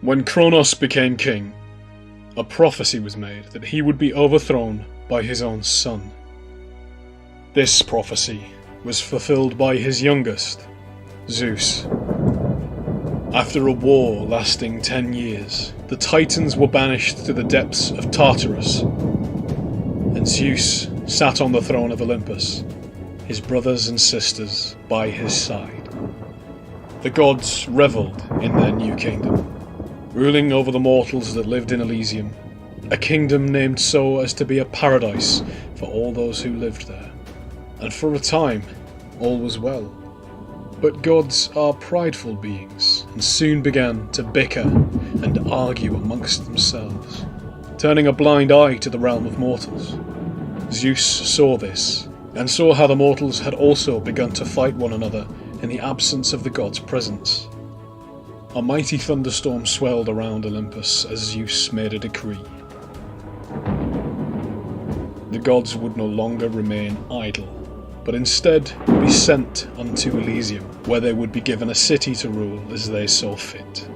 When Kronos became king, a prophecy was made that he would be overthrown by his own son. This prophecy was fulfilled by his youngest, Zeus. After a war lasting 10 years, the Titans were banished to the depths of Tartarus, and Zeus sat on the throne of Olympus, his brothers and sisters by his side. The gods revelled in their new kingdom, ruling over the mortals that lived in Elysium, a kingdom named so as to be a paradise for all those who lived there. And for a time, all was well. But gods are prideful beings, and soon began to bicker and argue amongst themselves, turning a blind eye to the realm of mortals. Zeus saw this, and saw how the mortals had also begun to fight one another in the absence of the gods' presence. A mighty thunderstorm swelled around Olympus as Zeus made a decree. The gods would no longer remain idle, but instead be sent unto Elysium, where they would be given a city to rule as they saw fit.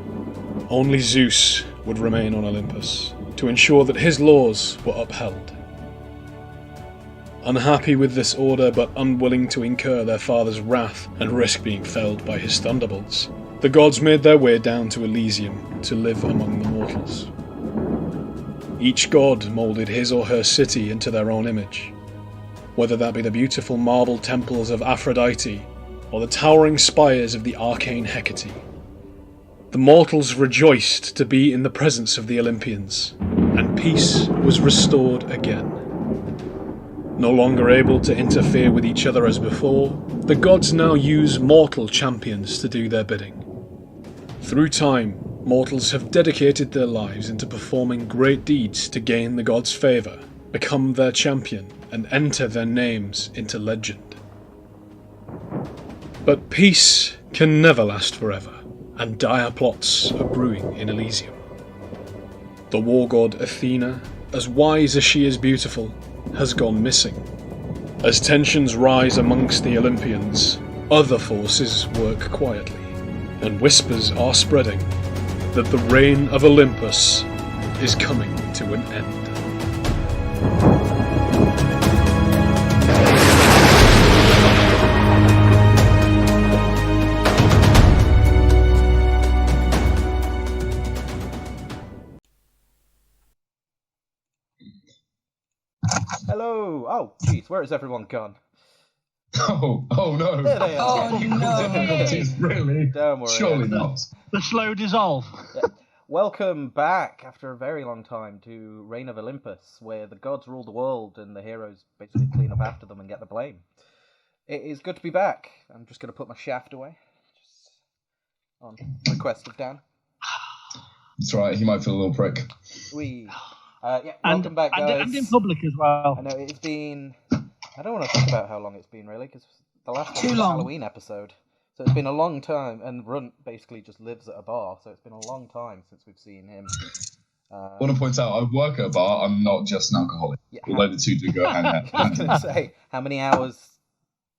Only Zeus would remain on Olympus, to ensure that his laws were upheld. Unhappy with this order, but unwilling to incur their father's wrath and risk being felled by his thunderbolts, the gods made their way down to Elysium to live among the mortals. Each god moulded his or her city into their own image, whether that be the beautiful marble temples of Aphrodite or the towering spires of the arcane Hecate. The mortals rejoiced to be in the presence of the Olympians, and peace was restored again. No longer able to interfere with each other as before, the gods now use mortal champions to do their bidding. Through time, mortals have dedicated their lives into performing great deeds to gain the gods' favour, become their champion, and enter their names into legend. But peace can never last forever, and dire plots are brewing in Elysium. The war god Athena, as wise as she is beautiful, has gone missing. As tensions rise amongst the Olympians, other forces work quietly, and whispers are spreading that the reign of Olympus is coming to an end. Hello! Oh, jeez, where has everyone gone? Oh no! There they are! Oh no! Really? Don't worry. Surely not. The slow dissolve. Yeah. Welcome back, after a very long time, to Reign of Olympus, where the gods rule the world and the heroes basically clean up after them and get the blame. It is good to be back. I'm just going to put my shaft away. Just on request of Dan. That's right, he might feel a little prick. Welcome back, guys. And in public as well. I know, it's been... I don't want to talk about how long it's been, really, because the last one was Too a long. Halloween episode. So it's been a long time, and Runt basically just lives at a bar, so it's been a long time since we've seen him. I want to point out, I work at a bar, I'm not just an alcoholic. Yeah, although the two do go hand in hand. I was going to say, how many hours,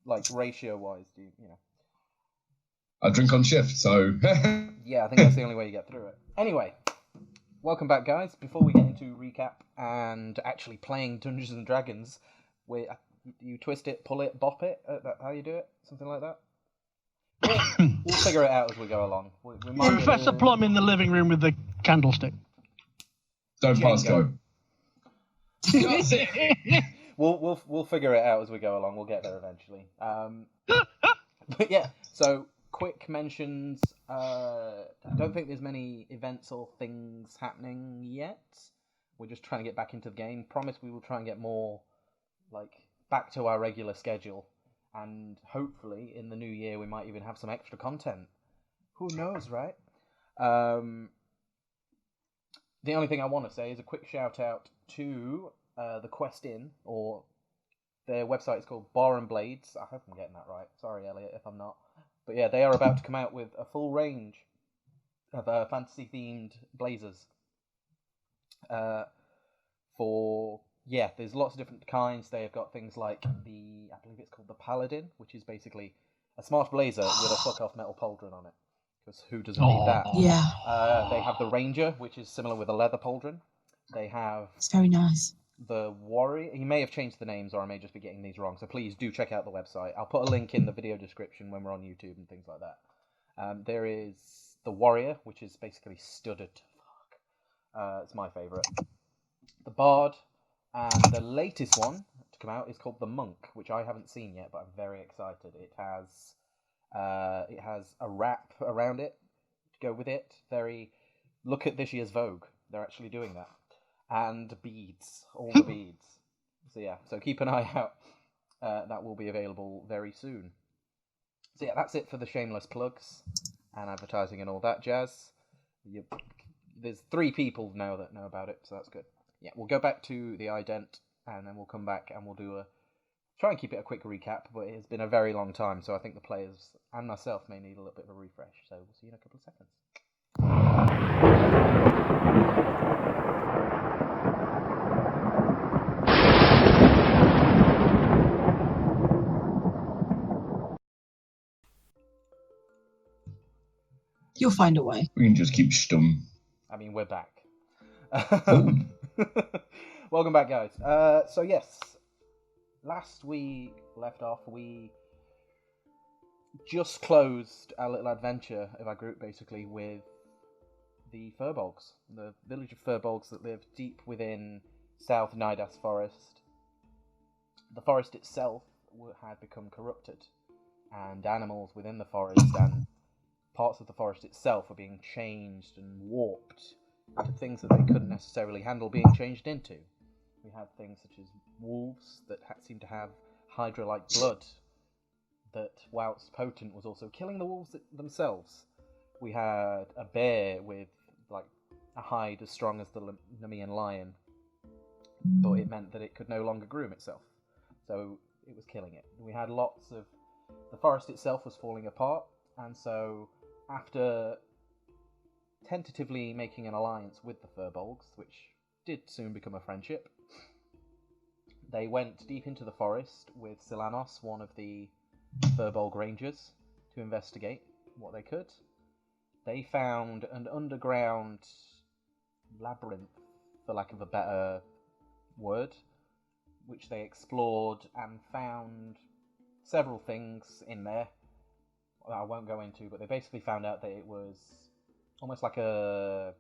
like, ratio-wise do you know? I drink on shift, so... Yeah, I think that's the only way you get through it. Anyway, welcome back, guys. Before we get into recap and actually playing Dungeons and Dragons, you twist it, pull it, bop it? How you do it? Something like that? We'll figure it out as we go along. Professor Plum in the living room with the candlestick. Don't pass go. We'll figure it out as we go along. We'll get there eventually. But yeah, so quick mentions. I don't think there's many events or things happening yet. We're just trying to get back into the game. Promise we will try and get more, back to our regular schedule. And hopefully, in the new year, we might even have some extra content. Who knows, right? The only thing I want to say is a quick shout out to the Quest Inn, or their website is called Bar and Blades. I hope I'm getting that right. Sorry, Elliot, if I'm not. But yeah, they are about to come out with a full range of fantasy-themed blazers. There's lots of different kinds. They've got things like I believe it's called the Paladin, which is basically a smart blazer with a fuck-off metal pauldron on it. because who doesn't need that? Yeah, They have the Ranger, which is similar with a leather pauldron. They have it's very nice. the Warrior. He may have changed the names, or I may just be getting these wrong. So please do check out the website. I'll put a link in the video description when we're on YouTube and things like that. There is the Warrior, which is basically studded. It's my favourite. The Bard, and the latest one to come out is called the Monk, which I haven't seen yet, but I'm very excited. It has a wrap around it to go with it. Look at this year's Vogue. They're actually doing that. And beads, all the beads. So yeah, so keep an eye out. That will be available very soon. So yeah, that's it for the shameless plugs and advertising and all that jazz. There's 3 people now that know about it, so that's good. Yeah, we'll go back to the ident, and then we'll come back and we'll try and keep it a quick recap, but it has been a very long time, so I think the players and myself may need a little bit of a refresh, so we'll see you in a couple of seconds. You'll find a way. We can just keep stum. I mean, we're back. Welcome back, guys. So yes, last we left off, we just closed our little adventure of our group, basically, with the Furbolgs, the village of Furbolgs that live deep within South Nidas Forest. The forest itself had become corrupted, and animals within the forest and parts of the forest itself were being changed and warped into things that they couldn't necessarily handle being changed into. We had things such as wolves that seemed to have Hydra-like blood that, whilst potent, was also killing the wolves themselves. We had a bear with like a hide as strong as the Nemean lion, but it meant that it could no longer groom itself, so it was killing it. We had lots of... The forest itself was falling apart, and so after tentatively making an alliance with the Furbolgs, which did soon become a friendship, they went deep into the forest with Silanos, one of the Furbolg Rangers, to investigate what they could. They found an underground labyrinth, for lack of a better word, which they explored and found several things in there that I won't go into, but they basically found out that it was almost like a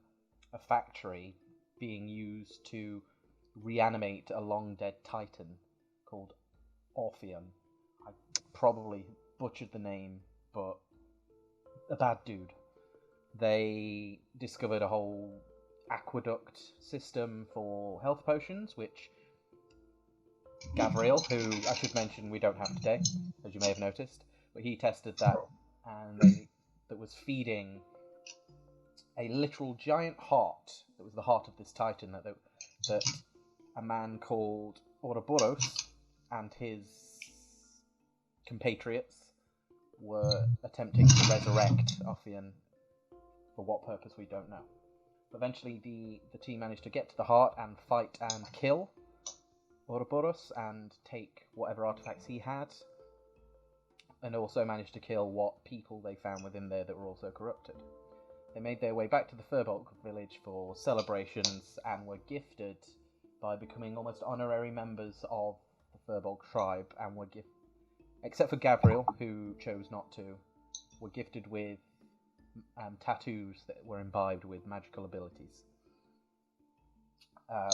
factory being used to reanimate a long-dead titan called Orpheum. I probably butchered the name, but a bad dude. They discovered a whole aqueduct system for health potions, which Gavriel, who I should mention we don't have today, as you may have noticed, but he tested that, and that was feeding a literal giant heart that was the heart of this titan that a man called Ouroboros and his compatriots were attempting to resurrect Orpheum. For what purpose, we don't know. But eventually the team managed to get to the heart and fight and kill Ouroboros and take whatever artifacts he had, and also managed to kill what people they found within there that were also corrupted. They made their way back to the Furbolg village for celebrations and were gifted by becoming almost honorary members of the Furbolg tribe, and were except for Gavriel, who chose not to, were gifted with tattoos that were imbibed with magical abilities.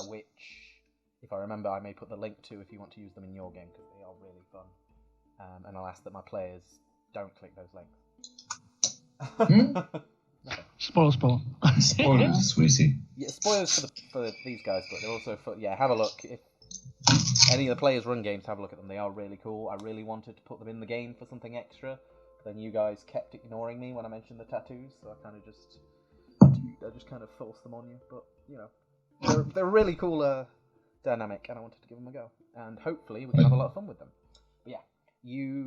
Which, if I remember, I may put the link to if you want to use them in your game, because they are really fun. And I'll ask that my players don't click those links. Spoil. Spoilers, sweetie. Yeah, spoilers for these guys, but they're also for... Yeah, have a look. If any of the players run games, have a look at them. They are really cool. I really wanted to put them in the game for something extra. Then you guys kept ignoring me when I mentioned the tattoos, so I just kind of forced them on you. But, you know, they're really cool dynamic, and I wanted to give them a go. And hopefully we can have a lot of fun with them. But yeah,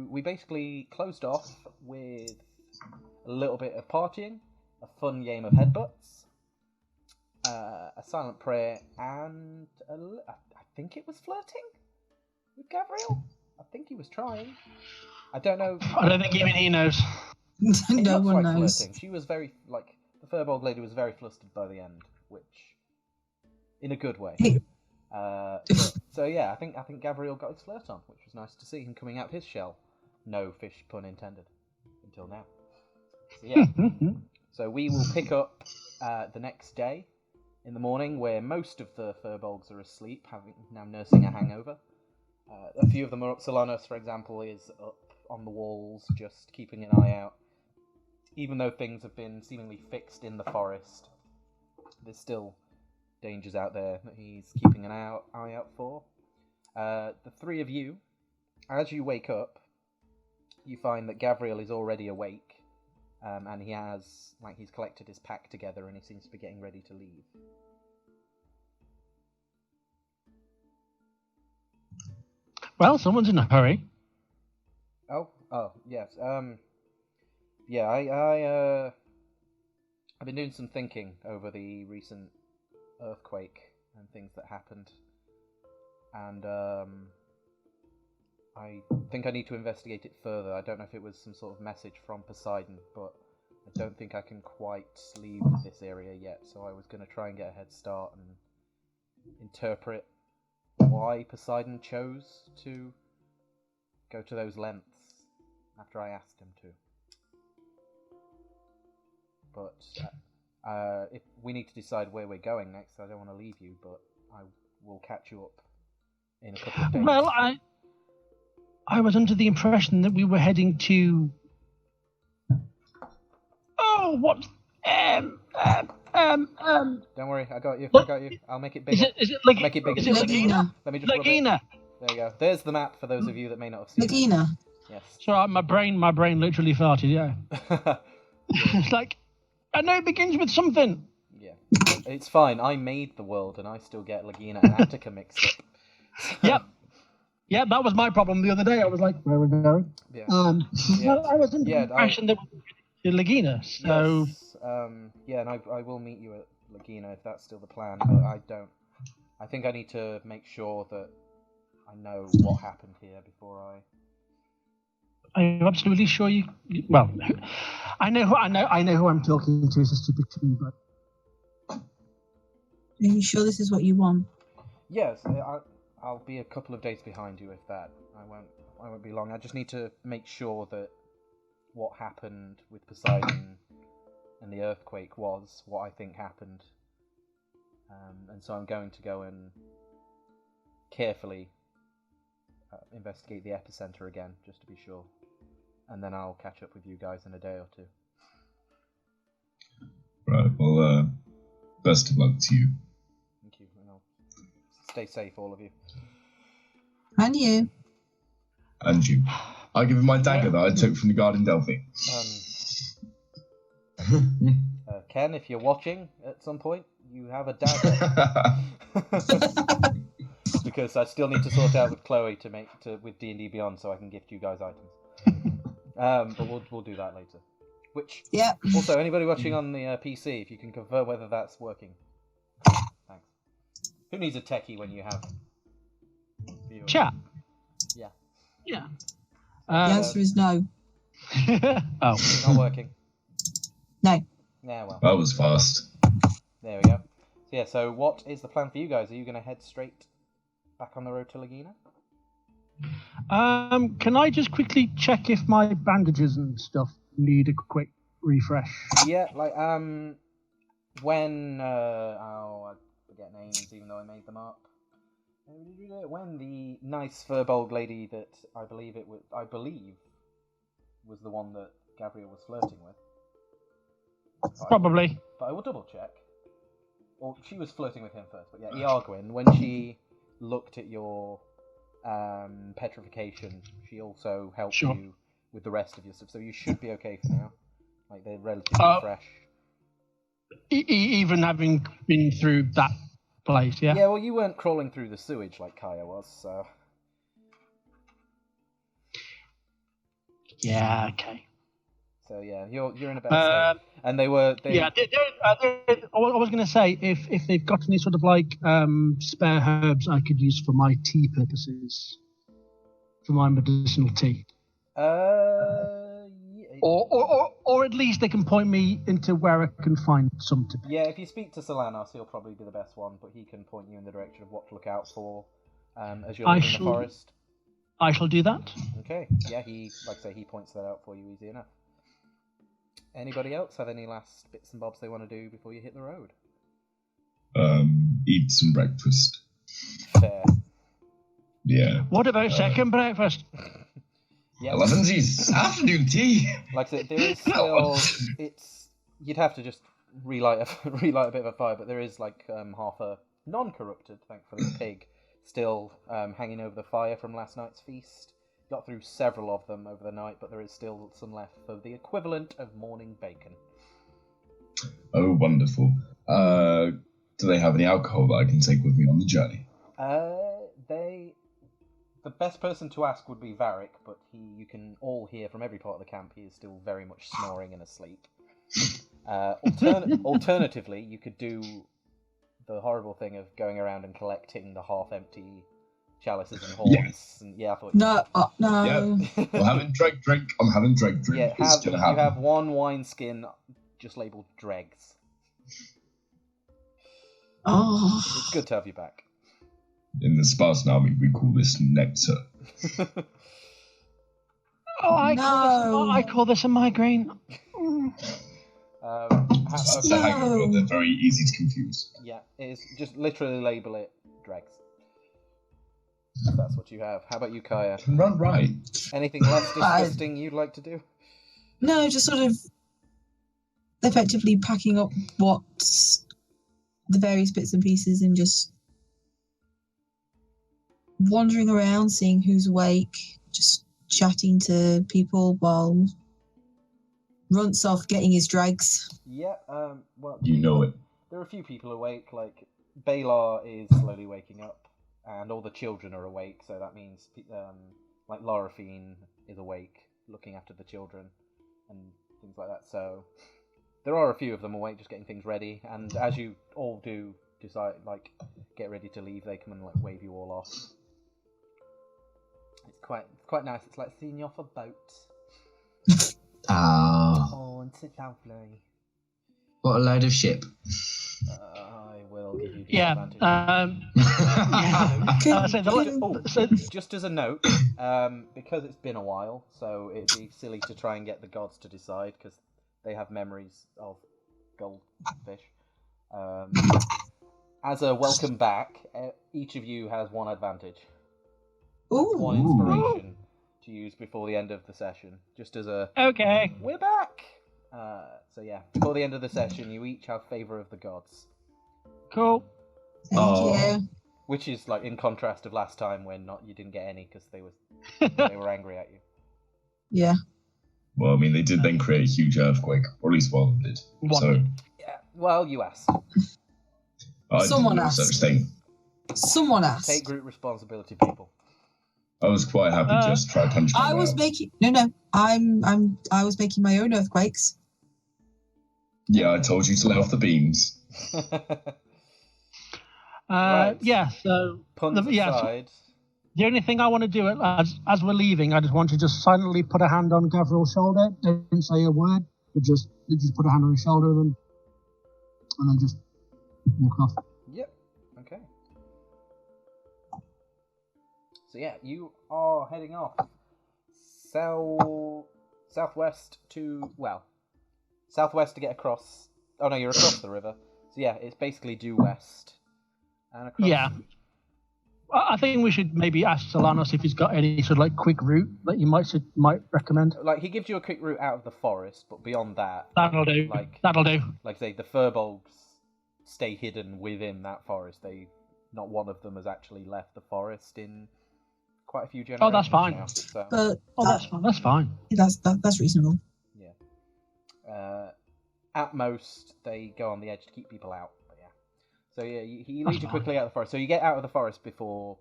we basically closed off with a little bit of partying, a fun game of headbutts, a silent prayer, and I think it was flirting with Gavriel. I think he was trying. I don't know. I don't think even he knows. It No looks one like knows. flirting. She was very, like, the Firbolg lady was very flustered by the end, which, in a good way. So yeah, I think Gabriel got his flirt on, which was nice to see him coming out of his shell. No fish pun intended. Until now. So yeah. So we will pick up the next day in the morning, where most of the Firbolgs are asleep, now nursing a hangover. A few of them are up. Solanos, for example, is up on the walls, just keeping an eye out. Even though things have been seemingly fixed in the forest, there's still dangers out there that he's keeping an eye out for. The three of you, as you wake up, you find that Gabriel is already awake, and he's collected his pack together, and he seems to be getting ready to leave. Well, someone's in a hurry. Oh, yes. I've been doing some thinking over the recent earthquake and things that happened, and I think I need to investigate it further. I don't know if it was some sort of message from Poseidon, but I don't think I can quite leave this area yet, so I was going to try and get a head start and interpret why Poseidon chose to go to those lengths after I asked him to. But if we need to decide where we're going next, I don't want to leave you, but I will catch you up in a couple of days. Well, I was under the impression that we were heading to... Oh, what? Don't worry, I got you. I'll make it bigger. Is it Make it bigger. Is it Lagina? Let me just rub it. Lagina. There you go. There's the map for those of you that may not have seen Lagina. it. Yes. Sorry, my brain literally farted. Yeah. It's like, I know it begins with something. Yeah. It's fine. I made the world, and I still get Lagina and Attica mixed up. Yep. Yeah, that was my problem the other day. I was like, where are we going? Yeah. Well, I was under the impression that we were to Lagina, so... Yes. Yeah, and I will meet you at Lagina if that's still the plan, but I don't. I think I need to make sure that I know what happened here before I... Are you absolutely sure you... Well, I know who I'm talking to is a stupid thing, but... Are you sure this is what you want? Yes, I'll be a couple of days behind you, if that. I won't be long. I just need to make sure that what happened with Poseidon and the earthquake was what I think happened. And so I'm going to go and carefully investigate the epicenter again, just to be sure. And then I'll catch up with you guys in a day or two. Right, well, best of luck to you. Thank you, and I'll stay safe, all of you. And you. And you. I give him my dagger that I took from the guard in Delphi. Ken, if you're watching at some point, you have a dagger. Because I still need to sort out with Chloe with D&D Beyond so I can gift you guys items. But we'll do that later. Which, Yeah. also, anybody watching on the PC, if you can confirm whether that's working. Thanks. Who needs a techie when you have viewers? Chat. Yeah. Yeah. The answer is no. Oh. Not working. No. Yeah, well. That was fast. There we go. So yeah, so what is the plan for you guys? Are you going to head straight back on the road to Lagina? Can I just quickly check if my bandages and stuff need a quick refresh? Yeah, like, when, I forget names even though I made them up. When the nice Firbolg lady that I believe was the one that Gabriel was flirting with. Probably. But I will double check. Or she was flirting with him first, but yeah, Iargwyn, when she looked at your petrification, she also helped you with the rest of your stuff, so you should be okay for now. Like, they're relatively fresh. Even having been through that place, yeah? Yeah, well, you weren't crawling through the sewage like Kaya was, so... Yeah, okay. So yeah, you're in a better state. And they were... Yeah, I was going to say, if they've got any sort of, like, spare herbs I could use for my tea purposes, for my medicinal tea. Or at least they can point me into where I can find some to pick. Yeah, if you speak to Solanos, he'll probably be the best one, but he can point you in the direction of what to look out for as you're leaving the forest. I shall do that. Okay, yeah, he points that out for you easy enough. Anybody else have any last bits and bobs they want to do before you hit the road? Eat some breakfast. Fair. Yeah. What about second breakfast? Yeah. 11's afternoon tea. Like I said, there is still. You'd have to just relight a bit of a fire, but there is like half a non-corrupted, thankfully, pig still hanging over the fire from last night's feast. Got through several of them over the night, but there is still some left for the equivalent of morning bacon. Oh, wonderful. Do they have any alcohol that I can take with me on the journey? The best person to ask would be Varric, but you can all hear from every part of the camp he is still very much snoring and asleep. Alternatively, you could do the horrible thing of going around and collecting the half-empty chalices and horns. Yes. And, yeah, I thought. No. Yeah. I'm having drink. I'm having drink. Yeah, you have one wineskin just labelled dregs. Oh. It's good to have you back. In the Spartan army, we call this nectar. I call this a migraine. That's a hangover. They're very easy to confuse. Yeah, it is. Just literally label it dregs. That's what you have. How about you, Kaya? Can run right. Anything less disgusting you'd like to do? No, just sort of effectively packing up what's the various bits and pieces and just wandering around, seeing who's awake, just chatting to people while Runt's off getting his dregs. Yeah, well... You know it. There are a few people awake, like, Balar is slowly waking up, and all the children are awake, so that means, like, Laurafine is awake, looking after the children, and things like that, so... There are a few of them awake, just getting things ready, and as you all do decide, like, get ready to leave, they come and, like, wave you all off. It's quite nice. It's like seeing you off a boat. Oh, and sit lovely. What a load of ship. I will give you the Yeah. advantage. Just as a note, because it's been a while, so it'd be silly to try and get the gods to decide, because they have memories of goldfish. As a welcome back, each of you has one advantage. Ooh. One inspiration to use before the end of the session. Just as a... Okay. We're back! So yeah, before the end of the session, you each have Favour of the Gods. Cool. Thank you. Which is like in contrast of last time when you didn't get any because they were angry at you. Yeah. Well, I mean, they did then create a huge earthquake, or at least one of them did. One So Yeah, well, you asked. I Someone didn't know asked. such thing. Someone asked. Take group responsibility, people. I was quite happy just to try punch my I way was out. making I was making my own earthquakes. Yeah, I told you to lay off the beams. Right. Yeah, so... Puns yeah, aside. The only thing I want to do as we're leaving, I just want to just silently put a hand on Gavril's shoulder. Didn't say a word, but just put a hand on his shoulder and then just walk off. Yep. Okay. So yeah, you are heading off southwest to southwest to get across. Oh no, you're across the river. So yeah, it's basically due west and across. Yeah. I think we should maybe ask Solanos if he's got any sort of like quick route that you might recommend. Like he gives you a quick route out of the forest, but beyond that, That'll do. That'll do. Like say the furbolgs stay hidden within that forest. Not one of them has actually left the forest in quite a few generations. Oh, that's fine. Now, so, But That's fine. That's fine. that's reasonable. yeah. At most, they go on the edge to keep people out. But yeah. So yeah, he leads you quickly out of the forest. So you get out of the forest before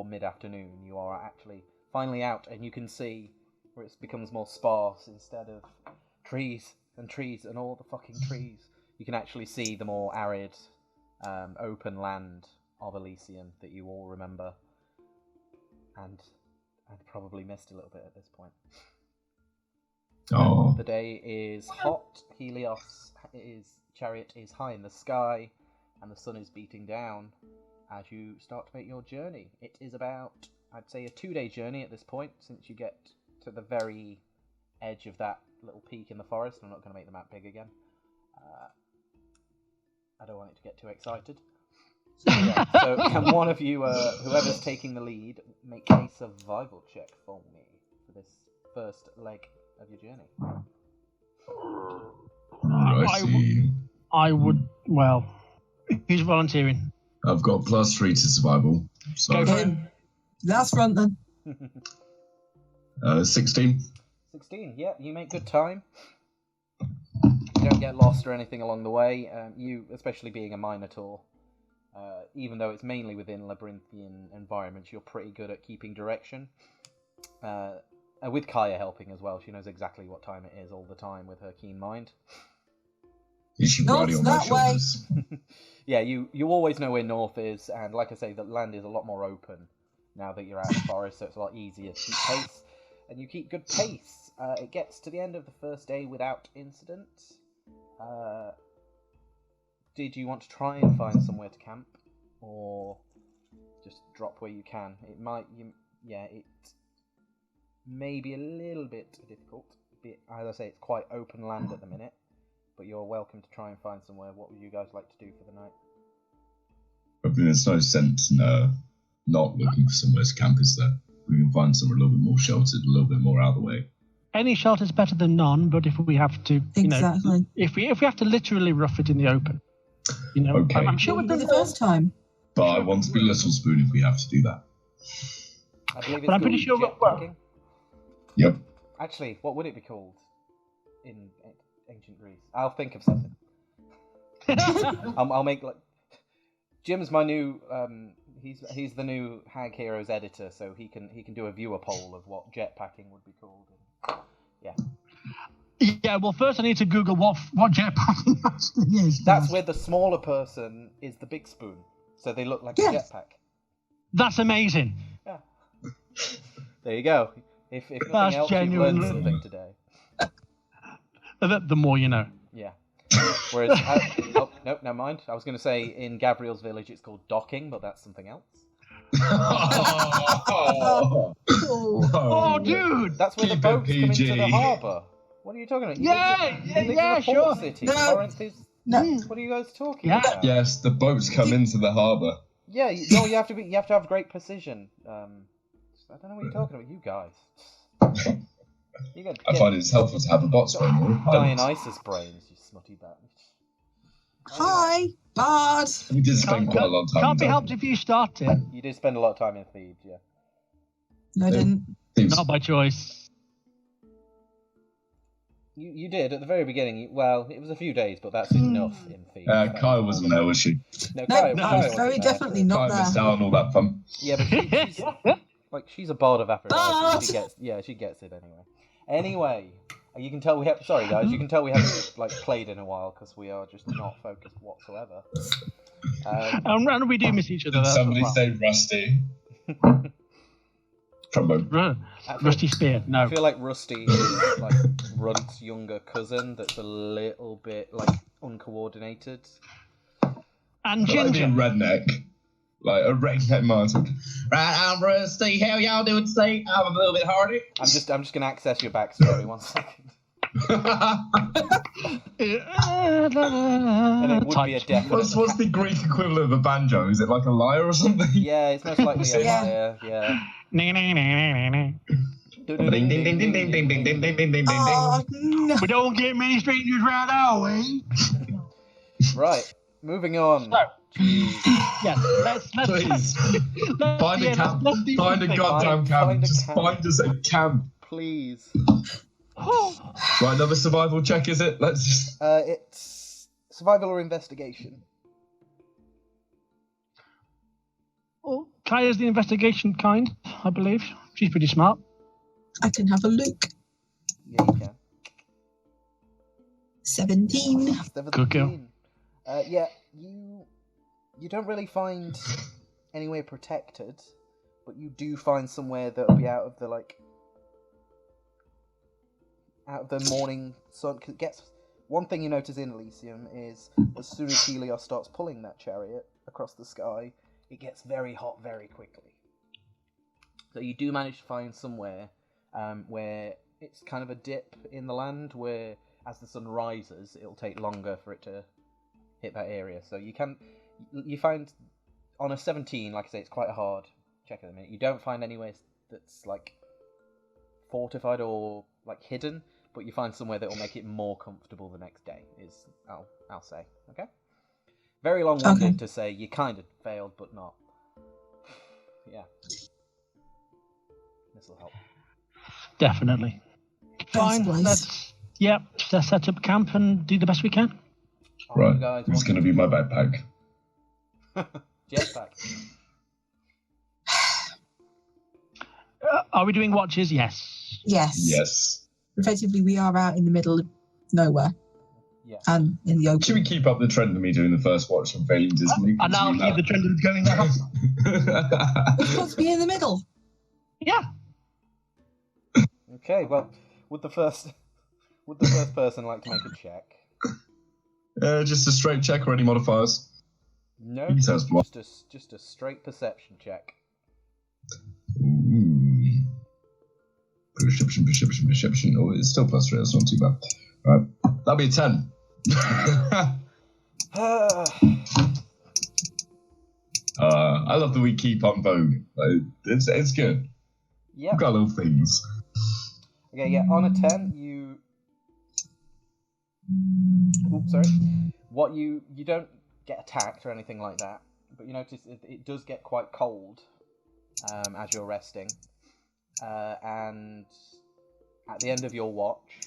mid-afternoon. You are actually finally out, and you can see where it becomes more sparse instead of trees and all the fucking trees. You can actually see the more arid, open land of Elysium that you all remember, and probably missed a little bit at this point. Oh, The day is hot. Chariot is high in the sky, and the sun is beating down as you start to make your journey. It is about, I'd say, a 2-day journey at this point, since you get to the very edge of that little peak in the forest. I'm not going to make the map big again. I don't want it to get too excited. So can one of you, whoever's taking the lead, make a survival check for me for this first leg of your journey? righty. I would. Well, who's volunteering? I've got +3 to survival. So Go for it. Last front then. 16. 16, yeah, you make good time. You don't get lost or anything along the way. You, especially being a Minotaur, even though it's mainly within labyrinthian environments, you're pretty good at keeping direction. With Kaya helping as well, she knows exactly what time it is all the time with her keen mind. Is she North's riding on my that way. shoulders? Yeah, you always know where north is, and like I say, the land is a lot more open now that you're out of the forest, so it's a lot easier to keep pace, and you keep good pace. It gets to the end of the first day without incident. Did you want to try and find somewhere to camp, or just drop where you can? It may be a little bit difficult. As I say, it's quite open land at the minute, but you're welcome to try and find somewhere. What would you guys like to do for the night? I mean, there's no sense in not looking for somewhere to camp, is there? We can find somewhere a little bit more sheltered, a little bit more out of the way. Any shelter's better than none, but if we have to, Exactly. if we have to literally rough it in the open, Okay. I'm sure Wouldn't we've be done the first time. But I want to be Little Spoon if we have to do that. I believe it's But I'm pretty called sure jetpacking. Yep. Actually, what would it be called in ancient Greece? I'll think of something. I'll make Jim's my new. He's the new Hag Heroes editor, so he can do a viewer poll of what jetpacking would be called. Yeah. Yeah, well, first I need to Google what jetpacking actually is. That's where the smaller person is the big spoon, so they look like a Yes. jetpack. That's amazing. Yeah. There you go. If nothing That's else, you've genuinely- learned something today. The more you know. Yeah. Whereas, oh no, never mind. I was going to say in Gabriel's village it's called docking, but that's something else. Oh, dude! That's where the Keep it boats come into PG. the harbour. What are you talking about? He Yeah, lives in a port sure. city. No. Corinth is. No. What are you guys talking Yeah. about? Yes, the boats come into the harbour. Yeah, you have to have great precision. I don't know what you're talking about, you guys. You got I find it's helpful to have a botswain or a pilot. Dionysus brains, you smutty bat. Hi, Bard. We did spend quite a long time. Can't be in helped if you start it. You did spend a lot of time in Thebes, yeah. No, I didn't. Thebes. Not by choice. You did at the very beginning. Well, it was a few days, but that's enough in Thebes. Kaya wasn't there, was she? No, No, Kaya I was wasn't very there. definitely not Kaya missed there. out on all that fun. Yeah, but she's a bard of Aphrodite. She gets it anyway. Anyway, you can tell we have. Sorry, guys, you can tell we haven't played in a while because we are just not focused whatsoever. And we do miss each other. Did that's somebody well. say Rusty? Trombone. Rusty Spear. No. I feel like Rusty is Runt's younger cousin that's a little bit uncoordinated. And But like a Ginger. redneck. Like a redneck Martin. Right, I'm Rusty. How y'all doing today? I'm a little bit hardy. I'm just gonna access your backstory 1 second. And it would be a definite. What's the Greek equivalent of a banjo? Is it like a lyre or something? Yeah, it's most likely a Yeah. lyre. Yeah. Ding ding ding ding ding ding ding ding ding ding ding ding ding. Oh, no. We don't get many strangers round our way. Right. Moving on. So, Jeez. yes, let's Please find a camp. let's do Find a something. goddamn camp. Find a Just camp. find us a camp. Please. Right, another survival check, is it? Let's just. It's survival or investigation. Well, Kaya's the investigation kind, I believe. She's pretty smart. I can have a look. Yeah, you can. 17. 17. Good girl. Yeah, you don't really find anywhere protected, but you do find somewhere that'll be out of the out of the morning sun. One thing you notice in Elysium is as soon as Helios starts pulling that chariot across the sky, it gets very hot very quickly. So you do manage to find somewhere where it's kind of a dip in the land where as the sun rises, it'll take longer for it to hit that area. So you find on a 17, like I say, it's quite a hard check at the minute. You don't find anywhere that's like fortified or like hidden, but you find somewhere that will make it more comfortable the next day. I'll say, okay. Very long-winded to say you kind of failed, but not. Yeah, this will help. Definitely. Fine. Let's set up camp and do the best we can. Right. It's going to be my backpack. Jetpack. Are we doing watches? Yes. Yes. Effectively, we are out in the middle of nowhere. Yeah. And in the open. Should we keep up the trend of me doing the first watch and failing dismally? And I'll keep the trend of going now. We're supposed to be in the middle. Yeah. Okay, well, would the first person like to make a check? Just a straight check or any modifiers? No, You can tell us what. just a straight perception check. Ooh. Perception. Oh, it's still +3. That's not too bad. Right, that'll be a 10. I love that we keep on vogue. It's good. Yeah. We've got little things. Okay, yeah. On a 10, you. Oops, sorry. What you don't get attacked or anything like that, but you notice it does get quite cold as you're resting, and at the end of your watch,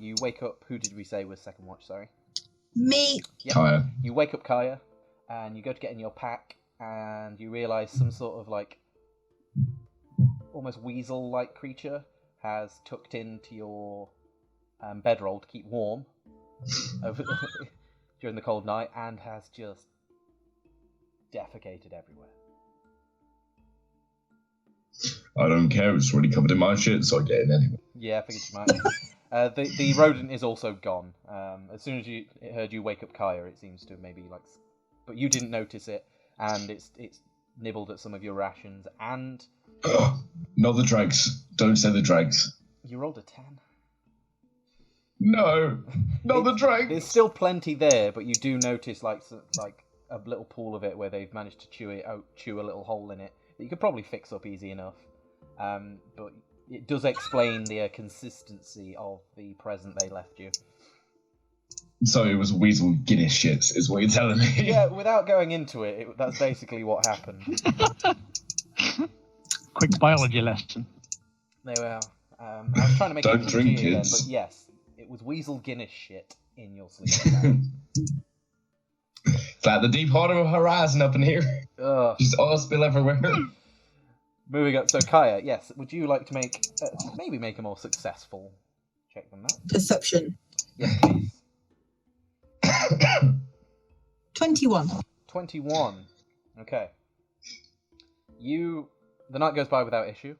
you wake up. Who did we say was second watch? Sorry. Me. Yep. Kaya. You wake up Kaya, and you go to get in your pack, and you realise some sort of like almost weasel-like creature has tucked into your bedroll to keep warm over during the cold night, and has just defecated everywhere. I don't care. It's already covered in my shit, so I get in anyway. Yeah, I figured you might. The rodent is also gone. As soon as it heard you wake up Kaya, it seems to maybe like, but you didn't notice it, and it's nibbled at some of your rations, and not the dregs. Don't say the dregs. you rolled a 10. No, not the dregs. There's still plenty there, but you do notice like a little pool of it where they've managed to chew a little hole in it that you could probably fix up easy enough. But it does explain the consistency of the present they left you. So it was weasel Guinness shits, is what you're telling me. Yeah, without going into it, that's basically what happened. Quick biology lesson. There we are. I was trying to make Don't it drink, PG again, kids. but yes, it was weasel Guinness shit in your sleep. It's like the deep heart of a horizon up in here. Ugh. Just oil spill everywhere. Moving up, so Kaya, yes, would you like to make a more successful check than that? Perception. Yes, please. 21. 21. Okay. The night goes by without issue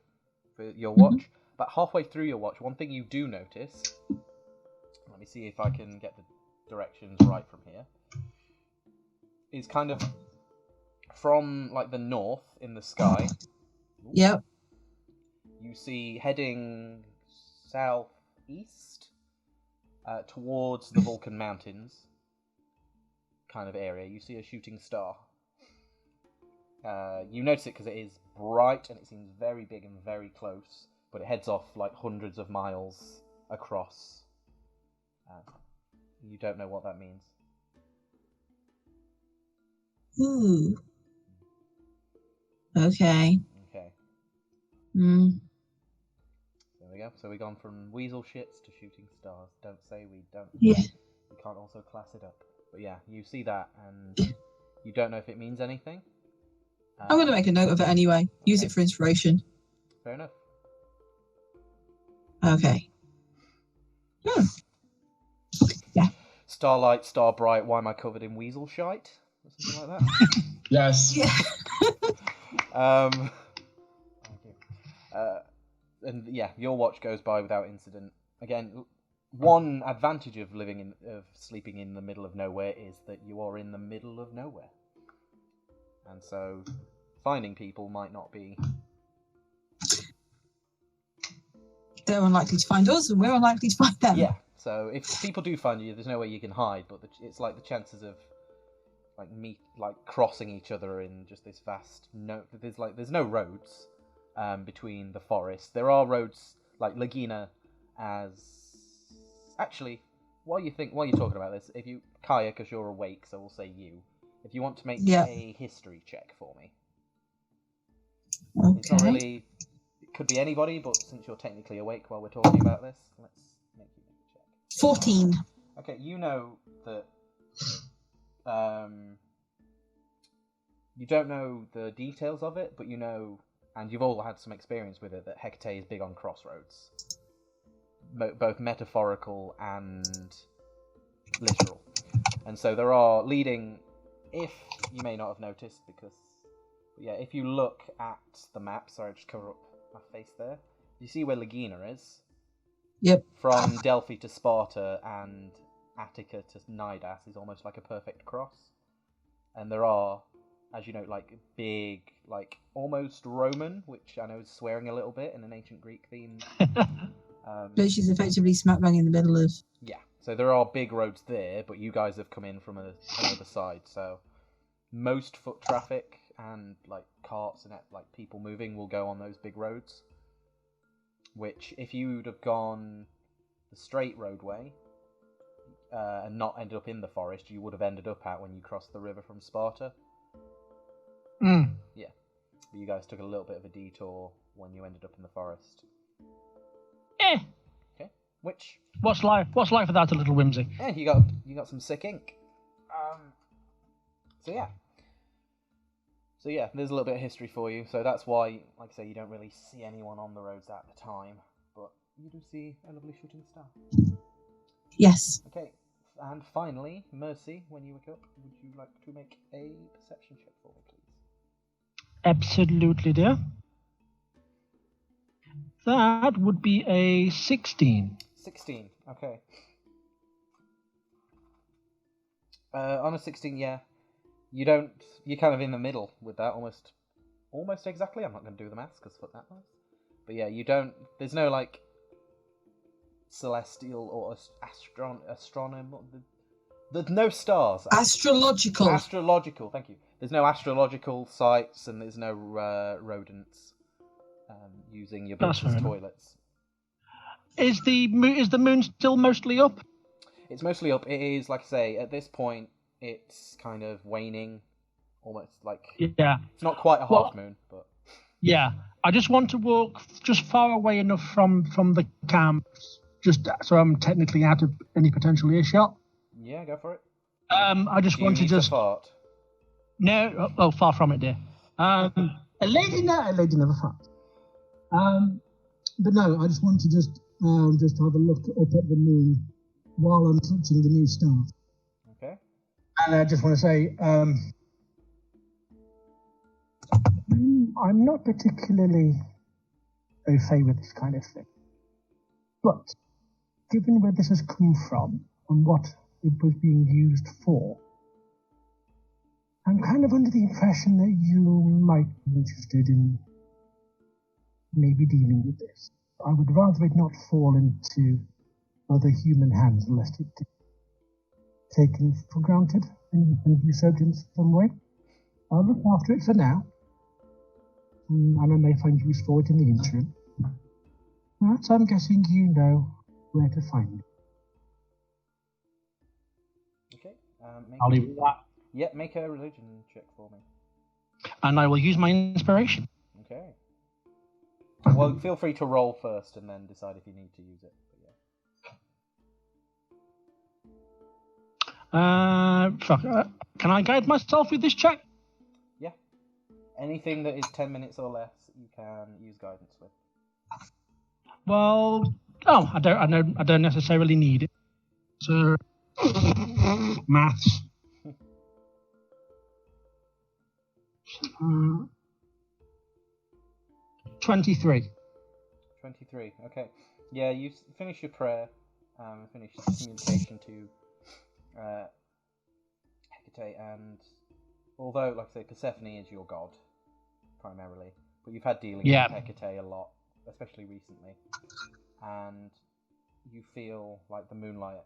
for your watch. But halfway through your watch, one thing you do notice, let me see if I can get the directions right from here, is kind of from like the north in the sky. Yep. You see heading southeast towards the Vulcan Mountains kind of area. You see a shooting star. You notice it because it is bright and it seems very big and very close, but it heads off like hundreds of miles across. You don't know what that means. Ooh. Okay. Okay. Mm. There we go. So we've gone from weasel shits to shooting stars. Don't say we don't. Yeah. We can't also class it up. But yeah, you see that and you don't know if it means anything. I'm going to make a note of it anyway. Use it for inspiration. Fair enough. Okay. Yeah. Starlight, star bright, why am I covered in weasel shite? Or something like that. Yes. Yeah. and yeah, your watch goes by without incident. Again, one advantage of sleeping in the middle of nowhere is that you are in the middle of nowhere, and so finding people might not be. They're unlikely to find us, and we're unlikely to find them. Yeah. So if people do find you, there's no way you can hide. But it's like the chances of crossing each other in just this vast. There's no roads between the forests. There are roads like Lagina as. Actually, while you're talking about this, if you Kaya, because you're awake, so we'll say you. If you want to make a history check for me. Okay. It's not really. It could be anybody, but since you're technically awake while we're talking about this, let's make you make a check. 14. Okay, you know that. You don't know the details of it, but you know, and you've all had some experience with it, that Hecate is big on crossroads. Both metaphorical and literal. And so there are leading, if you may not have noticed, because, yeah, if you look at the map, sorry, I just cover up my face there, you see where Lagina is? Yep. From Delphi to Sparta and Attica to Cnidas is almost like a perfect cross. And there are, as you know, like big, like almost Roman, which I know is swearing a little bit in an ancient Greek theme. But she's effectively smack bang in the middle of. Yeah, so there are big roads there, but you guys have come in from another side, so most foot traffic and like carts and like people moving will go on those big roads. Which, if you'd have gone the straight roadway and not ended up in the forest, you would have ended up at when you crossed the river from Sparta. Mm. Yeah, but you guys took a little bit of a detour when you ended up in the forest. Okay, which What's life without a little whimsy? yeah, you got some sick ink. So yeah, there's a little bit of history for you. So that's why, like I say, you don't really see anyone on the roads at the time, but you do see a lovely shooting star. Yes. Okay, and finally, Mercy, when you wake up, would you like to make a perception check for me, please? Absolutely, dear. That would be a 16. 16, okay. On a 16, yeah. You're kind of in the middle with that, almost exactly. I'm not going to do the maths, because fuck that noise. But yeah, there's no, like, celestial or astronomical. There's no stars. Astrological, thank you. There's no astrological sites, and there's no rodents using your butcher's toilets. Is the moon still mostly up? It's mostly up. It is, like I say, at this point, it's kind of waning, almost like... Yeah. It's not quite a half moon, but... Yeah. I just want to walk just far away enough from the camp, just so I'm technically out of any potential earshot. Yeah, go for it. I just want to just... fart? No, far from it, dear. A lady never farts. But no, I just want to just have a look up at the moon while I'm touching the new star. Okay. And I just want to say, I'm not particularly au fait with this kind of thing. But given where this has come from and what it was being used for, I'm kind of under the impression that you might be interested in maybe dealing with this. I would rather it not fall into other human hands lest it be taken for granted and usurped in some way. I'll look after it for now, and I may find use for it in the interim. So I'm guessing you know where to find it. Okay. I'll leave it at that. Yeah, make a religion check for me. And I will use my inspiration. Okay. Well, feel free to roll first and then decide if you need to use it. But yeah. Can I guide myself with this check? Yeah. Anything that is 10 minutes or less, you can use guidance with. Well, I don't necessarily need it. So, maths. 23. 23. Okay. Yeah, you finish your prayer, finish the communication to Hecate, and although, like I say, Persephone is your god, primarily, but you've had dealings with Hecate a lot, especially recently, and you feel like the moonlight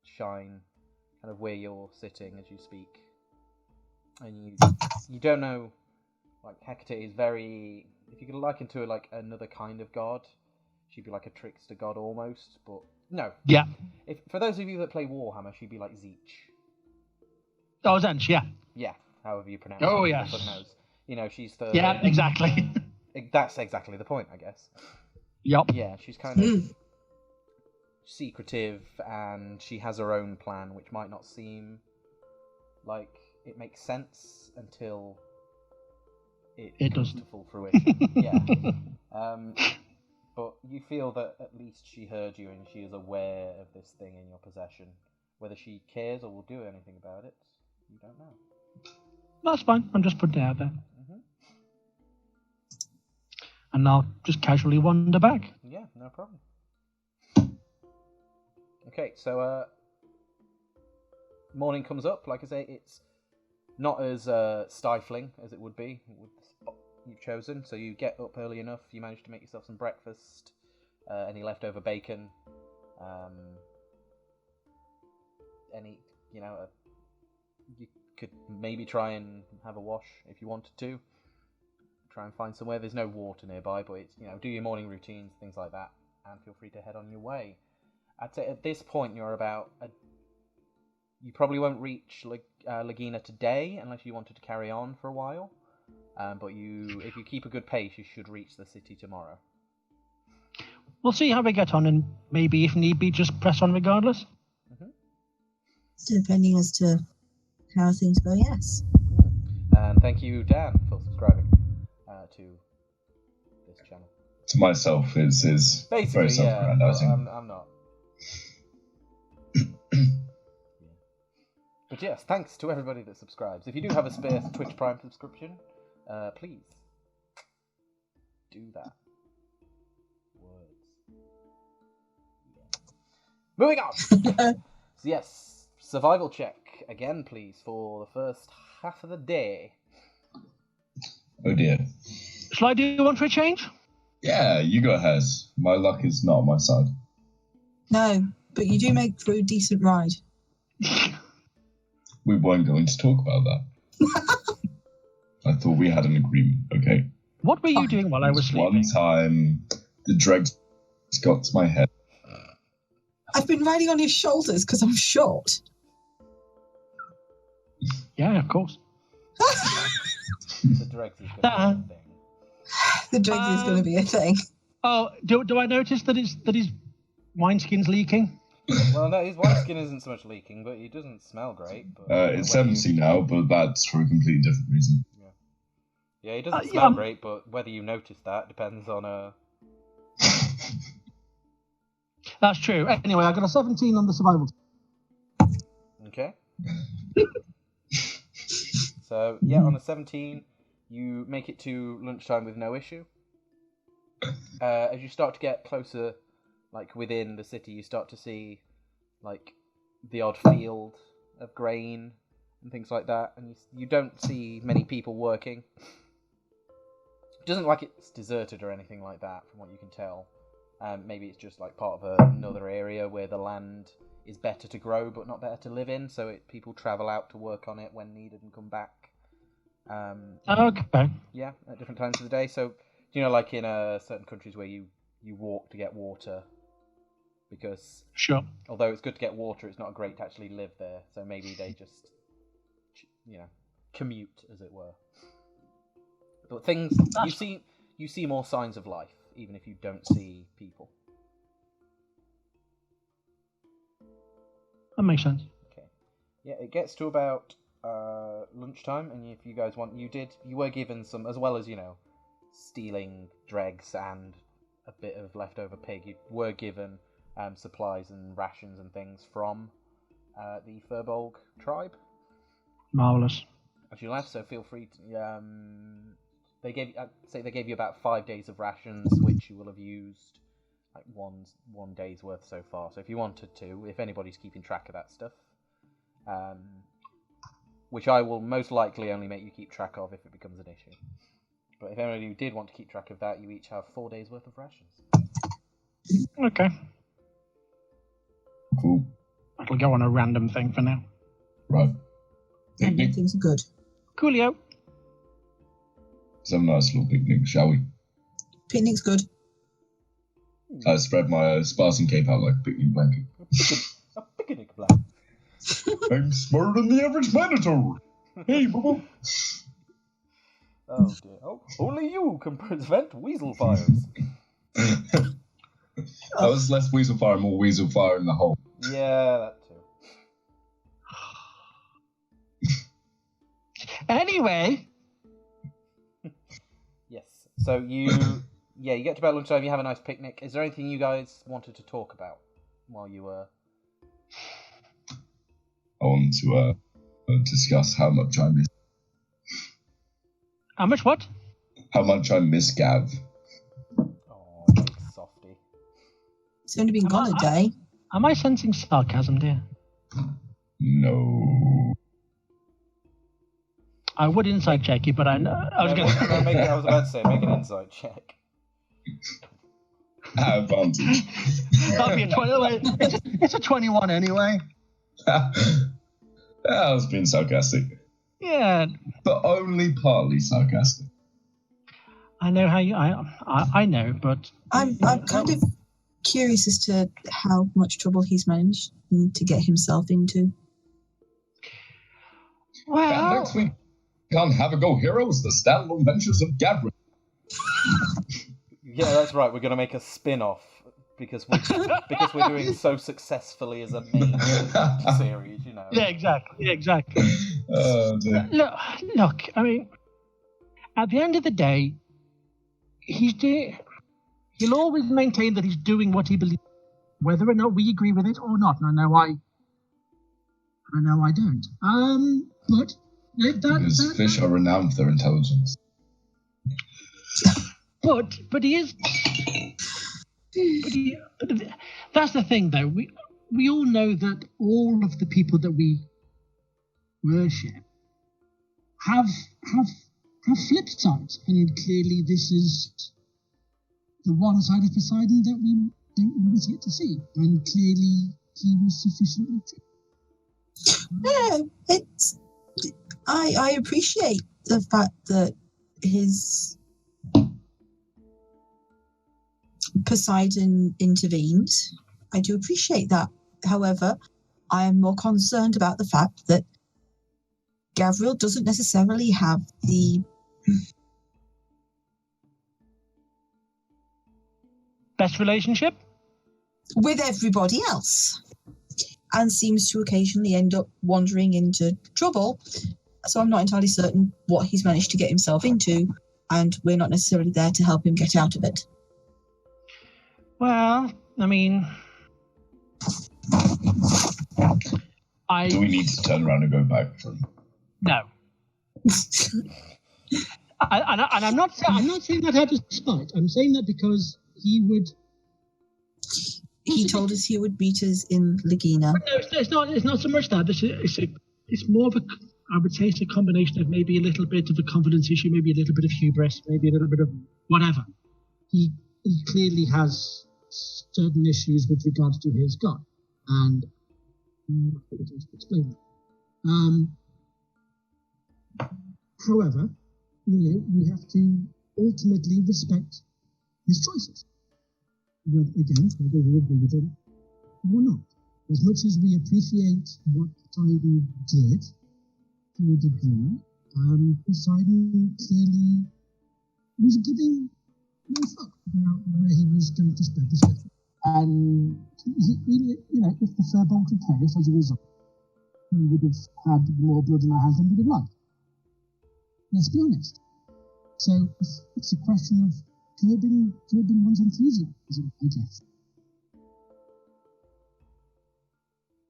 shine kind of where you're sitting as you speak, and you don't know, like, Hecate is very, if you could liken to her like another kind of god, she'd be like a trickster god almost, but no. Yeah. If for those of you that play Warhammer, she'd be like Zeech. Oh, Zench, yeah. Yeah, however you pronounce it. Oh, yes. Knows. You know, she's the... Yeah, exactly. That's exactly the point, I guess. Yup. Yeah, she's kind of secretive, and she has her own plan, which might not seem like it makes sense until it comes to full fruition. Yeah. But you feel that at least she heard you and she is aware of this thing in your possession. Whether she cares or will do anything about it, you don't know. That's fine. I'm just putting it out there. Mm-hmm. And I'll just casually wander back. Yeah, no problem. Okay, so morning comes up. Like I say, it's not as stifling as it would be with the spot you've chosen. So you get up early enough. You manage to make yourself some breakfast, any leftover bacon, any, you you could maybe try and have a wash if you wanted to. Try and find somewhere. There's no water nearby, but it's, do your morning routines, things like that, and feel free to head on your way. I'd say at this point you're about you probably won't reach Lagina today unless you wanted to carry on for a while. But if you keep a good pace, you should reach the city tomorrow. We'll see how we get on, and maybe if need be, just press on regardless. Mm-hmm. Depending as to how things go, yes. And thank you, Dan, for subscribing to this channel. To myself, is basically, very self-aggrandizing. I'm not. But yes, thanks to everybody that subscribes. If you do have a spare Twitch Prime subscription, please do that. Words. Yeah. Moving on. So yes, survival check again, please, for the first half of the day. Oh dear. Shall I do one for a change? Yeah, you go ahead. My luck is not on my side. No, but you do make for a decent ride. We weren't going to talk about that. I thought we had an agreement, okay? What were you doing while I was sleeping? One time, the dregs got to my head. I've been riding on his shoulders because I'm short. Yeah, of course. The dregs is going to be a thing. The dregs is going to be a thing. Oh, do I notice that his wineskin's leaking? Well, no, his wineskin isn't so much leaking, but he doesn't smell great. But, It's 70 now, but that's for a completely different reason. Yeah, he doesn't smell great, but whether you notice that depends on That's true. Anyway, I got a 17 on the survival. Okay. So, yeah, on a 17, you make it to lunchtime with no issue. As you start to get closer, like, within the city, you start to see, like, the odd field of grain and things like that, and you don't see many people working. It doesn't like it's deserted or anything like that, from what you can tell. Maybe it's just, like, part of another area where the land is better to grow, but not better to live in, so people travel out to work on it when needed and come back. Okay. Yeah, at different times of the day. So, like in certain countries where you walk to get water, because Sure. Although it's good to get water, it's not great to actually live there. So maybe they just, commute, as it were. But things you see more signs of life, even if you don't see people. That makes sense. Okay. Yeah, it gets to about lunchtime, and if you guys want, you were given some, as well as stealing dregs and a bit of leftover pig. You were given supplies and rations and things from the Furbolg tribe. Marvelous. As you left, so feel free to. They gave you about 5 days of rations, which you will have used like one day's worth so far. So if you wanted to, if anybody's keeping track of that stuff, which I will most likely only make you keep track of if it becomes an issue. But if anybody did want to keep track of that, you each have 4 days worth of rations. Okay. Cool. That'll go on a random thing for now. Right. And Picnic. things are good. Coolio. Let's have a nice little picnic, shall we? Picnic's good. I spread my Spartan cape out like a picnic blanket. A picnic blanket. I'm smarter than the average Minotaur. Hey, boo. Oh dear. Oh, only you can prevent weasel fires. That was less weasel fire, more weasel fire in the hole. Yeah, that too. Anyway. Yes. So you get to about lunchtime, you have a nice picnic. Is there anything you guys wanted to talk about while you were... I want to discuss how much I miss. How much what? How much I miss Gav. Oh, big softy. It's only been gone a day. Am I sensing sarcasm, dear? No. I would insight check you, but I know. I was about to say, make an insight check. Advantage. That'll be a 20. It's a 21 anyway. I was being sarcastic. Yeah. But only partly sarcastic. I know how you. I know, but I'm kind of curious as to how much trouble he's managed to get himself into. And next week on Have a Go Heroes, the standalone ventures of Gabriel. Yeah, that's right. We're going to make a spin-off because we're doing so successfully as a main series, you know. Yeah, exactly. Dear. Look. I mean, at the end of the day, he'll always maintain that he's doing what he believes, whether or not we agree with it or not. And I know I don't. But Because fish are renowned for their intelligence. But he is. But that's the thing, though. We all know that all of the people that we worship have flip sides, and clearly this is the one side of Poseidon that we don't always get to see, and clearly he was sufficiently true. Yeah, I appreciate the fact that his Poseidon intervened. I do appreciate that. However, I am more concerned about the fact that Gavriel doesn't necessarily have the best relationship with everybody else, and seems to occasionally end up wandering into trouble. So I'm not entirely certain what he's managed to get himself into, and we're not necessarily there to help him get out of it. Well, I mean, Do we need to turn around and go back from? No. And I'm not saying that out of spite. I'm saying that because he would. He told us he would meet us in Lagina. No, it's not so much that. It's more of a. I would say it's a combination of maybe a little bit of a confidence issue, maybe a little bit of hubris, maybe a little bit of whatever. He clearly has certain issues with regards to his God, and I'm not going to explain that. However, we have to ultimately respect his choices. But again, whether we agree with him or not. As much as we appreciate what Poseidon did to a degree, Poseidon clearly was giving no fuck about where he was going to spend his life. And if the Firbolg had perished as a result, we would have had more blood in our hands than we would have liked. Let's be honest. So it's a question of curbing one's enthusiasm, I guess.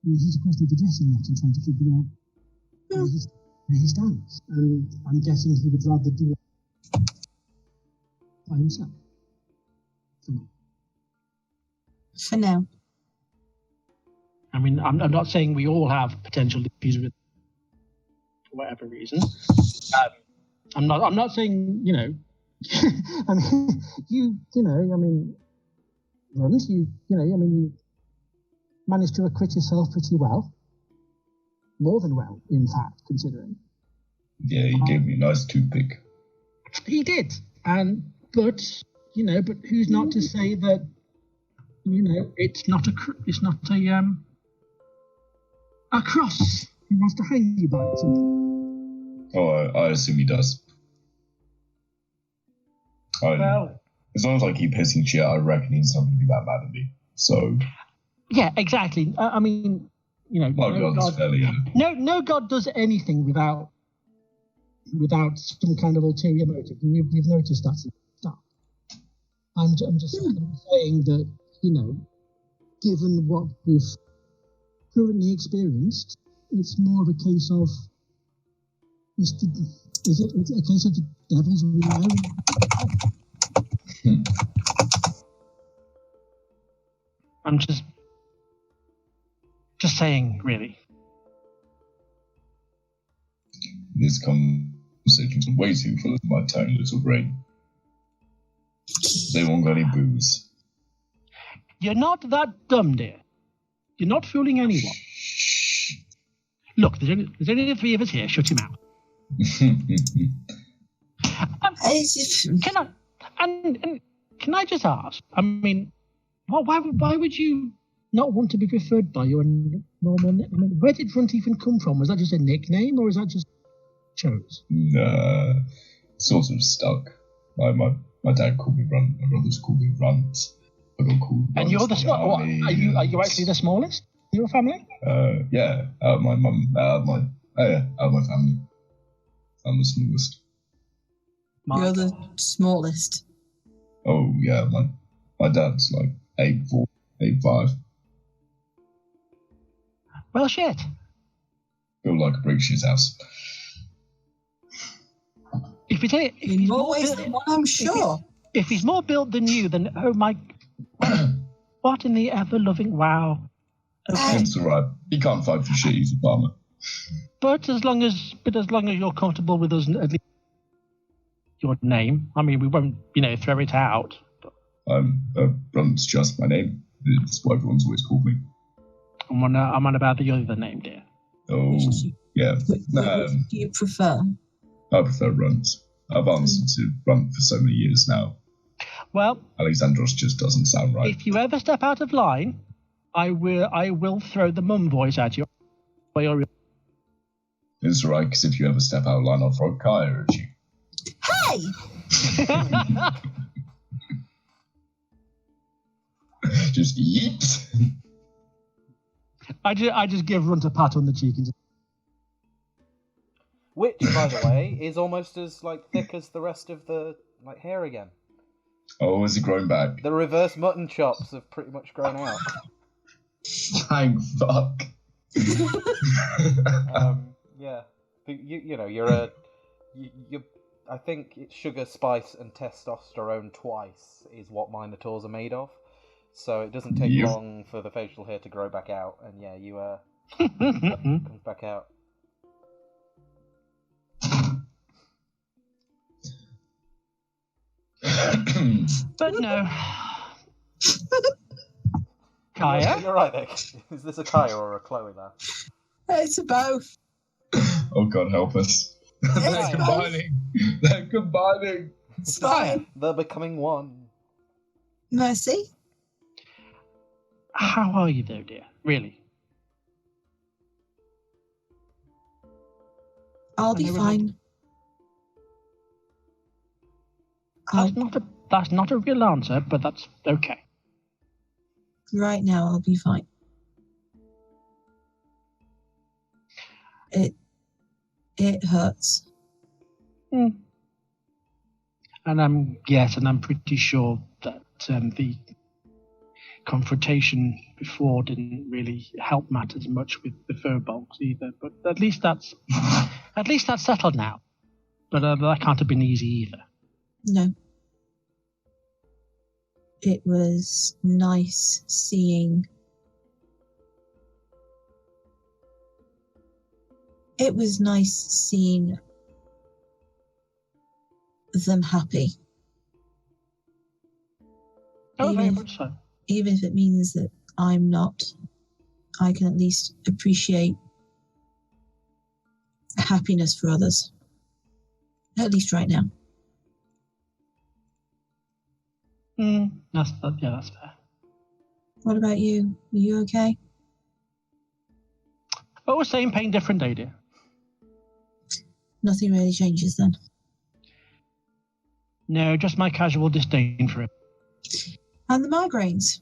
It's a question of addressing that and trying to figure out where he stands. And I'm guessing he would rather do it by himself. For now. I mean, I'm not saying we all have potential issues with for whatever reason. I'm not saying, you know, I mean, you Runs, you managed to acquit yourself pretty well. More than well, in fact, considering. Yeah, he gave me a nice toothpick. He did, but who's not to say that, it's not a cross. He wants to hang you by it. Oh, I assume he does. As long as I keep hissing shit, I reckon he's not going to be that mad at me. So. Yeah, exactly. I mean, my God's fairly. No God does anything without some kind of ulterior motive. We've noticed that since the start. I'm just saying that, given what we've currently experienced, it's more of a case of is it a case of the devil's real? I'm just saying, really. This conversation's way too full of my tiny little brain. They won't got any booze. You're not that dumb, dear. You're not fooling anyone. Look, there's only the three of us here. Shut him out. Can I just ask? I mean, why would you not want to be referred by your normal name? I mean, where did Runt even come from? Was that just a nickname, or is that just chose? Sort of stuck. My dad called me Runt. My brothers called me Runt. I got called Runt. And you're the smallest. Are you actually the smallest in your family? Yeah. Out of my family. I'm the smallest. You're the smallest. Oh yeah, my dad's like 8'4", 8'5". Well, shit. Feel like a brick shit house. If he's more ways than one, I'm sure. If he's more built than you, then oh my, what in the ever-loving wow? Okay. It's all right. He can't fight for shit. He's a farmer. But as long as you're comfortable with us, at least your name. I mean, we won't, throw it out. Runt's just my name. It's what everyone's always called me. I'm on about the other name, dear. Oh, yeah. What do you prefer? I prefer Runt. I've answered to Runt for so many years now. Well, Alexandros just doesn't sound right. If you ever step out of line, I will throw the mum voice at you. It's all right, because if you ever step out of line, I'll throw Kaya at you. Hey! Just eat. I just give Runt a pat on the cheek and just... Which, by the way, is almost as thick as the rest of the hair again. Oh, has it grown back? The reverse mutton chops have pretty much grown out. Thank fuck. Yeah, you're I think it's sugar, spice, and testosterone twice is what Minotaurs are made of. So it doesn't take long for the facial hair to grow back out, and yeah, you comes back out. But no. Kaya? You're right there. Is this a Kaya or a Chloe now? It's a both. Oh God, help us. They're combining. They're combining. It's fine. They're becoming one. Mercy? How are you though, dear? Really? I'll be fine. That's not a real answer, but that's okay. Right now, I'll be fine. It hurts. And I'm pretty sure that the confrontation before didn't really help matters much with the furbolgs either. But at least that's settled now. But that can't have been easy either. No. it was nice seeing. It was nice seeing them happy. Oh, very Even- much so. Even if it means that I'm not, I can at least appreciate happiness for others. At least right now. That's fair. What about you? Are you okay? But we're same pain, different day, dear. Nothing really changes then. No, just my casual disdain for it. And the migraines?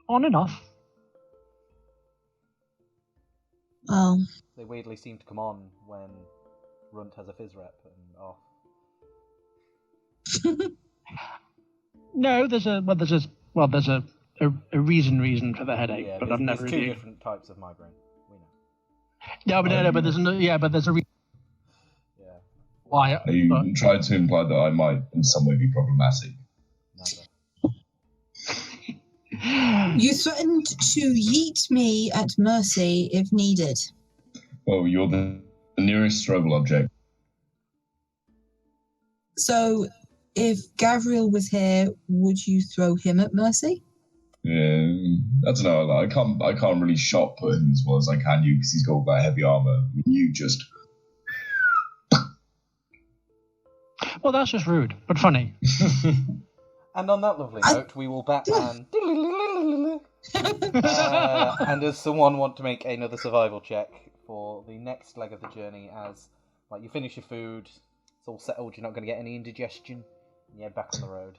On and off. Well, They weirdly seem to come on when Runt has a fizz rep and off. No, there's a reason for the headache, Yeah, but there's, I've never there's two really. different types of migraine. We know. But there's a reason Yeah. why. Are you trying to imply that I might in some way be problematic? Never. you threatened to yeet me at mercy if needed. Well, you're the nearest throwable object. So, if Gavriel was here, would you throw him at mercy? Yeah, I don't know. I can't really shot put him as well as I can you because he's got all that heavy armor. I mean, you just. Well, that's just rude, but funny. And on that lovely note, we will Batman. And does someone want to make another survival check for the next leg of the journey? As like you finish your food, it's all settled. You're not going to get any indigestion. And you're back on the road.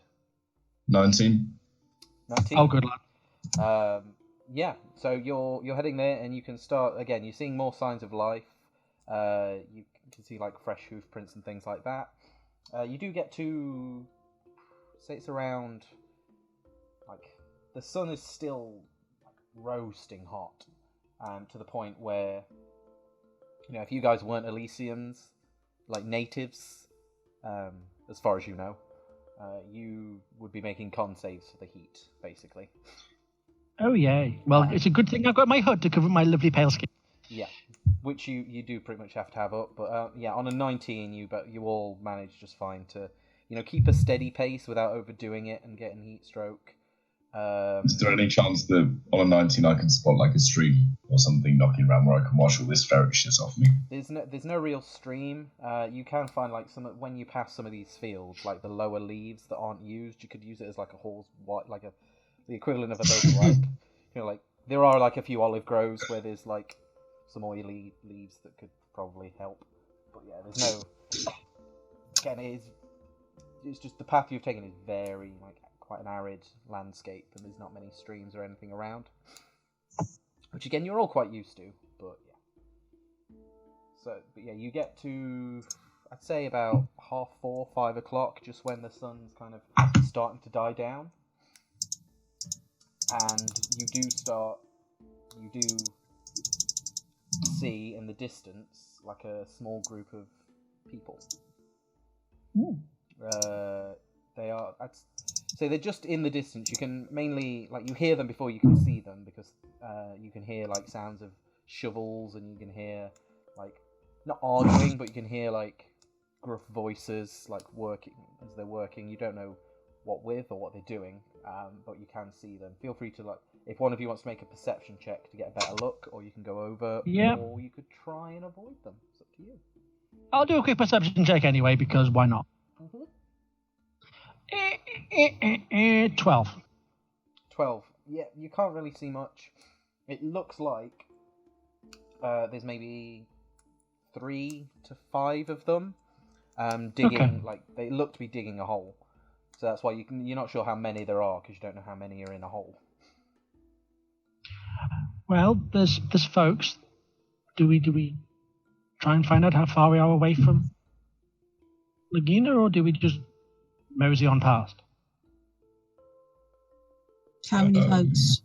19. 19. Oh, good luck. Yeah. So you're heading there, and you can start again. You're seeing more signs of life. You can see like fresh hoof prints and things like that. You do get to say it's around like the sun is still like roasting hot, to the point where if you guys weren't Elysians, like natives, as far as you know, you would be making con saves for the heat, basically. Oh yay! Well, it's a good thing I've got my hood to cover my lovely pale skin. Yeah, which you do pretty much have to have up. But on a 19, you all manage just fine to keep a steady pace without overdoing it and getting heat stroke. Is there any chance that on a 19 I can spot like a stream or something knocking around where I can wash all this ferrishness off me? There's no real stream. You can find like when you pass some of these fields, like the lower leaves that aren't used, you could use it as like a horse like the equivalent of a baby wipe. Like there are like a few olive groves where there's like some oily leaves that could probably help. But yeah, there's no. Again, it's just the path you've taken is very like quite an arid landscape, and there's not many streams or anything around. Which again, you're all quite used to, but yeah. You get to, I'd say about 4:30, 5 o'clock, just when the sun's kind of starting to die down. And you do see in the distance like a small group of people. They are, I'd say they're just in the distance. You can mainly, like, you hear them before you can see them, because you can hear like sounds of shovels, and you can hear like, not arguing, but you can hear like gruff voices like working as they're working. You don't know what with or what they're doing, but you can see them. Feel free to, like, if one of you wants to make a perception check to get a better look, or you can go over, or you could try and avoid them. It's up to you. I'll do a quick perception check anyway, because why not? 12. 12. Yeah, you can't really see much. It looks like there's maybe 3 to 5 of them digging. Okay. Like, they look to be digging a hole. So that's why you're not sure how many there are, because you don't know how many are in a hole. Well, there's folks. Do we try and find out how far we are away from Lagina, or do we just mosey on past? How many folks?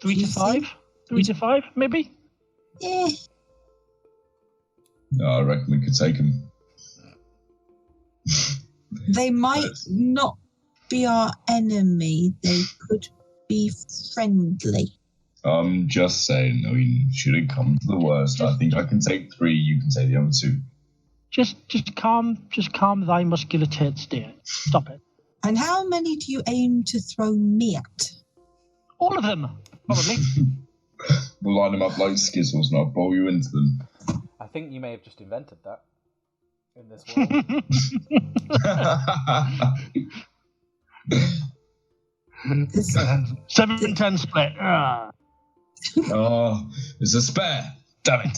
3 to 5? 3 to 5, maybe? Yeah. No, I reckon we could take him. They might not be our enemy. They could be friendly. I'm just saying, I mean, should it come to the worst, I think I can take 3, you can take the other 2. Just calm thy muscular tits, dear. Stop it. And how many do you aim to throw me at? All of them, probably. We'll line them up like skittles and I'll bowl you into them. I think you may have just invented that in this world. 7-10 split. Oh, it's a spare. Damn it.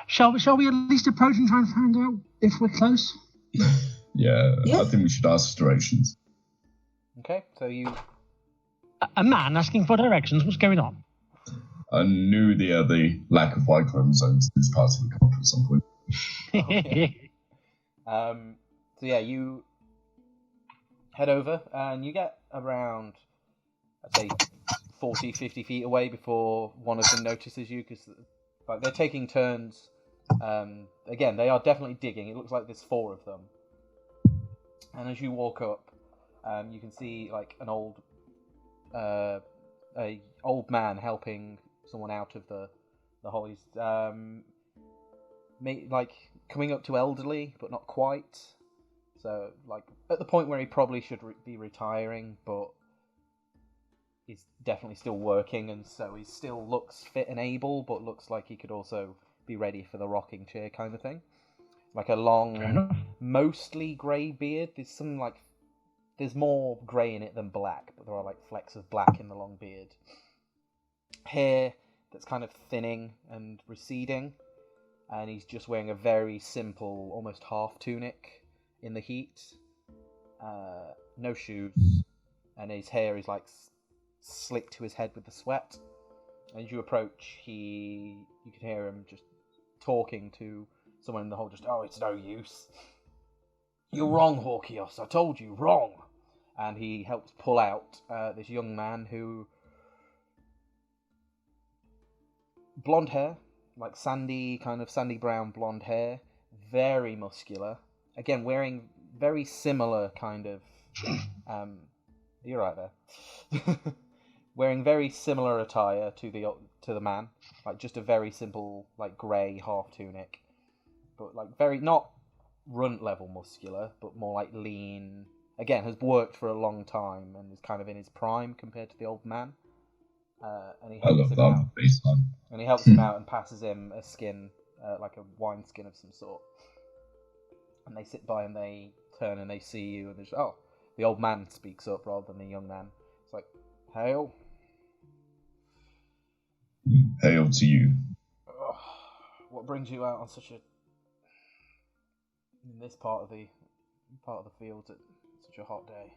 Shall we at least approach and try and find out if we're close? Yeah, I think we should ask for directions. Okay, so you... A man asking for directions? What's going on? I knew the lack of Y chromosomes in this part of the country at some point. Okay. So yeah, you head over and you get around, I'd say, 40, 50 feet away before one of them notices you, because like, they're taking turns. Again, they are definitely digging. It looks like there's 4 of them. And as you walk up, you can see like an old man helping someone out of the hole. He's like coming up to elderly, but not quite. So like at the point where he probably should be retiring, but he's definitely still working, and so he still looks fit and able, but looks like he could also be ready for the rocking chair kind of thing. Like a long, mostly grey beard. There's more grey in it than black, but there are like flecks of black in the long beard. Hair that's kind of thinning and receding, and he's just wearing a very simple, almost half tunic in the heat. No shoes, and his hair is like slicked to his head with the sweat. And as you approach, you can hear him just talking to someone in the hole. Just, oh, it's no use. You're wrong, Hawkios. I told you, wrong. And he helps pull out this young man who... blonde hair, like sandy brown blonde hair, very muscular. Again, wearing very similar kind of... you're right there. Wearing very similar attire to the man. Like just a very simple, like grey half tunic. But like very, not runt level muscular, but more like lean. Again, has worked for a long time and is kind of in his prime compared to the old man. And he helps him out. Baseline. And he helps him out and passes him a skin, like a wine skin of some sort. And they sit by and they turn and they see you and they're just, the old man speaks up rather than the young man. It's like, hail. Hail to you. What brings you out on in this part of the field at such a hot day?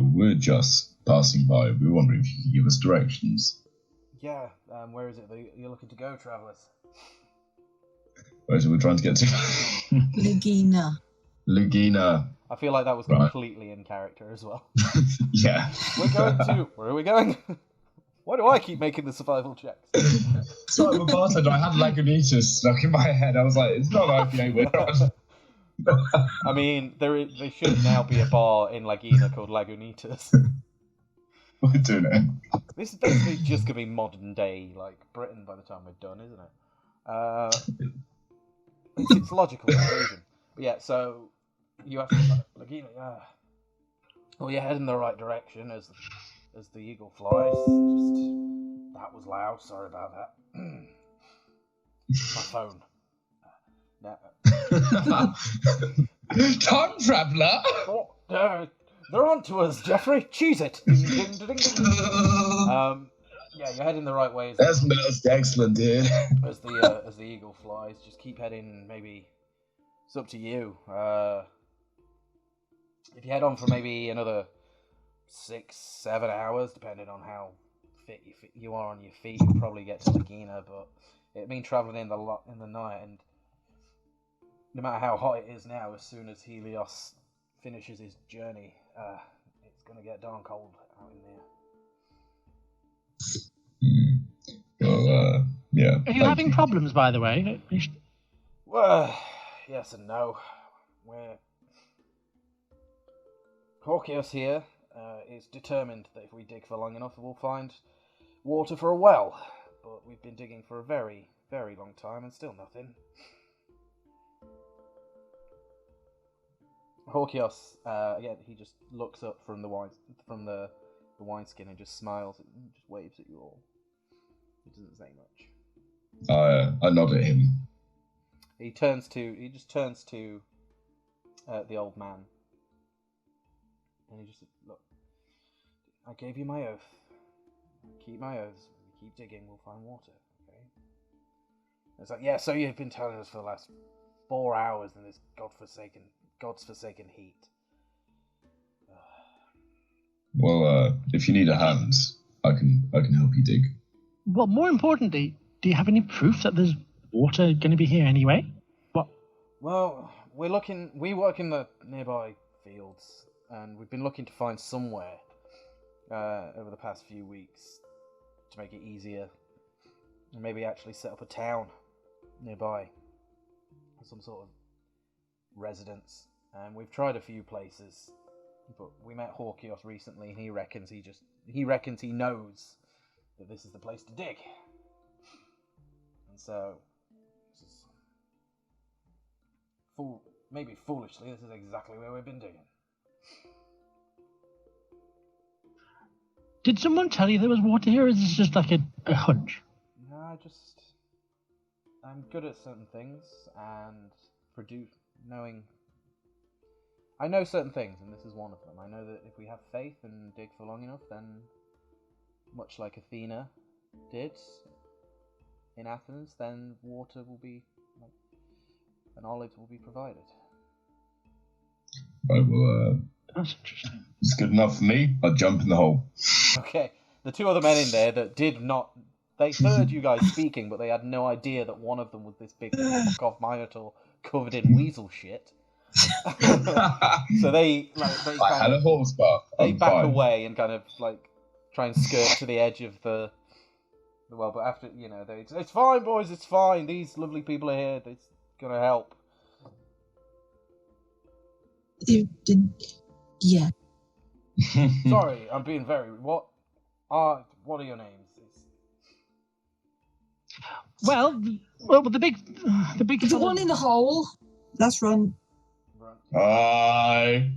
We're just passing by. We're wondering if you could give us directions. Yeah, where is it that you're looking to go, travellers? Where is it we're trying to get to? Lagina. I feel like that was completely in character as well. Yeah. We're going to... Where are we going? Why do I keep making the survival checks? So I'm a bartender. I had Lagunitas stuck in my head. I was like, it's not IPA. We're not. I mean, there should now be a bar in Lagina called Lagunitas. We're doing it. This is basically just going to be modern day, like, Britain by the time we're done, isn't it? It's logical conclusion. But yeah, so you have to Lagina, yeah. Well, you're heading the right direction as the eagle flies. Just that was loud. Sorry about that. My phone. Time traveller. They're on to us, Jeffrey. Cheese it. Yeah, you're heading the right way. That's excellent, dude. As the eagle flies, just keep heading. Maybe it's up to you. If you head on for maybe another 6-7 hours, depending on how fit you are on your feet, you'll probably get to Lagina. But it means traveling in the night, and no matter how hot it is now, as soon as Helios finishes his journey, it's gonna get darn cold out in there. Well, yeah. Are you having problems, by the way? Well, yes and no. Hawkius here is determined that if we dig for long enough, we'll find water for a well. But we've been digging for a very, very long time and still nothing. Hawkios, again, he just looks up from the wineskin and just smiles and just waves at you all. He doesn't say much. I nod at him. He just turns to the old man. And he just said, look, I gave you my oath. Keep my oaths. If we keep digging, we'll find water, okay? And it's like, yeah, so you've been telling us for the last 4 hours in this God's forsaken heat. Well, if you need a hand, I can help you dig. Well, more importantly, do you have any proof that there's water going to be here anyway? What? Well, we work in the nearby fields, and we've been looking to find somewhere over the past few weeks to make it easier, and maybe actually set up a town nearby, some sort of residence. And we've tried a few places, but we met Hawkios recently, and he reckons he knows that this is the place to dig. And so, this is maybe foolishly, this is exactly where we've been digging. Did someone tell you there was water here, or is this just like a hunch? No, I'm good at certain things, and I know certain things, and this is one of them. I know that if we have faith and dig for long enough, then, much like Athena did in Athens, then water will be, and olives will be provided. Right, well, That's interesting. it's good enough for me. I'll jump in the hole. Okay, the two other men in there that did not... They heard you guys speaking, but they had no idea that one of them was this big fuck-off minotaur covered in weasel shit. So they had a horse bath. They back away and kind of try and skirt to the edge of the well. But after it's fine, boys. It's fine. These lovely people are here. It's gonna help. Yeah. Sorry, I'm being very. What are your names? Well, the big. The one in the hole. That's Ron. Hi.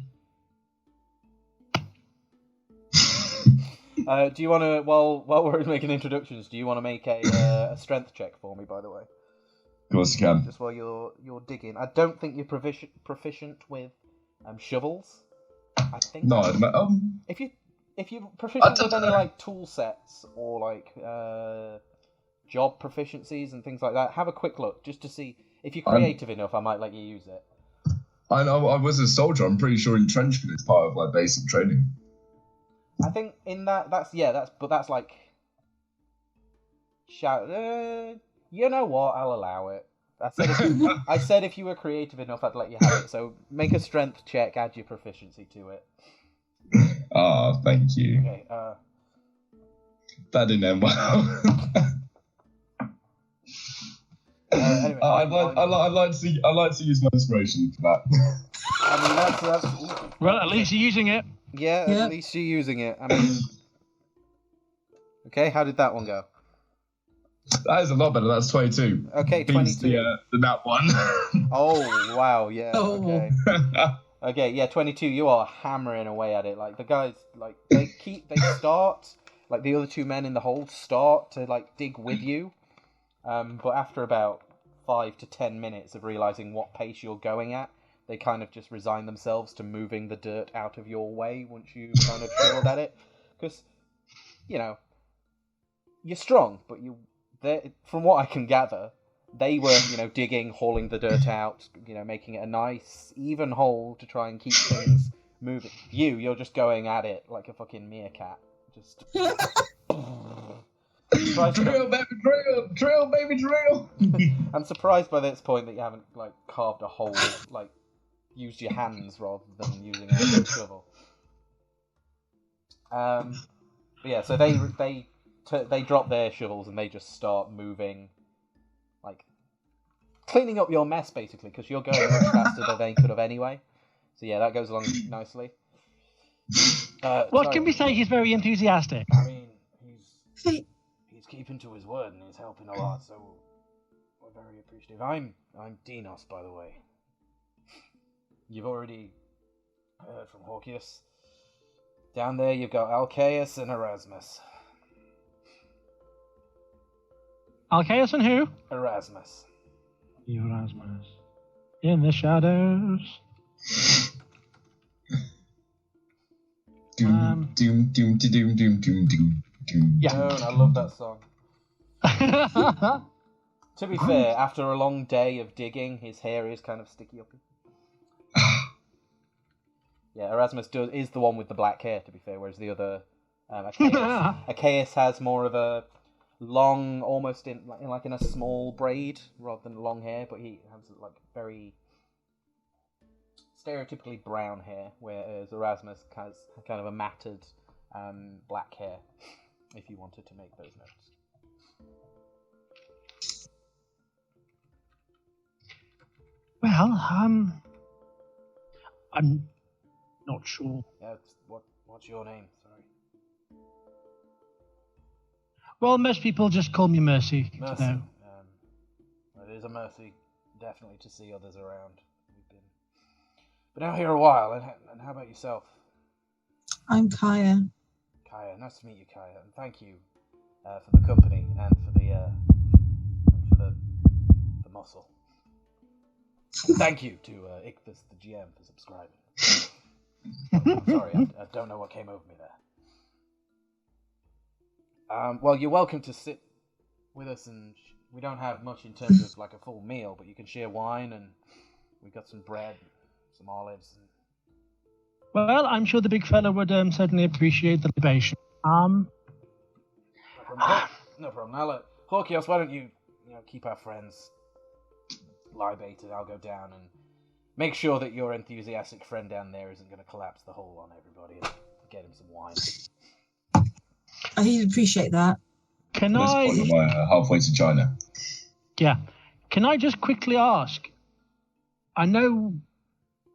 Do you want to, while we're making introductions, do you want to make a strength check for me, by the way? Of course you can. Just while you're digging. I don't think you're proficient with shovels. I think No, if you're proficient with any tool sets or job proficiencies and things like that, have a quick look just to see if you're creative enough. I might let you use it. I know I was a soldier. I'm pretty sure entrenchment is part of basic training. I think in that's shout. You know what? I'll allow it. I said if you were creative enough, I'd let you have it. So make a strength check, add your proficiency to it. Thank you. Okay. That didn't end well. Anyway, I'd like to use my inspiration for that. I mean, that's Well, at least you're using it. yeah. At least you're using it. I mean, okay. How did that one go? That is a lot better. That's 22. Okay, Beats 22. The nat one. Oh wow, yeah. Oh. Okay. Okay, yeah, 22. You are hammering away at it. The guys, they start. The other two men in the hole start to dig with you. But after about 5 to 10 minutes of realizing what pace you're going at, they kind of just resign themselves to moving the dirt out of your way once you kind of chilled at it. Because, you're strong, but from what I can gather, they were, digging, hauling the dirt out, making it a nice, even hole to try and keep things moving. You're just going at it like a fucking meerkat. Just... Drill, baby, drill! Drill, baby, drill! I'm surprised by this point that you haven't carved a hole, used your hands rather than using a shovel. But yeah, so they drop their shovels and they just start moving, cleaning up your mess, basically, because you're going much faster than they could have anyway. So yeah, that goes along nicely. What can we say? He's very enthusiastic. I mean, he's keeping to his word and he's helping a lot, so we're very appreciative. I'm Dinos, by the way. You've already heard from Hawkius. Down there, you've got Alcaeus and Erasmus. Alcaeus and who? Erasmus. Erasmus. In the shadows. Doom, doom, doom, doom, doom, doom, doom, doom. Yeah. I love that song. To be fair, after a long day of digging, his hair is kind of sticky up. Yeah, Erasmus is the one with the black hair, to be fair, whereas the other, Arceus has more of a long, almost in a small braid rather than long hair, but he has like very stereotypically brown hair, whereas Erasmus has kind of a matted black hair, if you wanted to make those notes. Well, I'm not sure. Yeah, what's your name? Sorry. Well, most people just call me Mercy. Mercy. So. It is a mercy, definitely, to see others around. We've been out here a while, and how about yourself? I'm Kaya. Kaya, nice to meet you, Kaya, and thank you for the company and for the muscle. Thank you to Ichthus, the GM, for subscribing. Sorry, I don't know what came over me there. Well, you're welcome to sit with us, and we don't have much in terms of like a full meal, but you can share wine, and we've got some bread, and some olives. Well, I'm sure the big fella would certainly appreciate the libation. No problem. Now, look, Hawkios, why don't you keep our friends libated? I'll go down and make sure that your enthusiastic friend down there isn't going to collapse the hole on everybody, and get him some wine. He'd appreciate that. Can At this I? point, I'm halfway to China. Yeah. Can I just quickly ask? I know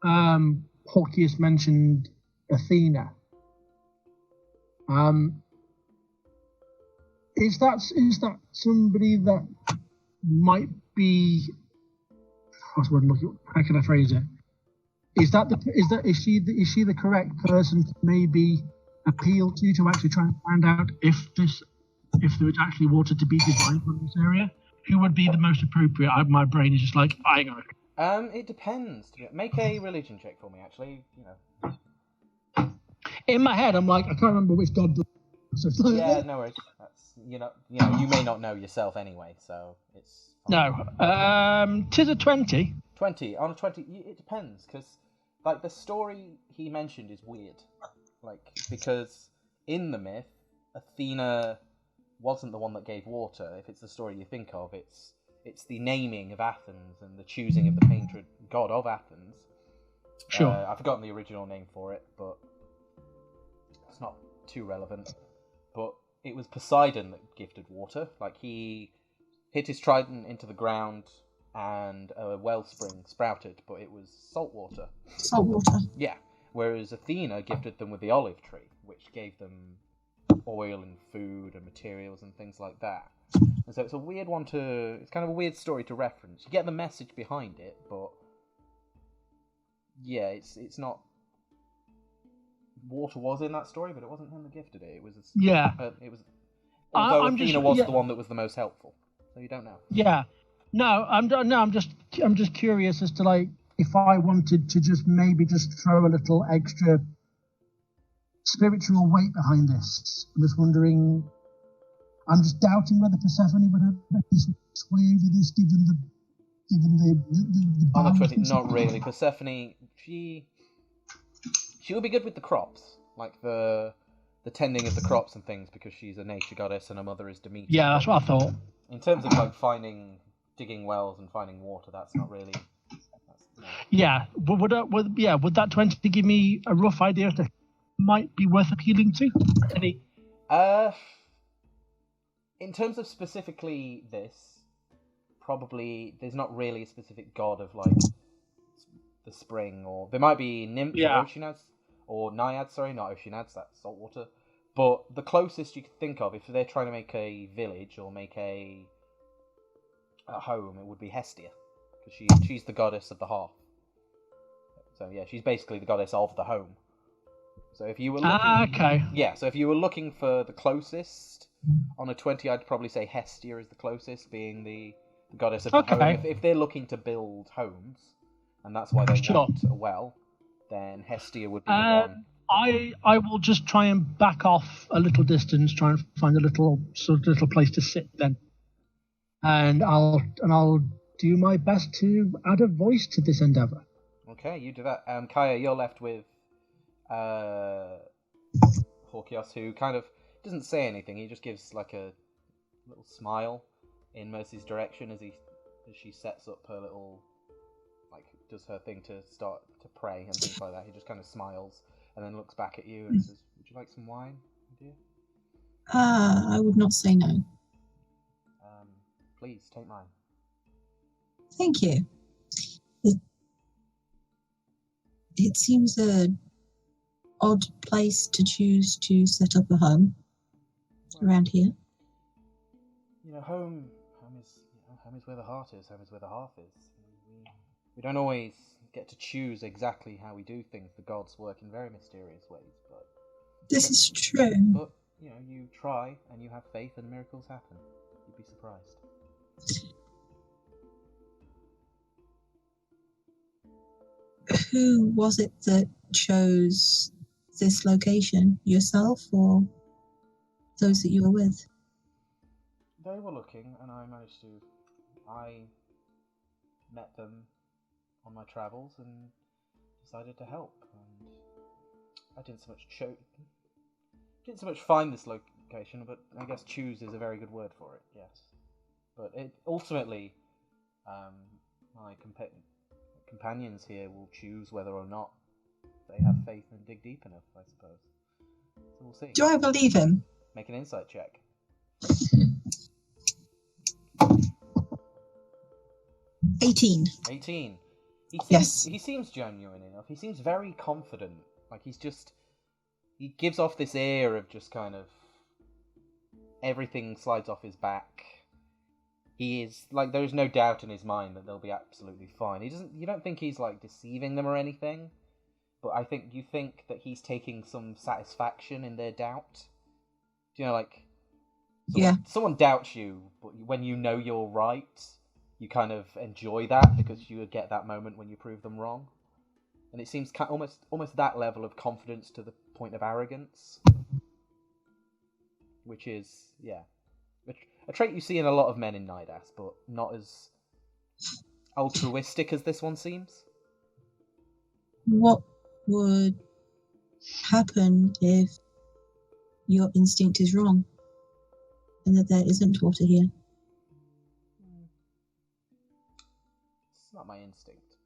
Hawkius mentioned Athena. Is that somebody that might be? What's the word I'm looking? How can I phrase it? Is she the correct person to maybe appeal to actually try and find out if there is actually water to be designed from this area? Who would be the most appropriate? My brain is just like, I know. It depends. Make a religion check for me, actually. In my head, I'm like, I can't remember which god. So it's like, Yeah, no worries. That's you may not know yourself anyway, so it's fine. No. 'Tis a 20. 20 on a 20. It depends, because like the story he mentioned is weird, because in the myth, Athena wasn't the one that gave water. If it's the story you think of, it's the naming of Athens and the choosing of the patron god of Athens. Sure. I've forgotten the original name for it, but it's not too relevant. But it was Poseidon that gifted water. Like, he hit his trident into the ground and a wellspring sprouted, but it was salt water. Salt water. Yeah. Whereas Athena gifted them with the olive tree, which gave them oil and food and materials and things like that. And so it's a weird one it's kind of a weird story to reference. You get the message behind it, but yeah, it's not. Water was in that story, but it wasn't him that gifted it. It was it was. Although Athena was the one that was the most helpful, so you don't know. Yeah, I'm just curious as to, like, if I wanted to just throw a little extra spiritual weight behind this. I'm just wondering. I'm just doubting whether Persephone would have any sway over this, given the On the 20, not really. Persephone, she would be good with the crops, like the tending of the crops and things, because she's a nature goddess and her mother is Demeter. Yeah, that's what I thought. In terms of like digging wells and finding water, that's not really. Yeah, but would that 20 give me a rough idea as to who might be worth appealing to? Any? In terms of specifically this, probably there's not really a specific god of like the spring, or there might be nymphs or Yeah. oceanads or naiads. Sorry, not oceanads. That's saltwater. But the closest you could think of, if they're trying to make a village or make a home, it would be Hestia, because she's the goddess of the hearth. So yeah, she's basically the goddess of the home. So if you were looking, Okay. yeah, so if you were looking for the closest on a 20, I'd probably say Hestia is the closest, being the goddess of the home. Okay. If they're looking to build homes, and that's why they Sure. want a well, then Hestia would be the one. I will just try and back off a little distance, try and find a little place to sit then, and I'll do my best to add a voice to this endeavor. Okay, you do that. Kaya, you're left with Horkios, who kind of doesn't say anything. He just gives like a little smile in Mercy's direction as she sets up her little, like, does her thing to start to pray and things like that. He just kind of smiles and then looks back at you and says, "Would you like some wine, dear?" I would not say no. Please take mine. Thank you. It seems a odd place to choose to set up a home around here. You know, home is where the heart is. Home is where the hearth is. We don't always get to choose exactly how we do things. The gods work in very mysterious ways, but This is true. But, you know, you try and you have faith and miracles happen. You'd be surprised. Who was it that chose this location? Yourself or those that you were with? They were looking, and I met them on my travels and decided to help. And I didn't so much find this location, but I guess choose is a very good word for it. Yes, but it ultimately, my companions here will choose whether or not they have faith and dig deep enough, I suppose. So we'll see. Do I believe him? Make an insight check. 18. 18. Yes. He seems genuine enough. He seems very confident. Like he gives off this air of just kind of everything slides off his back. He is like, there is no doubt in his mind that they'll be absolutely fine. You don't think he's like deceiving them or anything, but you think that he's taking some satisfaction in their doubt. You know, like someone doubts you, but when you know you're right, you kind of enjoy that because you get that moment when you prove them wrong. And it seems almost that level of confidence to the point of arrogance, which is, yeah, a trait you see in a lot of men in Nidas, but not as altruistic as this one seems. What would happen if your instinct is wrong and that there isn't water here? It's not my instinct.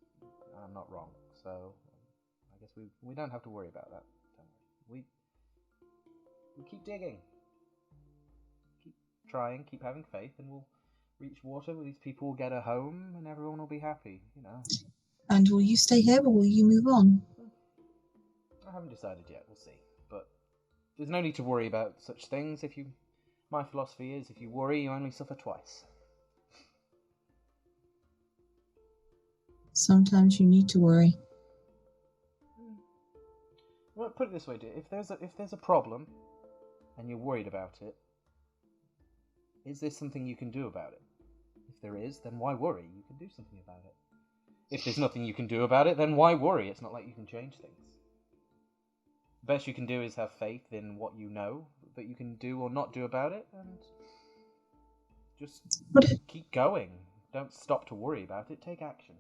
I'm not wrong, so I guess we don't have to worry about that. We keep digging, keep trying, keep having faith, and we'll reach water. These people will get a home, and everyone will be happy. You know. And will you stay here or will you move on? I haven't decided yet. We'll see. But there's no need to worry about such things. My philosophy is, if you worry, you only suffer twice. Sometimes you need to worry. Well, put it this way, dear. If there's a problem, and you're worried about it, is there something you can do about it? If there is, then why worry? You can do something about it. If there's nothing you can do about it, then why worry? It's not like you can change things. The best you can do is have faith in what you know that you can do or not do about it, and just keep going. Don't stop to worry about it. Take action.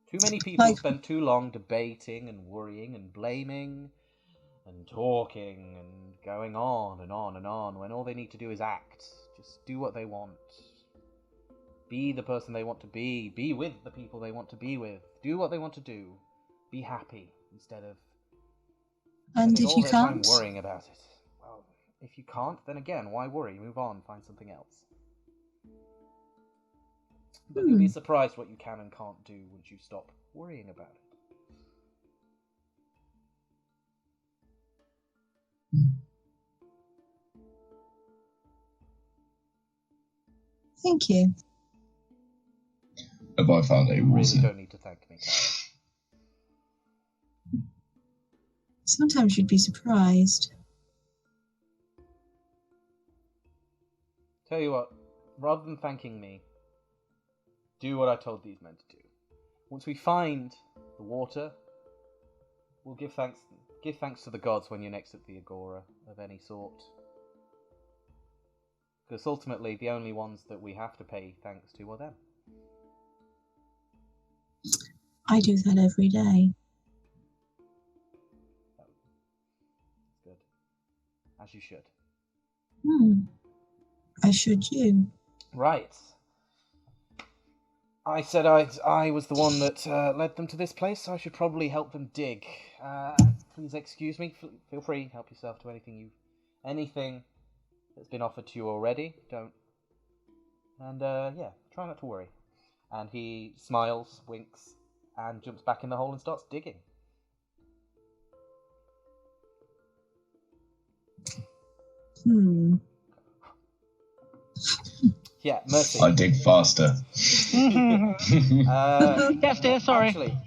Too many people spend too long debating and worrying and blaming and talking and going on and on and on when all they need to do is act. Just do what they want. Be the person they want to be. Be with the people they want to be with. Do what they want to do. Be happy instead of And spending if all you their can't, time worrying about it. Well, if you can't, then again, why worry? Move on, find something else. But you'll be surprised what you can and can't do once you stop worrying about it. Thank you. Have I found a You water? really don't need to thank me, Karen. Sometimes you'd be surprised. Tell you what, rather than thanking me, do what I told these men to do. Once we find the water, we'll give thanks to the gods when you're next at the agora of any sort. Because ultimately, the only ones that we have to pay thanks to are them. I do that every day. Good. As you should. I should you. Right. I said I was the one that led them to this place, so I should probably help them dig. Please excuse me. Feel free, help yourself to anything that's been offered to you already. Don't. And yeah, try not to worry. And he smiles, winks, and jumps back in the hole and starts digging. Yeah, Mercy. I dig faster. Yes, dear. Sorry. Actually,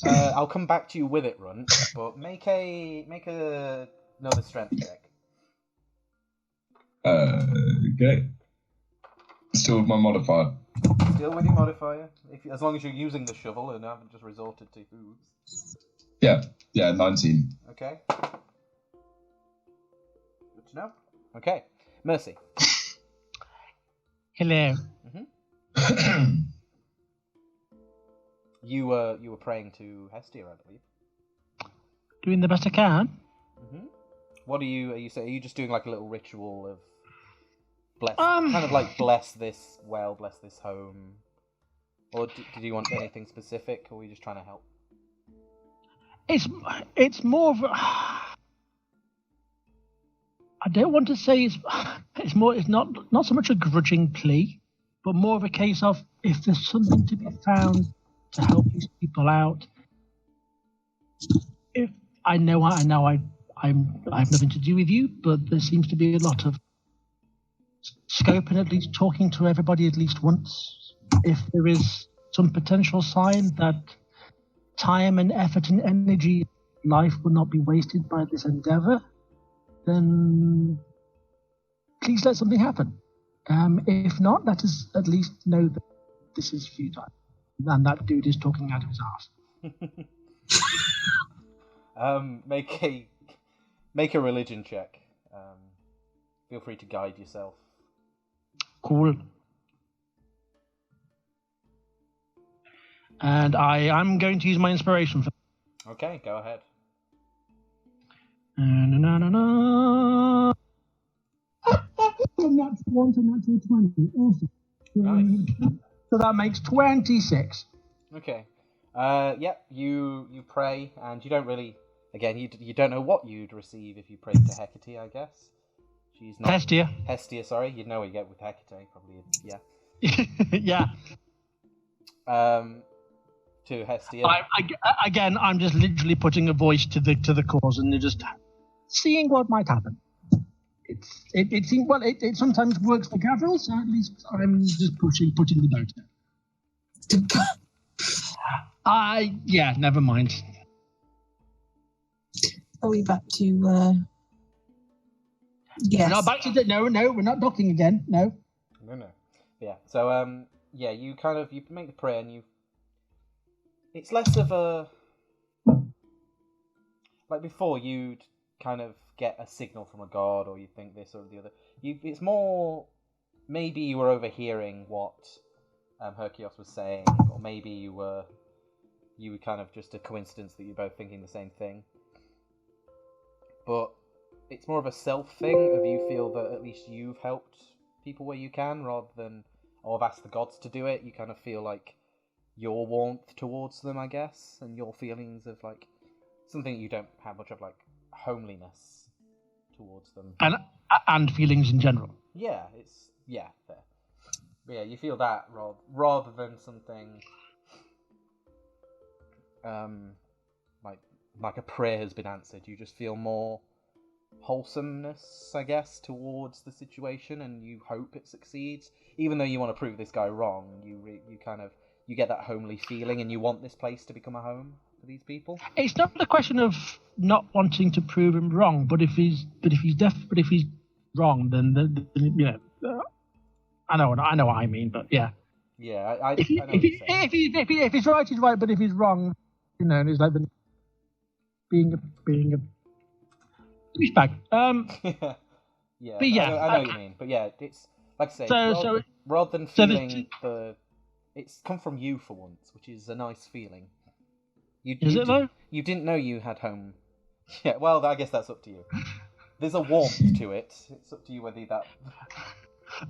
I'll come back to you with it, Runt. But make another strength check. Okay. Still with my modifier. Still with your modifier, as long as you're using the shovel and haven't just resorted to hooves. Yeah, 19. Okay. Good to know. Okay, Mercy. Hello. You were praying to Hestia, I believe. Doing the best I can. What are you just doing like a little ritual of bless, kind of like bless this well, bless this home, or did you want anything specific, or were you just trying to help? It's more of a, I don't want to say it's not so much a grudging plea, but more of a case of if there's something to be found to help these people out. If I have nothing to do with you, but there seems to be a lot of scope in at least talking to everybody at least once. If there is some potential sign that time and effort and energy, life will not be wasted by this endeavor, then please let something happen. If not, let us at least know that this is futile. And that dude is talking out of his ass. Make a religion check. Feel free to guide yourself. Cool. And I'm going to use my inspiration for. Okay, go ahead. Na-na-na-na-na. Natural 1 to natural 20. Awesome. Nice. So that makes 26. Okay. Yep. You pray, and you don't really. Again, you don't know what you'd receive if you prayed to Hecate, I guess. She's not Hestia, sorry. You'd know what you get with Hecate, probably. Yeah. Yeah. To Hestia. Again, I'm just literally putting a voice to the cause, and they're just seeing what might happen. It seems it sometimes works for Gavril, so at least I'm just putting the boat out. Yeah, never mind. Are we back to yes. We're not back to no, we're not docking again. No. Yeah. So yeah, you make the prayer, and it's less of a, like before you'd kind of get a signal from a god, or you think this or the other. It's more maybe you were overhearing what Herkios was saying, or maybe you were kind of just a coincidence that you're both thinking the same thing. But it's more of a self thing of you feel that at least you've helped people where you can, rather than have asked the gods to do it. You kind of feel like your warmth towards them, I guess, and your feelings of like something you don't have much of, like homeliness towards them. And feelings in general. Yeah, fair. But yeah, you feel that rather than something like a prayer has been answered. You just feel more wholesomeness, I guess, towards the situation, and you hope it succeeds. Even though you want to prove this guy wrong, you get that homely feeling, and you want this place to become a home for these people. It's not a question of not wanting to prove him wrong, but if he's wrong, then you know, I know what I mean, but yeah. Yeah, I know if he's right, he's right, but if he's wrong, you know, it's like being a douchebag. Yeah, but yeah, I know what you mean. But yeah, it's like I say, rather than feeling it's come from you for once, which is a nice feeling. Though? You didn't know you had home. Yeah, well, I guess that's up to you. There's a warmth to it. It's up to you whether that.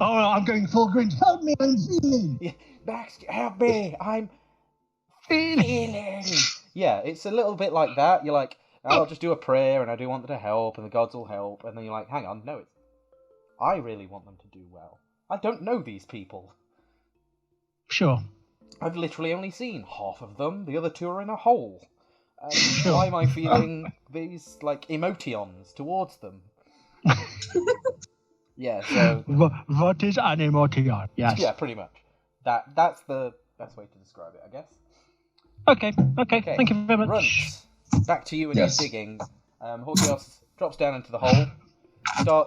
Oh, I'm going full Grinch. Help me, I'm feeling. Yeah, Max, help me, I'm feeling. Yeah, it's a little bit like that. You're like, I'll just do a prayer, and I do want them to help, and the gods will help. And then you're like, hang on, no, I really want them to do well. I don't know these people. Sure. I've literally only seen half of them. The other two are in a hole. Why am I feeling these like emotions towards them? Yeah. So. What is an emotion? Yes. Yeah, pretty much. That's the best way to describe it, I guess. Okay. Thank you very much. Runt, back to you and your digging. Horkios drops down into the hole,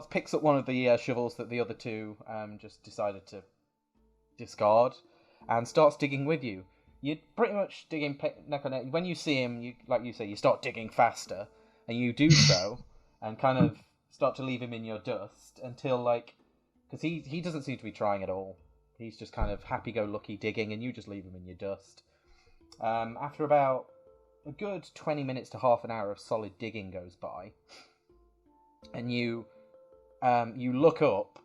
picks up one of the shovels that the other two just decided to discard, and starts digging with you. You're pretty much digging neck on neck. When you see him, you start digging faster, and you do so, and kind of start to leave him in your dust until, because he doesn't seem to be trying at all. He's just kind of happy-go-lucky digging, and you just leave him in your dust. After about a good 20 minutes to half an hour of solid digging goes by, and you look up,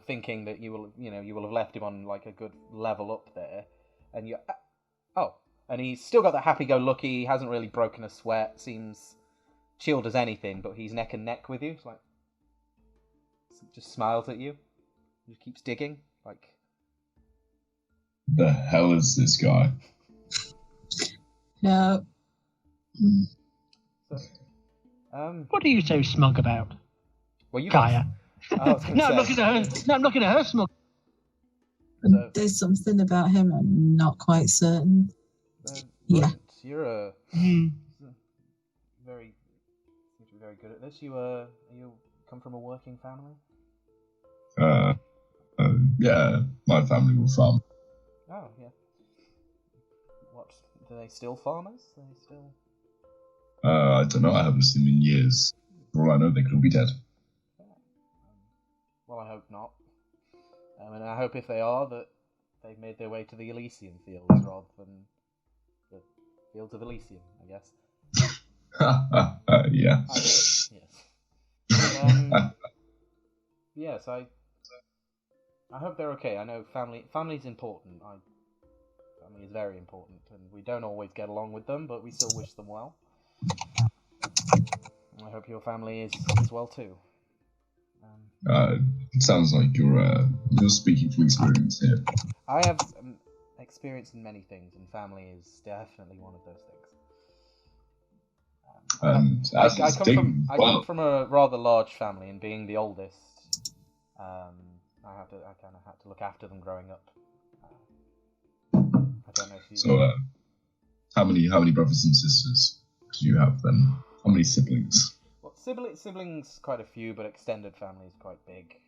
thinking that you will have left him on like a good level up there, and and he's still got that happy-go-lucky. He hasn't really broken a sweat. Seems chilled as anything, but he's neck and neck with you. It's like just smiles at you. Just keeps digging. Like, the hell is this guy? No. So, what are you so smug about? Well, you Gaia. I'm looking at her. No, I'm looking at her smug. So, there's something about him I'm not quite certain. Yeah. You're very good at this. You come from a working family? Yeah, my family will farm. Oh, yeah. What? Do they still farmers? I don't know, I haven't seen them in years. For all I know, they could be dead. Well, I hope not. And I hope if they are, that they've made their way to the Elysian fields rather than the fields of Elysium, I guess. Yeah. Yes. Yes, I hope they're okay. I know family's important. Family is very important, and we don't always get along with them, but we still wish them well. I hope your family is well too. It sounds like you're speaking from experience here. I have experience in many things, and family is definitely one of those things. I come from a rather large family, and being the oldest, I kind of had to look after them growing up. I don't know if you. So, how many brothers and sisters do you have then? How many siblings? Well, siblings, quite a few, but extended family is quite big.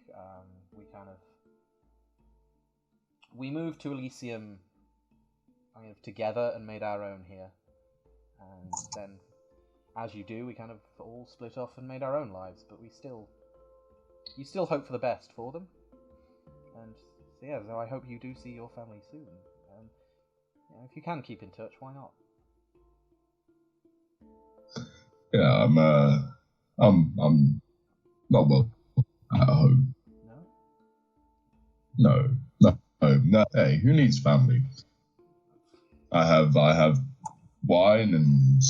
We moved to Elysium kind of together and made our own here, and then, as you do, we kind of all split off and made our own lives. But you still hope for the best for them, and so yeah. So I hope you do see your family soon. If you can keep in touch, why not? Yeah, I'm not well at home. No. Hey, who needs family? I have wine and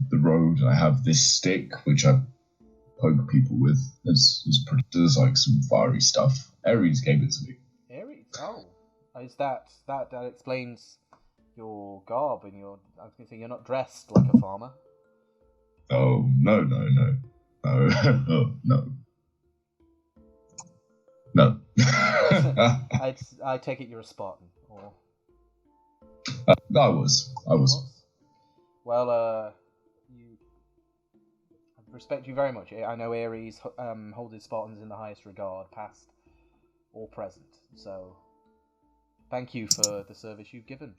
the road. I have this stick which I poke people with. There's like some fiery stuff. Ares gave it to me. Ares? Oh. Is that explains your garb and your... I was going to say, you're not dressed like a farmer. Oh, no. No. I take it you're a Spartan, or... I was. Well, I respect you very much. I know Ares holds his Spartans in the highest regard, past or present. So, thank you for the service you've given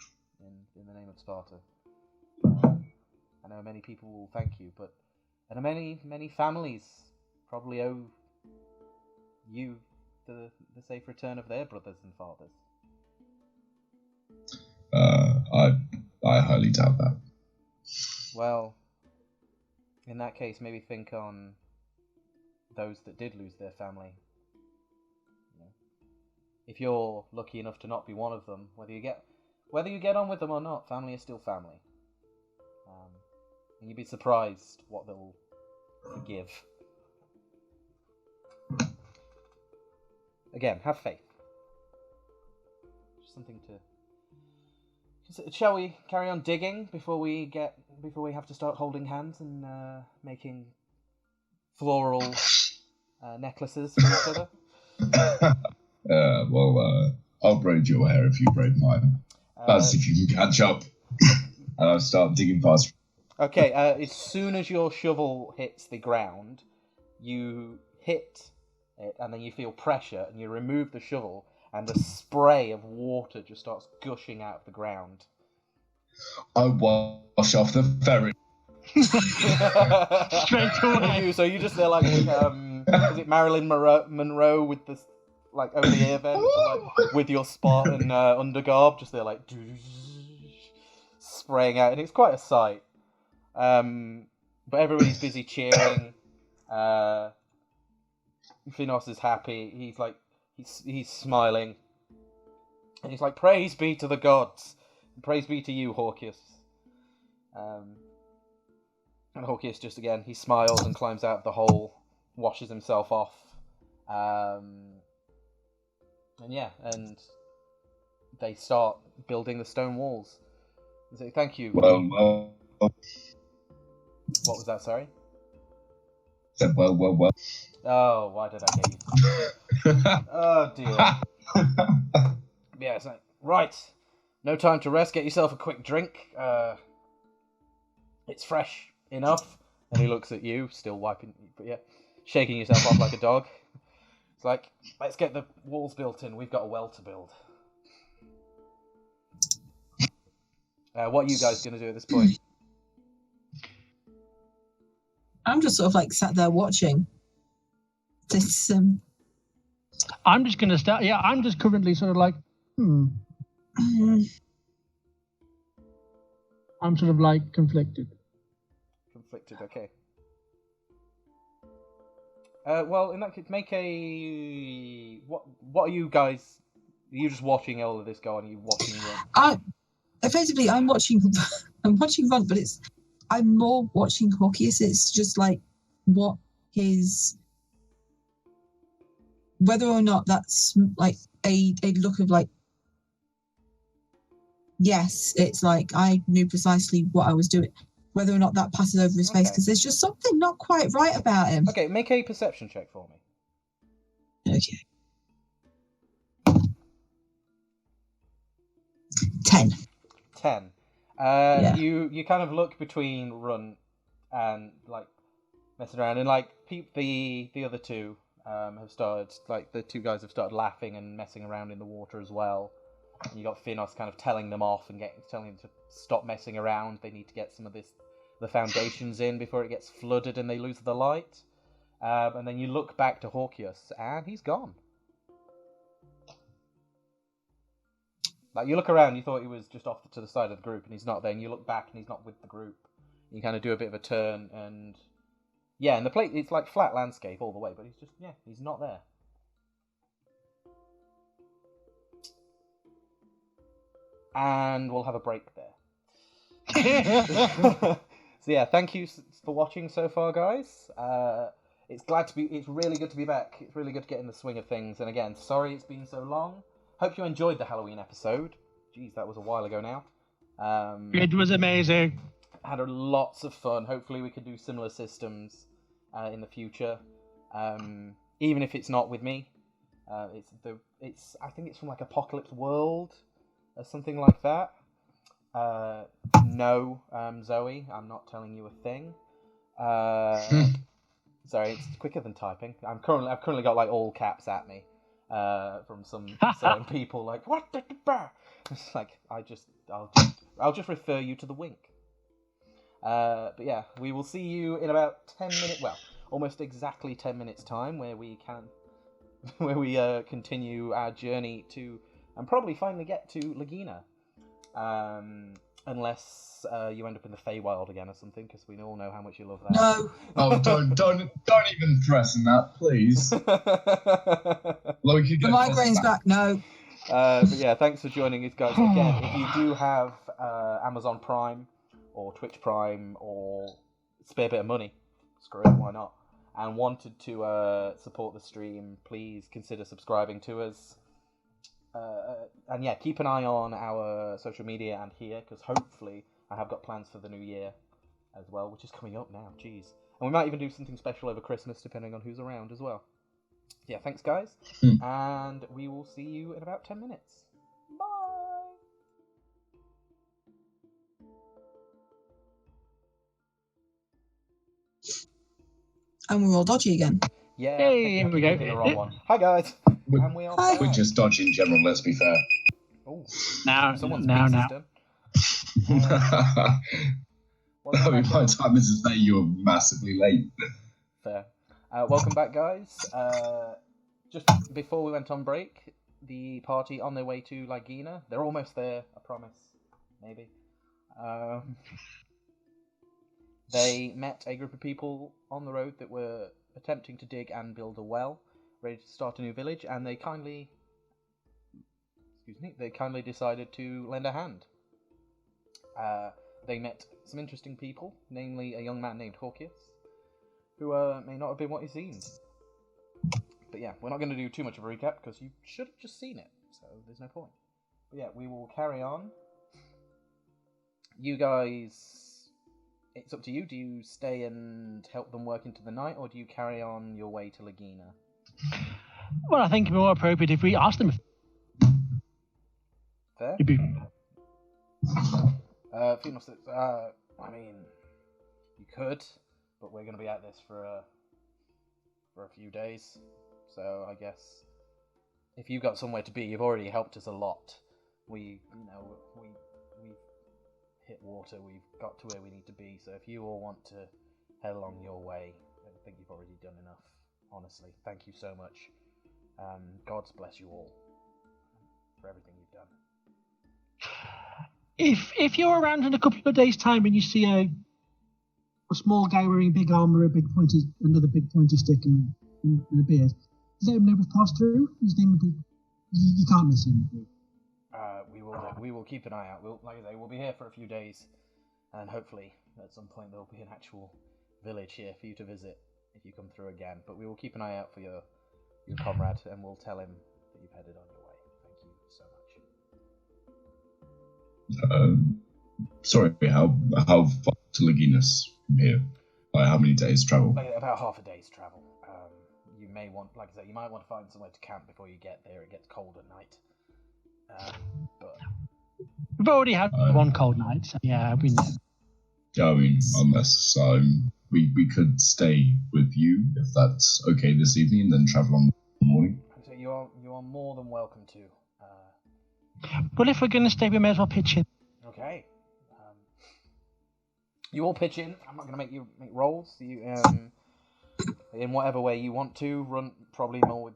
in the name of Sparta. I know many people will thank you, but and many families probably owe you the safe return of their brothers and fathers. I highly doubt that. Well, in that case, maybe think on those that did lose their family. You know, if you're lucky enough to not be one of them, whether you get on with them or not, family is still family. And you'd be surprised what they'll forgive. Again, have faith. Just something to... Shall we carry on digging before we have to start holding hands and making floral necklaces for each other? I'll braid your hair if you braid mine. That's if you can catch up. And I'll start digging past. Okay, as soon as your shovel hits the ground, you hit it, and then you feel pressure, and you remove the shovel, and a spray of water just starts gushing out of the ground. I wash off the ferry. Straight away. So you just there like, is it Marilyn Monroe with this like over the ear vent, like, with your Spartan undergarb, just there like spraying out, and it's quite a sight. But everybody's busy cheering. Finos is happy. He's like. He's smiling, and he's like, "Praise be to the gods, and praise be to you, Hawkius." And Hawkius just again, he smiles and climbs out of the hole, washes himself off, and they start building the stone walls. And say, "Thank you." Well. What was that? Sorry. Said well. Oh, why did I get you? Oh dear. Yeah, it's like, right. No time to rest. Get yourself a quick drink. It's fresh enough. And he looks at you, still wiping, but yeah, shaking yourself off like a dog. It's like, let's get the walls built in. We've got a well to build. What are you guys going to do at this point? I'm just sort of like sat there watching this. I'm just going to start. Yeah, I'm just currently sort of like, I'm sort of like conflicted. Conflicted, okay. Well, in that case, make a... What are you guys... Are you just watching all of this go on? Are you watching Run? Effectively, I'm watching Run, but I'm more watching Hawkius. It's just like what his... Whether or not that's like a look of like, yes, it's like I knew precisely what I was doing. Whether or not that passes over his face, because there's just something not quite right about him. Okay, make a perception check for me. Okay. 10. 10. Yeah. You kind of look between Run and like messing around, and like the other two have started, like the two guys have started laughing and messing around in the water as well. And you got Finos kind of telling them off and telling them to stop messing around. They need to get some of the foundations in before it gets flooded and they lose the light. And then you look back to Hawkius and he's gone. Like you look around, you thought he was just off to the side of the group and he's not there. And you look back and he's not with the group. You kind of do a bit of a turn and yeah, and the place, it's like flat landscape all the way, but he's not there. And we'll have a break there. So yeah, thank you for watching so far, guys. It's really good to be back. It's really good to get in the swing of things. And again, sorry it's been so long. Hope you enjoyed the Halloween episode. Jeez, that was a while ago now. It was amazing. Had lots of fun. Hopefully we can do similar systems in the future. Even if it's not with me. I think it's from like Apocalypse World or something like that. No, Zoe, I'm not telling you a thing. Sorry, it's quicker than typing. I've currently got like all caps at me from some certain people. Like what? It's like I'll just refer you to the wink. But yeah, we will see you in about 10 minutes. Well, almost exactly 10 minutes time, where we continue our journey to and probably finally get to Lagina. Unless you end up in the Feywild again or something, because we all know how much you love that. No. Oh, don't even threaten that, please. The migraine's back. No. But yeah, thanks for joining us, guys. Again, if you do have Amazon Prime or Twitch Prime or spare bit of money, screw it, why not? And wanted to support the stream, please consider subscribing to us. And yeah, keep an eye on our social media and here, because hopefully I have got plans for the new year as well, which is coming up now, jeez. And we might even do something special over Christmas, depending on who's around as well. Yeah, thanks guys, and we will see you in about 10 minutes. Bye! And we're all dodgy again. Yeah, Hey, here we go. The wrong one. Hi guys! And we are Hi. back. We're just dodging in general, let's be fair. Oh, Now. someone's system. By the time this is late, you're massively late. Fair. Welcome back, guys. Just before we went on break, the party on their way to Lagina. They're almost there, I promise. Maybe. They met a group of people on the road that were attempting to dig and build a well, ready to start a new village, and they kindly decided to lend a hand. They met some interesting people, namely a young man named Hawkius, who may not have been what he seemed. But yeah, we're not going to do too much of a recap, because you should have just seen it, so there's no point. But yeah, we will carry on. You guys, it's up to you. Do you stay and help them work into the night, or do you carry on your way to Lagina? Well, I think it'd be more appropriate if we ask them. Fair? It'd be... Phoenix, I mean, you could, but we're going to be at this for a few days. So I guess if you've got somewhere to be, you've already helped us a lot. We hit water. We've got to where we need to be. So if you all want to head along your way, I think you've already done enough. Honestly, thank you so much. God's bless you all for everything you've done. If you're around in a couple of days' time and you see a small guy wearing big armor, another big pointy stick, and a beard, his name never passed through. His name would be. You can't miss him. We will keep an eye out. Like I say, we'll be here for a few days, and hopefully at some point there'll be an actual village here for you to visit if you come through again. But we will keep an eye out for your comrade, and we'll tell him that you've headed on your way. Thank you so much. Sorry, how far to Laginas from here? Like, how many days travel? Like, about half a day's travel. You may want, like I say, you might want to find somewhere to camp before you get there. It gets cold at night. But We've already had one cold night, so yeah, we know. I mean, unless we could stay with you if that's okay this evening, and then travel on in the morning. So you are more than welcome to. Well, if we're going to stay, we may as well pitch in. Okay. You all pitch in. I'm not going to make you make rolls. You in whatever way you want to. Run probably with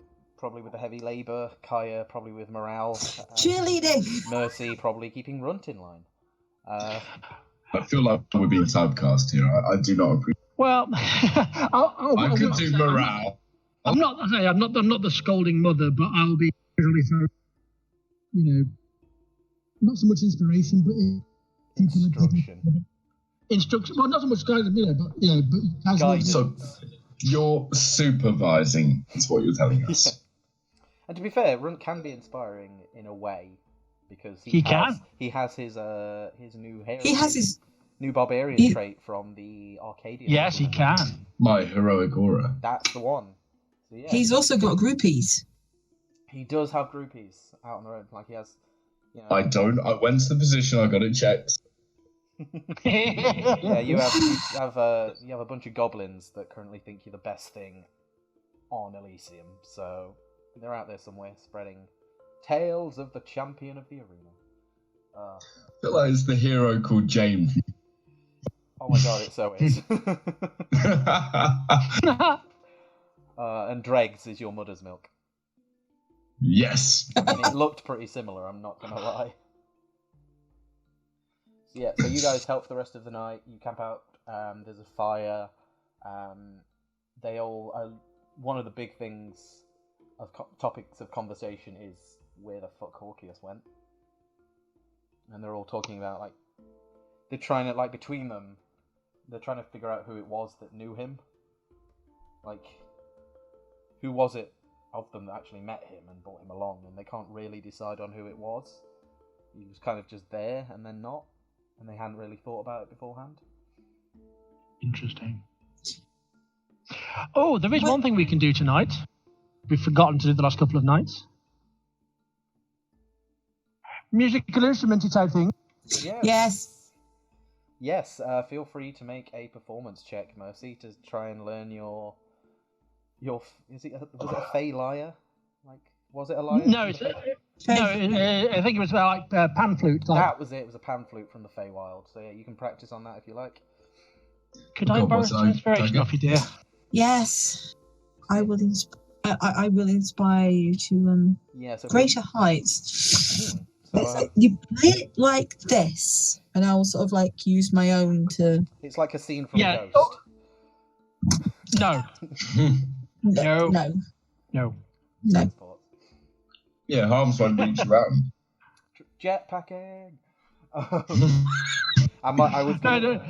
the heavy labour. Kaya probably with morale. Cheerleading. Mercy probably keeping Runt in line. I feel like we're being typecast here. I do not appreciate. Well, I could do morale. I'm not the scolding mother, but I'll be usually through. Not so much inspiration, but Instruction. Instruction. Well, not so much guidance, but Guidance. So, You're supervising, is what you're telling us. Yeah. And to be fair, Runt can be inspiring in a way because He can. He has his new hair. He has his. new barbarian trait from the Arcadia. Yes, he supplement. can. My heroic aura. That's the one. So, yeah, He's also got groupies. he does have groupies out on the road. Like he has. You know, I don't. I went to the position. I got it checked. yeah, you have a bunch of goblins that currently think you're the best thing on Elysium. So they're out there somewhere spreading tales of the champion of the arena. I feel like it's the hero called James. Oh my god, it so is. And Dregs is your mother's milk. Yes. I mean, it looked pretty similar, I'm not gonna lie. So yeah, so you guys help for the rest of the night, you camp out, there's a fire, they all, one of the big things, of topics of conversation is where the fuck Horkius went. And they're all talking about, like, they're trying to, like, between them, they're trying to figure out who it was that knew him. Like, who was it of them that actually met him and brought him along, and they can't really decide on who it was. He was kind of just there and then not, and they hadn't really thought about it beforehand. Interesting. Oh, there is one thing we can do tonight. We've forgotten to do the last couple of nights. Musical instrumenty type thing. Yes. Yes, feel free to make a performance check, Mercy, to try and learn your was it a Fey lyre? Like, was it a lyre? No, I think it was like pan flute. Like. That was it. It was a pan flute from the Feywild. So yeah, you can practice on that if you like. Could I borrow some inspiration off you, dear? Yes. I will inspire you to so greater heights. So, you play it like this, and I will sort of like use my own to. it's like a scene from Yeah. Ghost. No. No. No. Yeah, Harms won't reach around. Jetpacking. I was. No,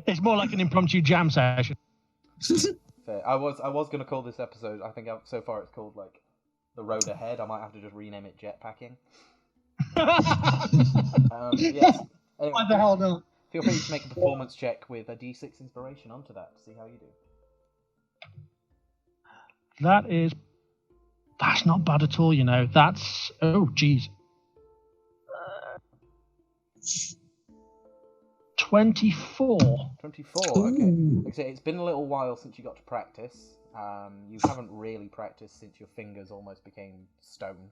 it's more like an impromptu jam session. Fair. I was gonna call this episode. I think so far it's called like the road ahead. I might have to just rename it Jetpacking. Yes. Anyway, What the hell, no? feel free to make a performance check with a D6 inspiration onto that to see how you do. That's not bad at all, you know. That's, oh, geez. 24. 24. Okay. Like I say, it's been a little while since you got to practice. You haven't really practiced since your fingers almost became stone.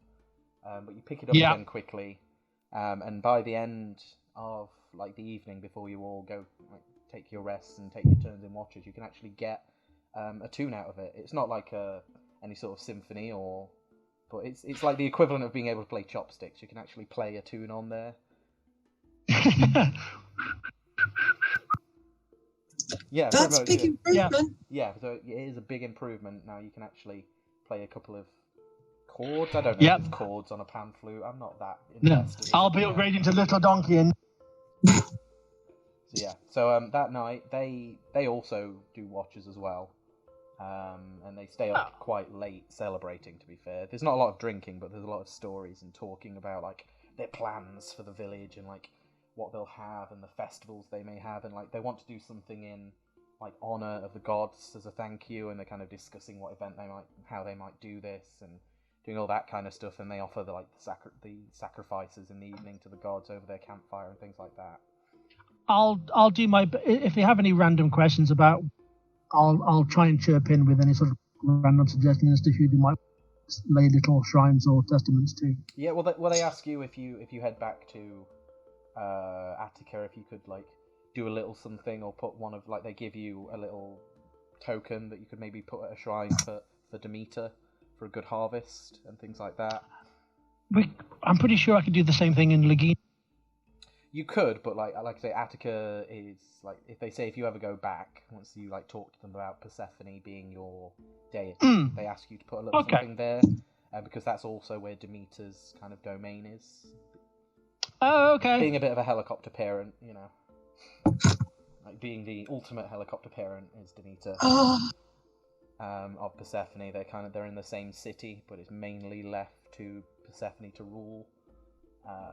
But you pick it up again quickly. And by the end of like the evening, before you all go like, take your rests and take your turns in watches, you can actually get a tune out of it. It's not like any sort of symphony, but it's like the equivalent of being able to play chopsticks. You can actually play a tune on there. Yeah, That's a big improvement. Yeah, so it is a big improvement. Now you can actually play a couple of chords. I don't know if it's chords on a pan flute. I'm not that invested. I'll be upgrading to Little Donkey and... So that night they also do watches as well, and they stay up quite late celebrating. To be fair, there's not a lot of drinking, but there's a lot of stories and talking about like their plans for the village and like what they'll have and the festivals they may have, and like they want to do something in like honor of the gods as a thank you, and they're kind of discussing what event how they might do this and doing all that kind of stuff, and they offer the sacrifices in the evening to the gods over their campfire and things like that. I'll do my. If they have any random questions about, I'll try and chirp in with any sort of random suggestions to who they might lay little shrines or testaments to. Yeah, well, they ask you if you head back to Attica, if you could like do a little something or put one of like they give you a little token that you could maybe put at a shrine for Demeter for a good harvest and things like that. I'm pretty sure I could do the same thing in Lagina. You could, but like I say, Attica is like if you ever go back, once you like talk to them about Persephone being your deity, they ask you to put a little something there, because that's also where Demeter's kind of domain is. Oh, okay. Being a bit of a helicopter parent, you know, like being the ultimate helicopter parent is Demeter. Oh, of Persephone. They're in the same city, but it's mainly left to Persephone to rule.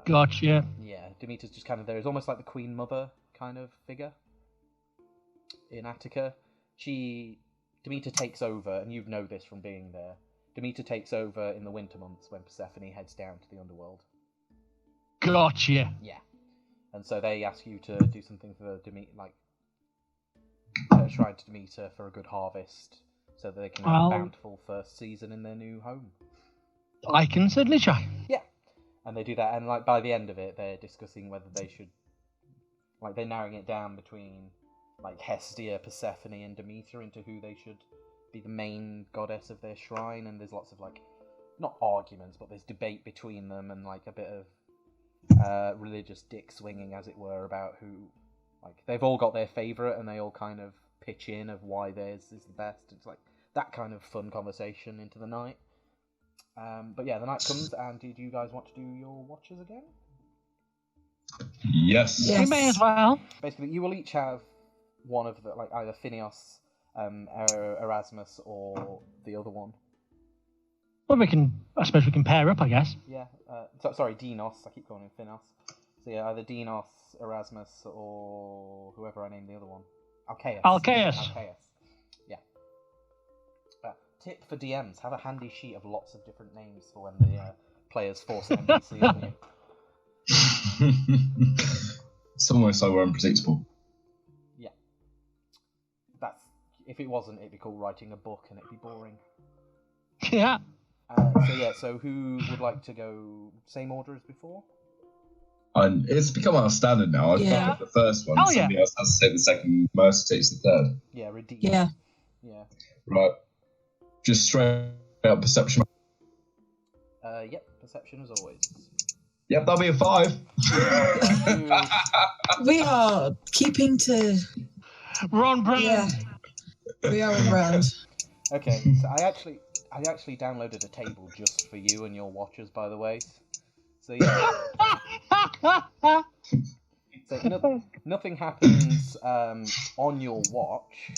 Gotcha. Yeah, Demeter's just kind of there. It's almost like the Queen Mother kind of figure in Attica. Demeter takes over, and you'd know this from being there. Demeter takes over in the winter months when Persephone heads down to the underworld. Gotcha. Yeah. And so they ask you to do something for Demeter, like shrine to Demeter for a good harvest, so that they can have a bountiful first season in their new home. I can certainly try. Yeah. And they do that, and like by the end of it, they're discussing whether they should, like they're narrowing it down between like Hestia, Persephone, and Demeter into who they should be the main goddess of their shrine. And there's lots of like, not arguments, but there's debate between them, and like a bit of religious dick swinging, as it were, about who, like they've all got their favourite, and they all kind of pitch in of why theirs is the best. It's like that kind of fun conversation into the night. But yeah, the night comes, and did you guys want to do your watches again? Yes. We may as well. Basically, you will each have one of the, like either Phineas, Erasmus, or the other one. Well, I suppose we can pair up, I guess. Yeah. Sorry, Dinos. I keep calling him Phineas. So yeah, either Dinos, Erasmus, or whoever I named the other one. Alcaeus. Yeah. Tip for DMs: have a handy sheet of lots of different names for when the players force an NPC on you. Somewhere so unpredictable. Yeah. If it wasn't, it'd be called writing a book, and it'd be boring. Yeah. So who would like to go same order as before? And it's become our standard now. I Yeah. fuck up the first one. Oh, Somebody else has to take the second. Mercer takes the third. Yeah, redeem. Yeah. Yeah. Right. Just straight up perception. Yep, perception as always. Yep, that'll be a 5. We are keeping to. We're on brand. Yeah. We are on brand. Okay, so I actually downloaded a table just for you and your watches, by the way. So yeah. So nothing happens on your watch,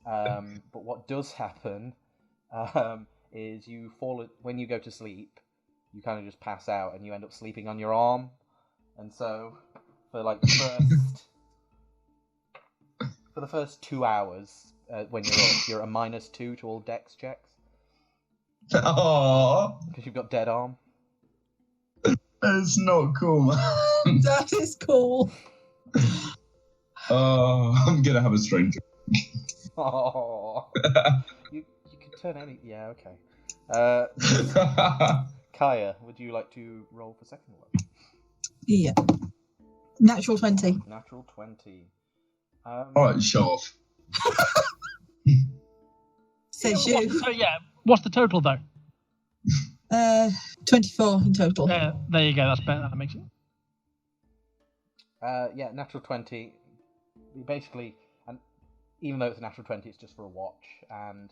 but what does happen is you fall when you go to sleep. You kind of just pass out, and you end up sleeping on your arm. And so, for the first 2 hours, when you're up, you're a -2 to all dex checks Oh, because you've got dead arm. that's not cool, man. That is cool. Oh, I'm gonna have a strange. Oh, you could turn any. Yeah, okay. Kaya, would you like to roll for second one? Yeah. Natural 20. Natural 20. Alright, show off. Says you. What's the total, though? 24 in total. There you go, that's better, that makes it. Yeah, natural 20. Basically, and even though it's a natural 20, it's just for a watch. And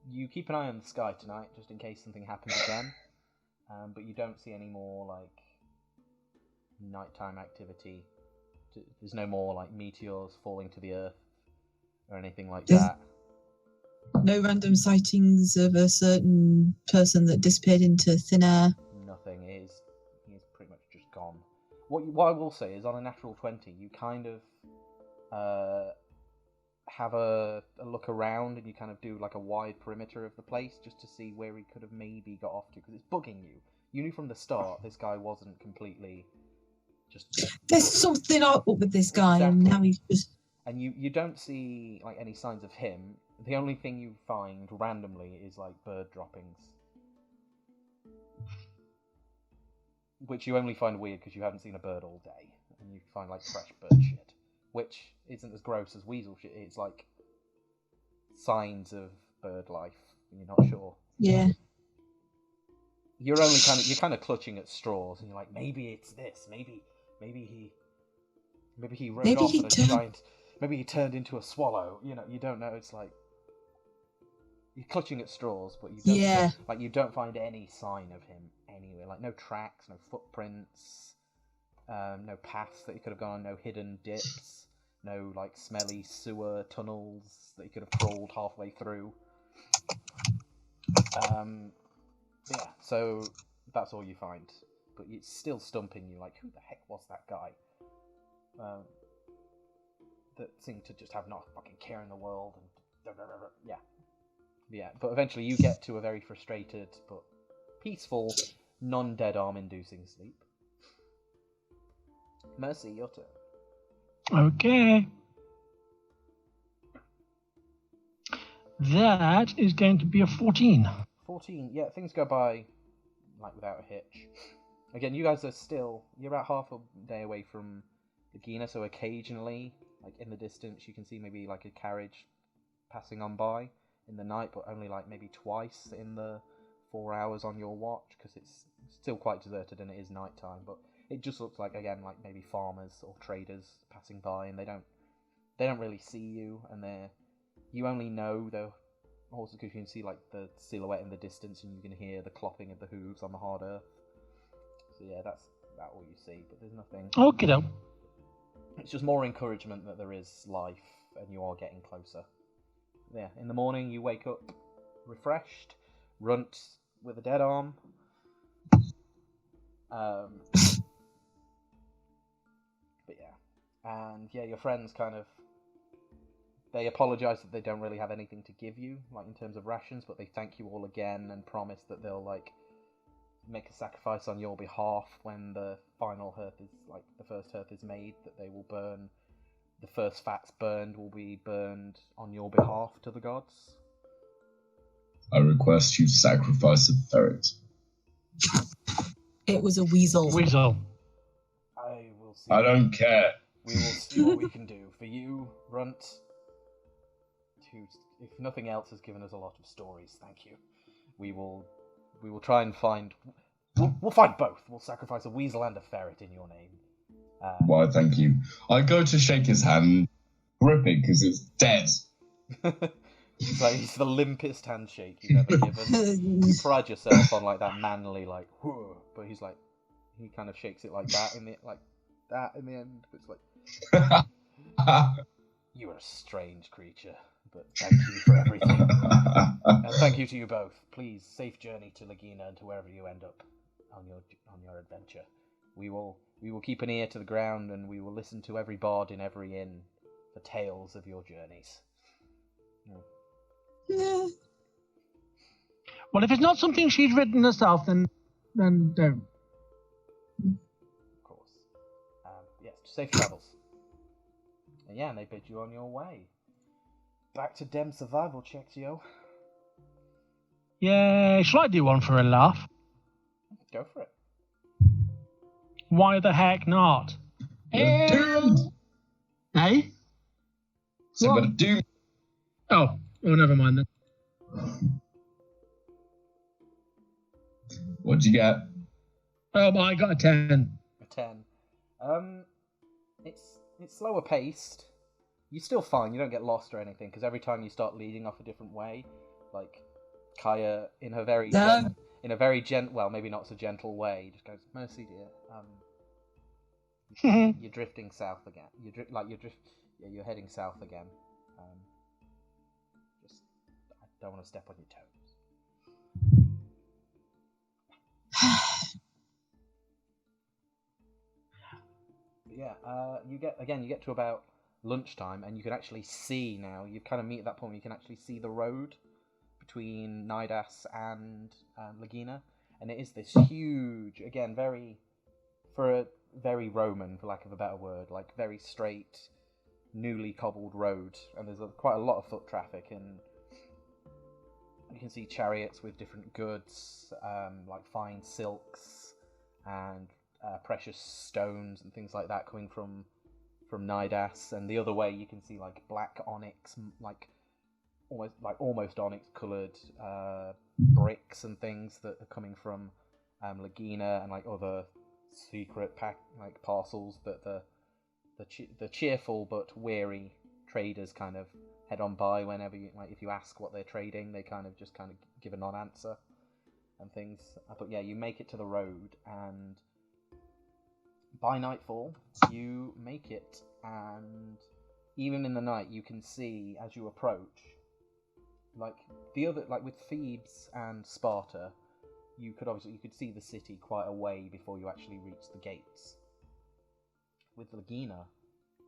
you keep an eye on the sky tonight, just in case something happens again. But you don't see any more, like, nighttime activity. There's no more, like, meteors falling to the earth or anything like that. No random sightings of a certain person that disappeared into thin air. Nothing. He's pretty much just gone. What I will say is, on a natural 20, you kind of have a look around, and you kind of do like a wide perimeter of the place just to see where he could have maybe got off to, because it's bugging you. You knew from the start this guy wasn't completely just. There's something up with this guy, Exactly. and now he's just. And you don't see like any signs of him. The only thing you find randomly is like bird droppings, which you only find weird because you haven't seen a bird all day, and you find like fresh bird shit, which isn't as gross as weasel shit. It's like signs of bird life, and you're not sure. Yeah. You're kind of clutching at straws, and you're like, maybe it's this, maybe he rode Maybe off he on a giant. Maybe he turned into a swallow. You know, you don't know. It's like you're clutching at straws, but you don't find any sign of him anywhere. Like no tracks, no footprints, no paths that he could have gone on, no hidden dips, no like smelly sewer tunnels that he could have crawled halfway through. Yeah, so that's all you find. But it's still stumping you, like, who the heck was that guy? That seemed to just have not a fucking care in the world, and yeah. But eventually you get to a very frustrated but peaceful, non-dead arm-inducing sleep. Mercy, your turn. Okay. That is going to be a 14. 14. Yeah, things go by like without a hitch. Again, you guys are still, you're about half a day away from Lagina, so occasionally, like in the distance, you can see maybe like a carriage passing on by in the night, but only like maybe twice in the 4 hours on your watch, because it's still quite deserted and it is night time. But it just looks like, again, like maybe farmers or traders passing by, and they don't really see you, and you only know the horses because you can see like the silhouette in the distance, and you can hear the clopping of the hooves on the hard earth. So yeah, that's about all you see, but there's nothing. Okay, though. It's just more encouragement that there is life, and you are getting closer. Yeah, in the morning you wake up refreshed, runt with a dead arm. But yeah, and yeah, your friends kind of, they apologise that they don't really have anything to give you, like in terms of rations, but they thank you all again and promise that they'll like make a sacrifice on your behalf when the final hearth is, like, the first hearth is made, that they will burn, the first fats burned will be burned on your behalf to the gods. I request you sacrifice a ferret. It was a weasel. Weasel. I will see. I don't care. We will see what we can do. For you, Runt, who, if nothing else, has given us a lot of stories, thank you. We will try and find... We'll find both. We'll sacrifice a weasel and a ferret in your name. Why, thank you. I go to shake his hand, gripping because it's dead. It's like, it's the limpest handshake you've ever given. You pride yourself on like that manly, like, whoa, but he's like, he kind of shakes it like that in the end. It's like, you are a strange creature, but thank you for everything. And thank you to you both. Please, safe journey to Lagina and to wherever you end up on your adventure. We will keep an ear to the ground, and we will listen to every bard in every inn for tales of your journeys. Yeah. Well, if it's not something she's written herself, then don't. Of course. Yes, safe travels. And yeah, and they bid you on your way. Back to dem survival checks, yo. Yeah, shall I do one for a laugh? Go for it. Why the heck not? We're doomed. Hey? So What? we're doomed. Oh, never mind then. What'd you get? Oh, I got a 10. A 10. It's slower paced. You're still fine. You don't get lost or anything, because every time you start leading off a different way, like Kaya in her very well, maybe not so gentle way, just goes, "Mercy, dear. You're drifting south again. You're heading south again. I don't want to step on your toes." But yeah, you get to about lunchtime, and you can actually see now. You've kind of meet at that point where you can actually see the road between Nidas and Lagina, and it is this huge, again, very Roman, for lack of a better word, like very straight, newly cobbled road, and there's quite a lot of foot traffic, and you can see chariots with different goods, like fine silks and precious stones and things like that coming from Nidas, and the other way you can see like black onyx, like almost onyx coloured bricks and things that are coming from Lagina, and like other secret parcels that the cheerful but wary traders kind of head on by whenever if you ask what they're trading, they kind of give a non-answer and things. But yeah, you make it to the road, and by nightfall you make it, and even in the night you can see, as you approach, like the other, like with Thebes and Sparta, you could see the city quite a way before you actually reach the gates. With Lagina,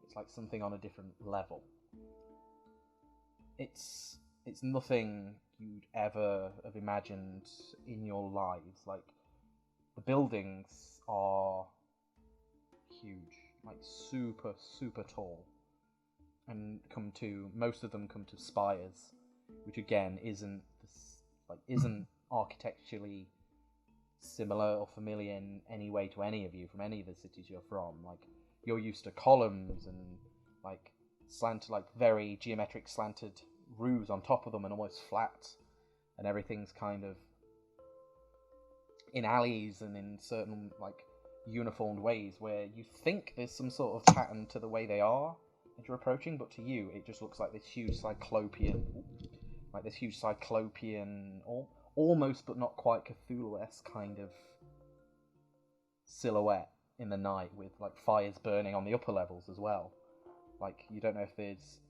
it's like something on a different level. It's nothing you'd ever have imagined in your lives. Like, the buildings are huge, like super, super tall, and most of them come to spires, which again isn't architecturally similar or familiar in any way to any of you from any of the cities you're from. Like, you're used to columns and like very geometric slanted roofs on top of them and almost flat, and everything's kind of in alleys and in certain like uniformed ways where you think there's some sort of pattern to the way they are as you're approaching, but to you it just looks like this huge cyclopean, almost but not quite Cthulhu-esque kind of silhouette in the night, with like fires burning on the upper levels as well. Like, you don't know if there's...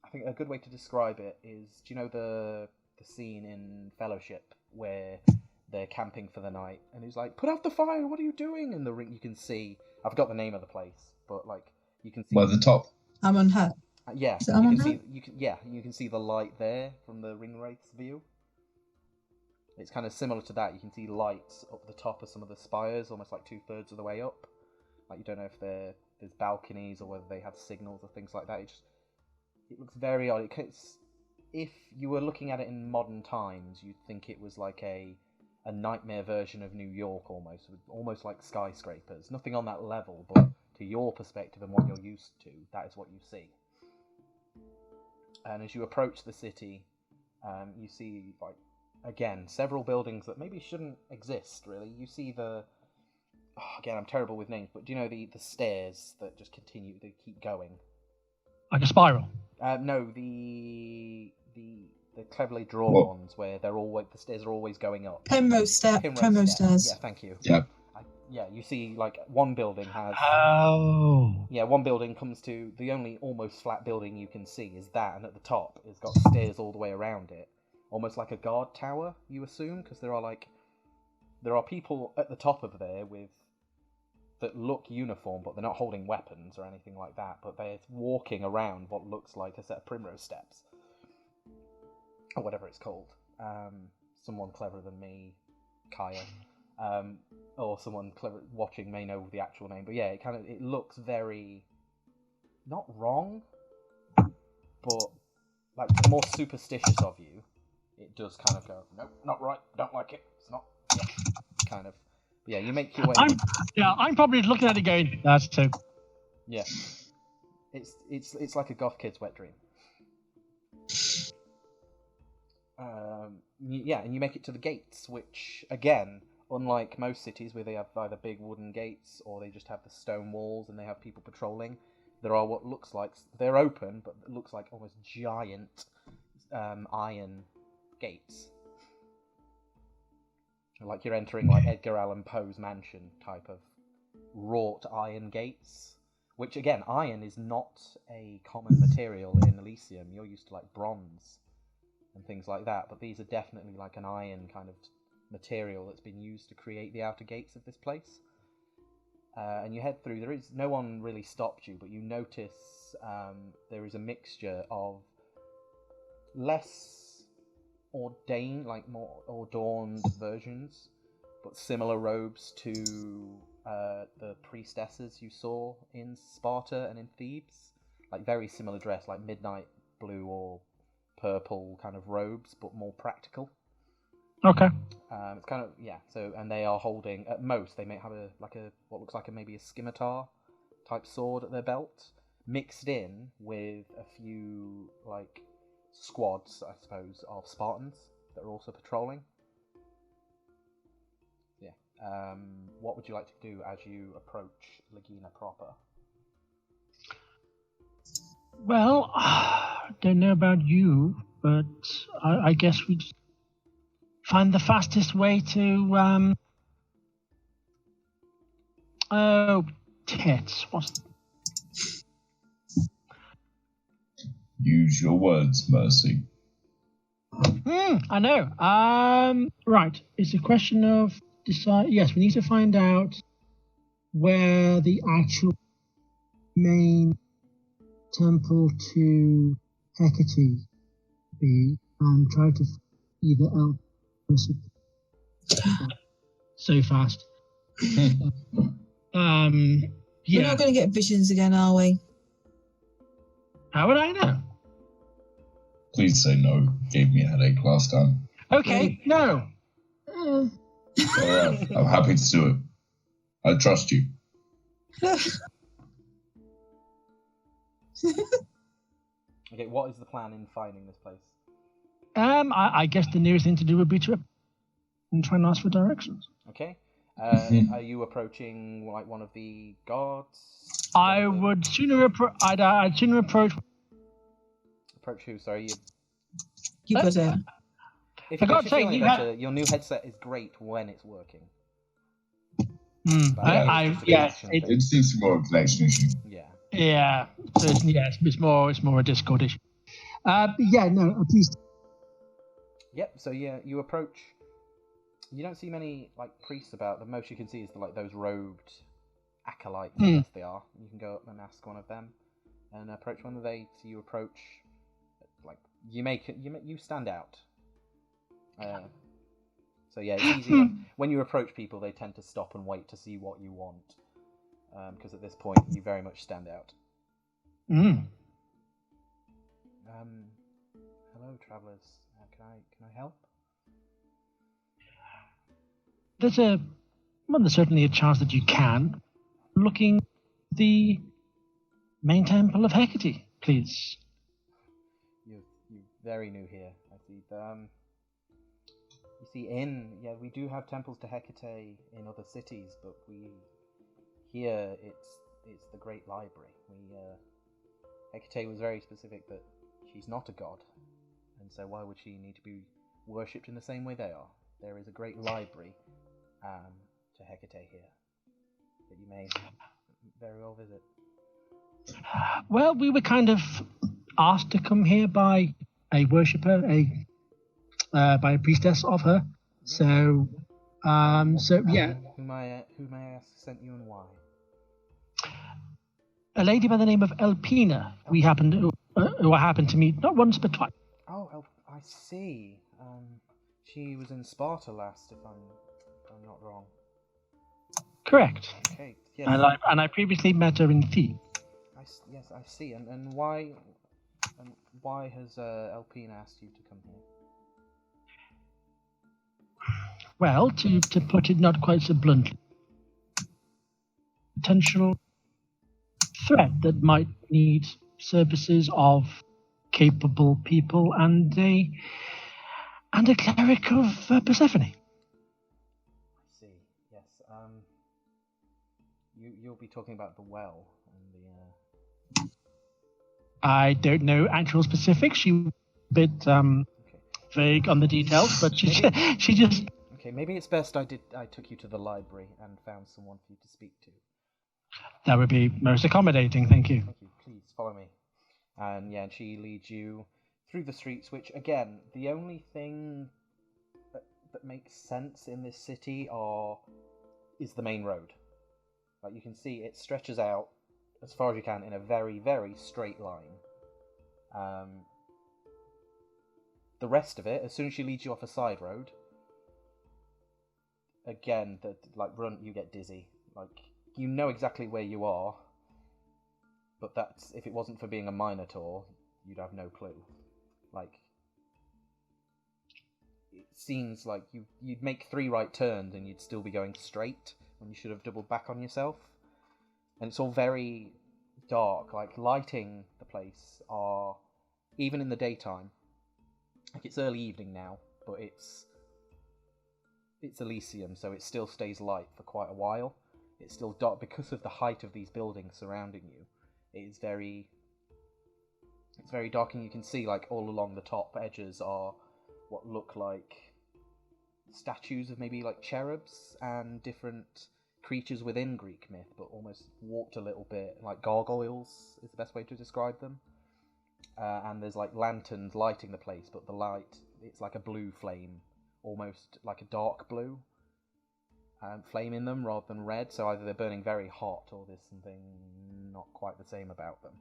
I think a good way to describe it is, do you know the scene in Fellowship where they're camping for the night and he's like, "Put out the fire, what are you doing?" And the ring, you can see, I forgot the name of the place, but like you can see By the top. Amon Hat. Yeah, Is it Amon Hat? you can see the light there from the ring wraith's view. It's kind of similar to that. You can see lights up the top of some of the spires, almost like 2/3 of the way up. Like, you don't know if there's balconies or whether they have signals or things like that. It looks very odd. If you were looking at it in modern times, you'd think it was like a nightmare version of New York, almost like skyscrapers. Nothing on that level, but to your perspective and what you're used to, that is what you see. And as you approach the city, you see, like, again, several buildings that maybe shouldn't exist, really. You see again, I'm terrible with names, but do you know the stairs that just continue, they keep going? Like a spiral? No, the cleverly drawn ones where the stairs are always going up. Penrose Stairs. Yeah, thank you. Yeah. You see, like, one building has... Oh. Yeah, one building comes to... The only almost flat building you can see is that, and at the top, it's got stairs all the way around it. Almost like a guard tower, you assume, because there are people at the top of there that look uniform, but they're not holding weapons or anything like that, but they're walking around what looks like a set of primrose steps. Or whatever it's called. Someone cleverer than me, Kaya, or someone clever watching may know the actual name. But yeah, it looks very not wrong, but like the more superstitious of you, it does kind of go, nope, not right, don't like it. It's not, yeah, kind of. But yeah, you make your way. I'm probably looking at it going, that's too. Yeah, it's like a goth kid's wet dream. And you make it to the gates, which, again, unlike most cities where they have either big wooden gates or they just have the stone walls and they have people patrolling, there are what looks like, they're open, but it looks like almost giant iron gates. Like you're entering like Edgar Allan Poe's mansion type of wrought iron gates, which, again, iron is not a common material in Elysium. You're used to like bronze and things like that, but these are definitely like an iron kind of material that's been used to create the outer gates of this place. And you head through. There is no one really stopped you, but you notice there is a mixture of less ordained, like more adorned versions, but similar robes to the priestesses you saw in Sparta and in Thebes. Like very similar dress, like midnight blue or purple kind of robes, but more practical. Okay. It's kind of, yeah. So, and they are holding, at most, they may have what looks like maybe a scimitar type sword at their belt, mixed in with a few like squads, I suppose, of Spartans that are also patrolling. Yeah. What would you like to do as you approach Lagina proper? Well, I don't know about you, but I guess we'd find the fastest way to, oh, tits. Use your words, Mercy. I know. Right. It's a question of decide. Yes, we need to find out where the actual main temple to Hecate be, and try to either help so fast. We're Yeah. not going to get visions again, are we? How would I know? Please say no. Gave me a headache last time. Okay, no. Alright, I'm happy to do it. I trust you. Okay, what is the plan in finding this place? I guess the nearest thing to do would be to and try and ask for directions. Okay. Mhm. Are you approaching like one of the guards? I would sooner I'd sooner approach. Approach who? Sorry, you. You got it. If For you God's feel sake, any you better, your new headset is great when it's working. But Yes, It seems to be more of a connection issue. Yeah. yeah. So it's more a Discord issue. Yeah, no, please. Yep. So yeah, you approach. You don't see many like priests about. The most you can see is like those robed acolytes. I guess they are. You can go up and ask one of them, and approach one of they. So you approach, like you stand out. So yeah, it's easy enough. When you approach people, they tend to stop and wait to see what you want, because at this point you very much stand out. Hello, travellers. Can I help? There's certainly a chance that you can. Looking at the main temple of Hecate, please. You're very new here. I see. You see, we do have temples to Hecate in other cities, but here it's the Great Library. Hecate was very specific that she's not a god, and so why would she need to be worshipped in the same way they are? There is a great library to Hecate here that you may very well visit. Well, we were kind of asked to come here by a worshipper, by a priestess of her. So, yeah. Who may I ask sent you and why? A lady by the name of Elpina. Who I happened to meet not once but twice. Oh, I see. She was in Sparta last, if I'm not wrong. Correct. Okay. Yes. And I previously met her in Thebes. Yes, I see. And why has Elpina asked you to come here? Well, to put it not quite so bluntly, potential threat that might need services of capable people and a cleric of Persephone. I see. Yes. You'll be talking about the well and the. I don't know actual specifics. She was a bit vague on the details, but she just. Okay, maybe it's best I took you to the library and found someone for you to speak to. That would be most accommodating, thank you. Thank you. Please follow me. And she leads you through the streets, which again, the only thing that makes sense in this city is the main road. Like you can see, it stretches out as far as you can in a very, very straight line. The rest of it, as soon as she leads you off a side road, again, you get dizzy. Like, you know exactly where you are, but that's, if it wasn't for being a minotaur, you'd have no clue. Like, it seems like you'd make 3 right turns and you'd still be going straight when you should have doubled back on yourself. And it's all very dark, like lighting the place are, even in the daytime, like it's early evening now, but it's Elysium, so it still stays light for quite a while. It's still dark because of the height of these buildings surrounding you. It's very dark, and you can see like all along the top edges are what look like statues of maybe like cherubs and different creatures within Greek myth, but almost warped a little bit, like gargoyles is the best way to describe them. and there's like lanterns lighting the place, but the light, it's like a blue flame, almost like a dark blue flame in them rather than red, so either they're burning very hot or there's something not quite the same about them.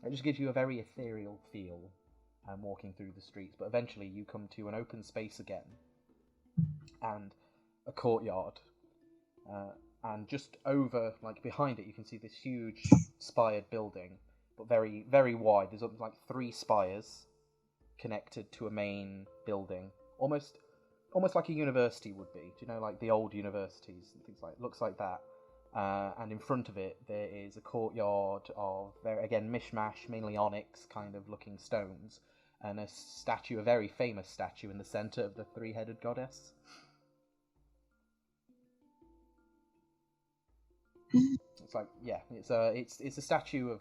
It just gives you a very ethereal feel walking through the streets, but eventually you come to an open space again and a courtyard, and just over, like behind it, you can see this huge spired building, but very, very wide. There's like 3 spires connected to a main building, almost like a university would be. Do you know, like the old universities and things like? Looks like that. And in front of it, there is a courtyard of, again, mishmash, mainly onyx kind of looking stones, and a statue, a very famous statue, in the center of the 3-headed goddess. It's like, yeah, it's a statue of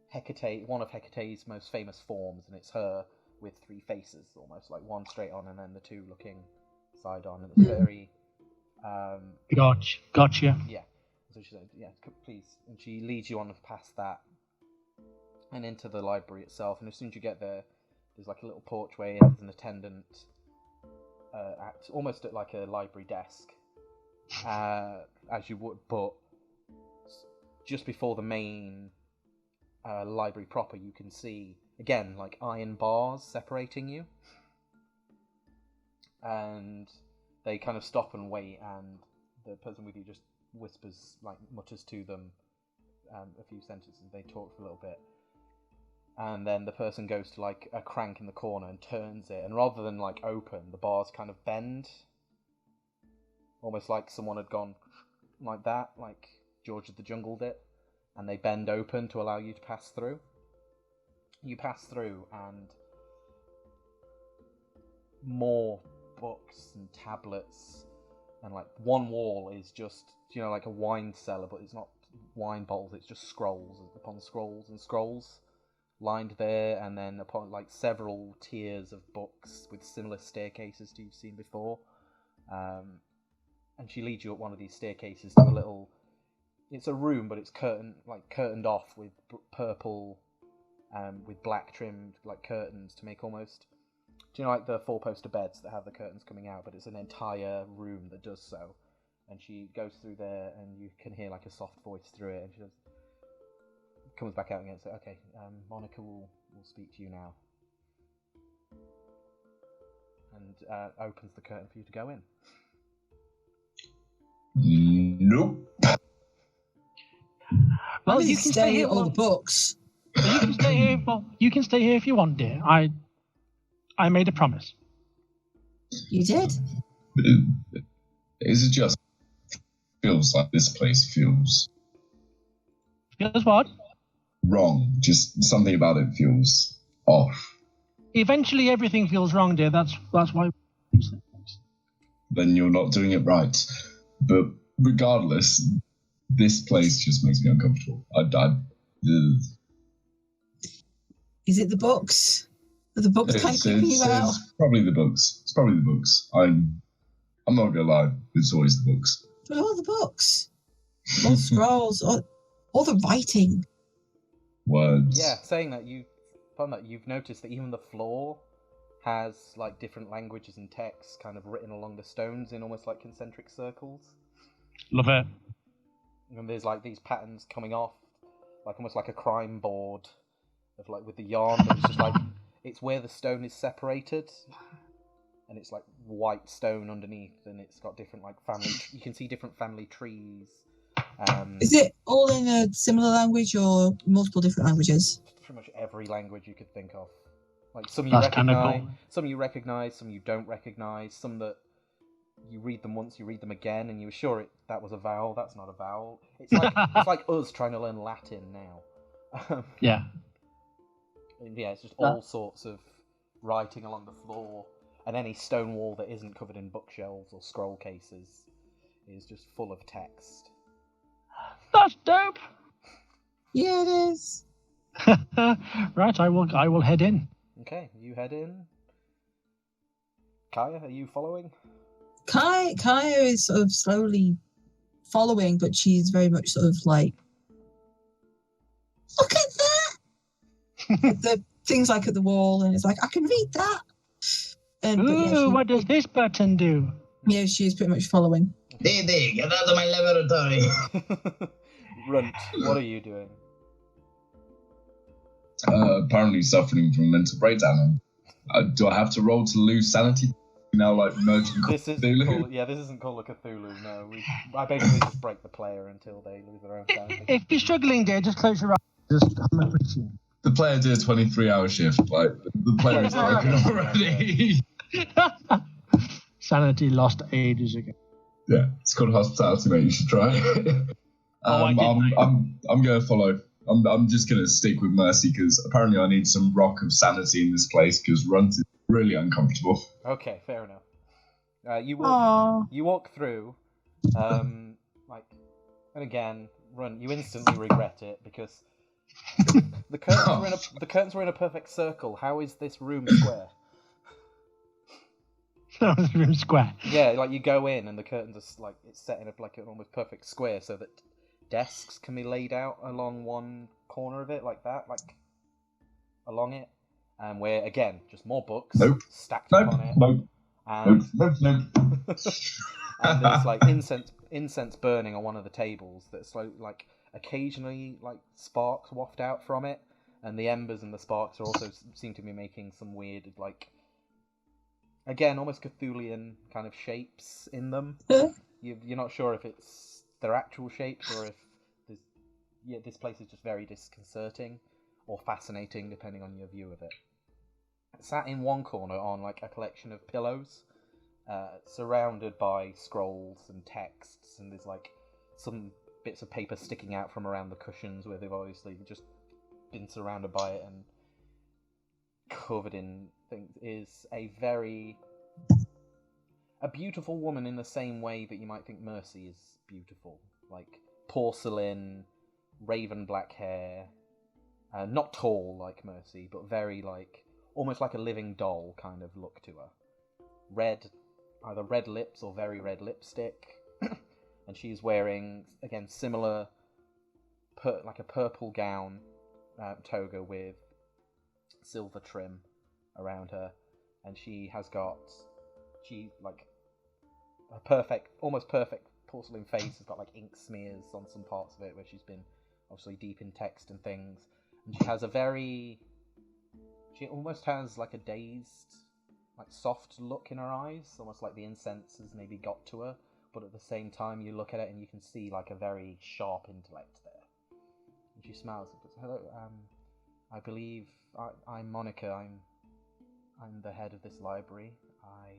Hecate, one of Hecate's most famous forms, and it's her with 3 faces, almost like one straight on and then the 2 looking side on, and it's very Gotcha. yeah. So she said, yeah, please, and she leads you on past that and into the library itself, and as soon as you get there, there's like a little porchway, and there's an attendant almost at like a library desk, as you would, but just before the main library proper, you can see, again, like iron bars separating you, and they kind of stop and wait, and the person with you just whispers, like mutters to them a few sentences. They talk for a little bit, and then the person goes to like a crank in the corner and turns it, and rather than like open, the bars kind of bend, almost like someone had gone like that, like George of the Jungle did, and they bend open to allow you to pass through. You pass through, and more books and tablets, and like one wall is just, you know, like a wine cellar, but it's not wine bottles, it's just scrolls upon scrolls and scrolls lined there, and then upon like several tiers of books with similar staircases to you've seen before. And she leads you up one of these staircases to a little, it's a room, but it's curtained off with purple, with black trimmed like curtains to make almost, do you know, like the 4-poster beds that have the curtains coming out, but it's an entire room that does so. And she goes through there, and you can hear like a soft voice through it, and she just comes back out again and says, okay, Monica will speak to you now. And opens the curtain for you to go in. Nope. Well, you can stay here. All the books. You can stay here. Well, you can stay here if you want, dear. I made a promise. You did? Is it just feels like this place feels Feels what? wrong? Just something about it feels off. Eventually, everything feels wrong, dear. That's why. Then you're not doing it right. But regardless, this place just makes me uncomfortable. Is it the books? Are the books kind of creeping you out? It's probably the books. It's probably the books. I'm not gonna lie. It's always the books. But all the books, all the scrolls, all the writing. Words. Yeah, saying that, you've noticed that even the floor has like different languages and texts kind of written along the stones in almost like concentric circles. Love it. And there's like these patterns coming off, like almost like a crime board of like with the yarn, but it's just like, it's where the stone is separated, and it's like white stone underneath, and it's got different like family. You can see different family trees. Is it all in a similar language or multiple different languages? Pretty much every language you could think of. Like some you That's recognize, kinda cool. some you recognize, some you don't recognize, some that you read them once, you read them again, and you were sure that was a vowel. That's not a vowel. It's like us trying to learn Latin now. Yeah. And yeah, it's just all sorts of writing along the floor, and any stone wall that isn't covered in bookshelves or scroll cases is just full of text. That's dope. Yeah, it is. Right, I will head in. Okay, you head in. Kaya, are you following? Kaya is sort of slowly following, but she's very much sort of like, look at that! things like at the wall, and it's like, I can read that. But Ooh, what does this button do? yeah, she is pretty much following. Didi, get out of my laboratory. Runt, what are you doing? Apparently suffering from mental breakdown. Do I have to roll to lose sanity? Now, like merging This is Cthulhu? this isn't Call of Cthulhu. No, I basically just break the player until they lose their own sanity. If you're struggling, dear, just close your eyes. Just have a quick The player did a 23-hour shift. Like the player is broken already. Sanity lost ages ago. Yeah, it's called hospitality, mate. You should try. I did. I'm gonna follow. I'm just gonna stick with Mercy because apparently I need some rock of sanity in this place because Runt is really uncomfortable. Okay, fair enough. You Aww. walk through, and again, Runt, you instantly regret it because the curtains were in a perfect circle. How is this room square? Room square. Yeah, like you go in and the curtains are like it's set in like an almost perfect square so that desks can be laid out along one corner of it like that, like along it, and where again just more books stacked upon it, and and there's like incense burning on one of the tables that's slowly, like occasionally like sparks waft out from it, and the embers and the sparks are also seem to be making some weird like. Again, almost Cthulhian kind of shapes in them. You're not sure if it's their actual shapes or if this place is just very disconcerting or fascinating, depending on your view of it. It's sat in one corner on like a collection of pillows, surrounded by scrolls and texts, and there's like some bits of paper sticking out from around the cushions where they've obviously just been surrounded by it and covered in things. Is a beautiful woman in the same way that you might think Mercy is beautiful, like porcelain, raven black hair, not tall like Mercy, but very like almost like a living doll kind of look to her. Either red lips or very red lipstick, and she's wearing again similar, like a purple gown, toga with silver trim around her, and she like a almost perfect porcelain face has got like ink smears on some parts of it where she's been obviously deep in text and things, and she almost has like a dazed, like soft look in her eyes, almost like the incense has maybe got to her, but at the same time you look at it and you can see like a very sharp intellect there. And she smiles and says, "Hello, I believe I'm Monica. I'm the head of this library. I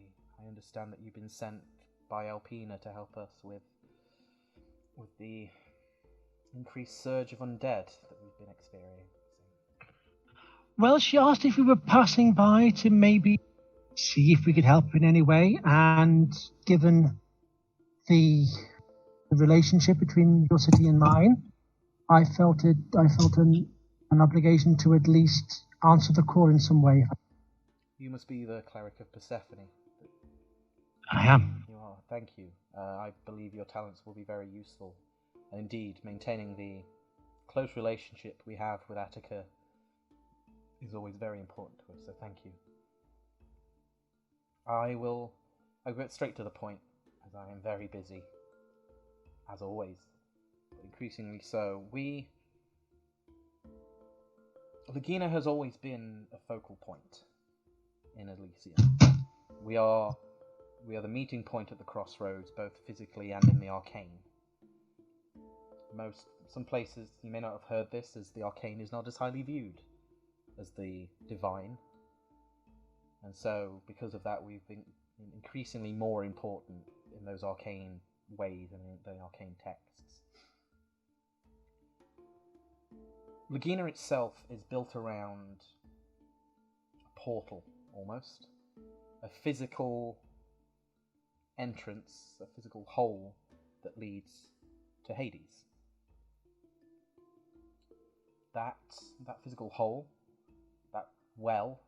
understand that you've been sent by Alpina to help us with the increased surge of undead that we've been experiencing." Well, she asked if we were passing by to maybe see if we could help in any way, and given the relationship between your city and mine, I felt an obligation to at least answer the call in some way. You must be the cleric of Persephone. I am. You are. Thank you. I believe your talents will be very useful. And indeed, maintaining the close relationship we have with Attica is always very important to us, so thank you. I'll get straight to the point, as I am very busy, as always, but increasingly so. Lagina has always been a focal point in Elysium. We are the meeting point at the crossroads, both physically and in the arcane. Some places, you may not have heard this, as the arcane is not as highly viewed as the divine. And so, because of that, we've been increasingly more important in those arcane ways and in the arcane texts. Lagina itself is built around a portal, almost. A physical entrance, a physical hole that leads to Hades. That physical hole, that well,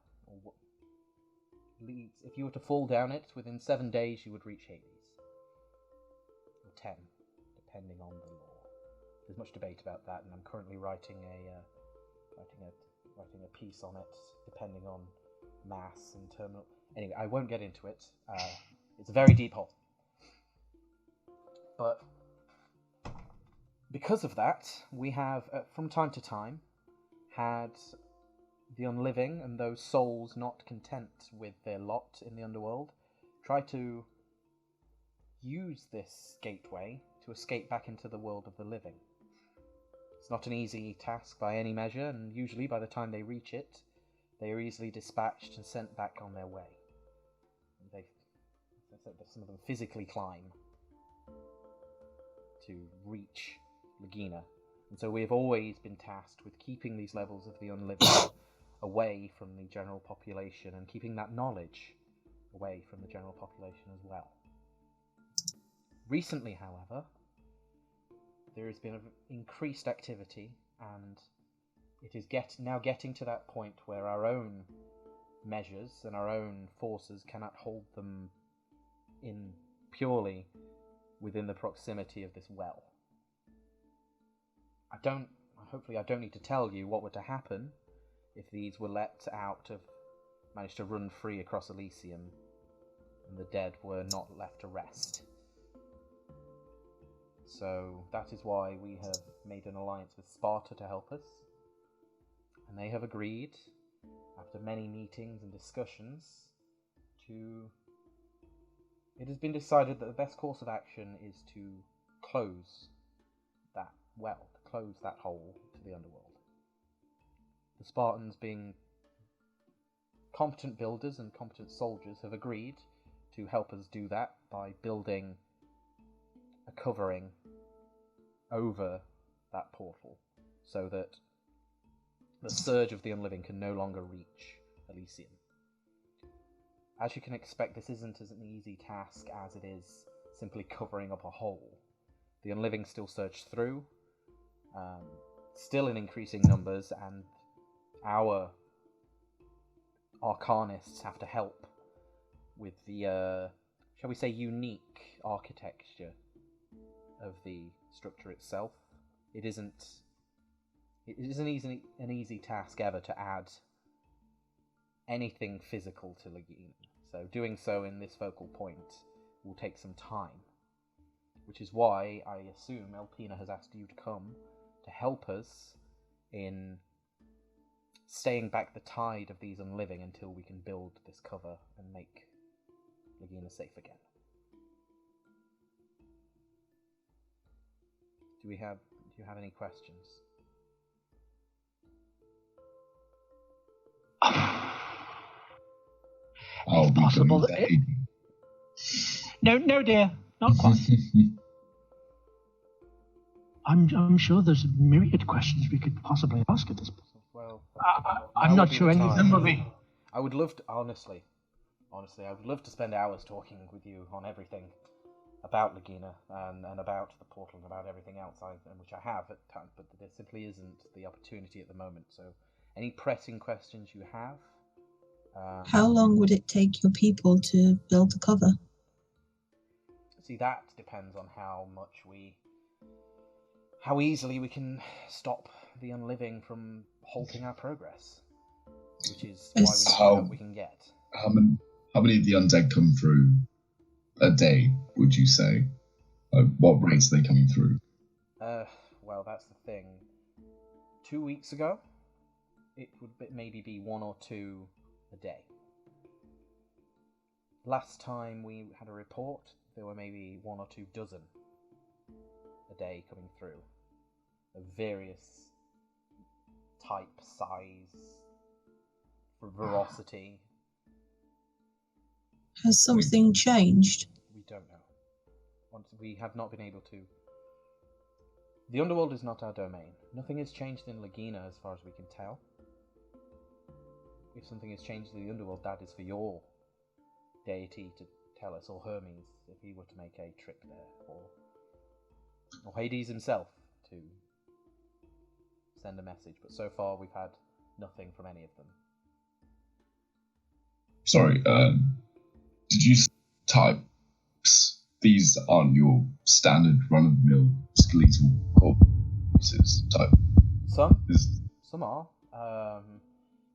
leads. If you were to fall down it, within 7 days you would reach Hades, or 10, depending on the law. There's much debate about that, and I'm currently writing a writing a piece on it, depending on mass and terminal. Anyway, I won't get into it. It's a very deep hole. But because of that, we have, from time to time, had the unliving and those souls not content with their lot in the underworld try to use this gateway to escape back into the world of the living. It's not an easy task by any measure, and usually by the time they reach it, they are easily dispatched and sent back on their way. Some of them physically climb to reach Lagina. And so we have always been tasked with keeping these levels of the unliving away from the general population, and keeping that knowledge away from the general population as well. Recently, however, there has been increased activity, and it is now getting to that point where our own measures and our own forces cannot hold them in purely within the proximity of this well. Hopefully I don't need to tell you what were to happen if these were managed to run free across Elysium and the dead were not left to rest. So that is why we have made an alliance with Sparta to help us, and they have agreed, after many meetings and discussions, it has been decided that the best course of action is to close that well, to close that hole to the underworld. The Spartans, being competent builders and competent soldiers, have agreed to help us do that by building a covering over that portal, so that the surge of the unliving can no longer reach Elysium. As you can expect, this isn't as an easy task as it is simply covering up a hole. The unliving still surge through, still in increasing numbers, and our arcanists have to help with the, shall we say, unique architecture of the structure itself. It isn't an easy task ever to add anything physical to Lagina. So doing so in this focal point will take some time, which is why I assume Elpina has asked you to come to help us in staying back the tide of these unliving until we can build this cover and make Lagina safe again. Do you have any questions? I'll be Possible going that to aid you. No, dear, not quite. I'm sure there's a myriad of questions we could possibly ask at this point. Well, I'm not sure any of them will be. I would love to, honestly, I would love to spend hours talking with you on everything about Lagina and about the portal and about everything else, which I have at times, but there simply isn't the opportunity at the moment. So, any pressing questions you have? How long would it take your people to build the cover? See, that depends on how easily we can stop the unliving from halting our progress, which is why we need the help we can get. How many of the undead come through a day, would you say? What rates are they coming through? Well, that's the thing. 2 weeks ago, it would maybe be 1 or 2 a day. Last time we had a report, there were maybe 1 or 2 dozen a day coming through, of various type, size, ferocity. Has something changed? We don't know. We have not been able to. The underworld is not our domain. Nothing has changed in Lagina as far as we can tell. If something has changed in the underworld, that is for your deity to tell us, or Hermes, if he were to make a trip there, or Hades himself to send a message. But so far, we've had nothing from any of them. Sorry, did you types? These aren't your standard run-of-the-mill skeletal corpses type. Some are.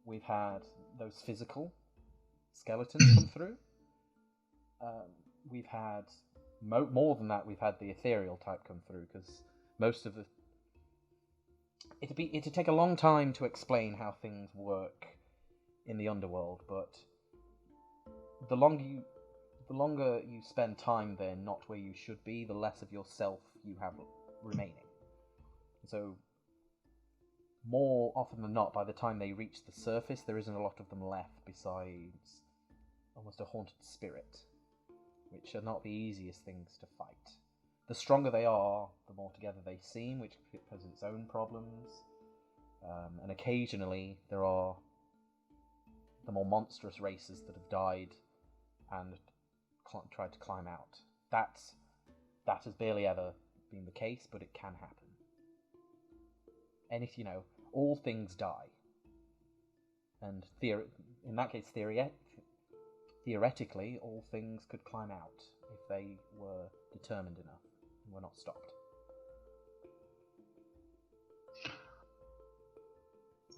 we've had those physical skeletons come through. We've had more than that. We've had the ethereal type come through, because most of the it'd take a long time to explain how things work in the underworld, but the longer you spend time there, not where you should be, the less of yourself you have remaining. So, more often than not, by the time they reach the surface, there isn't a lot of them left besides almost a haunted spirit, which are not the easiest things to fight. The stronger they are, the more together they seem, which poses its own problems. And occasionally, there are the more monstrous races that have died and tried to climb out. That has barely ever been the case, but it can happen. And if all things die, and in that case, theoretically, all things could climb out if they were determined enough and were not stopped.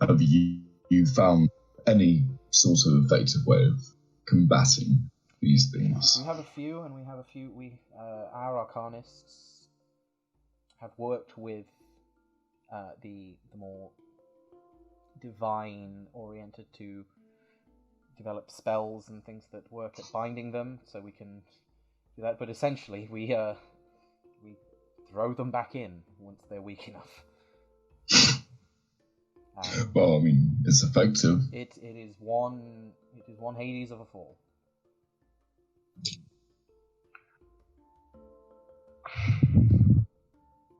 Have you found any sort of effective way of combating these things? We have a few. Our arcanists have worked with the more divine oriented to develop spells and things that work at binding them, so we can do that. But essentially, we throw them back in once they're weak enough. Well, I mean, it's effective. It is one Hades of a fall.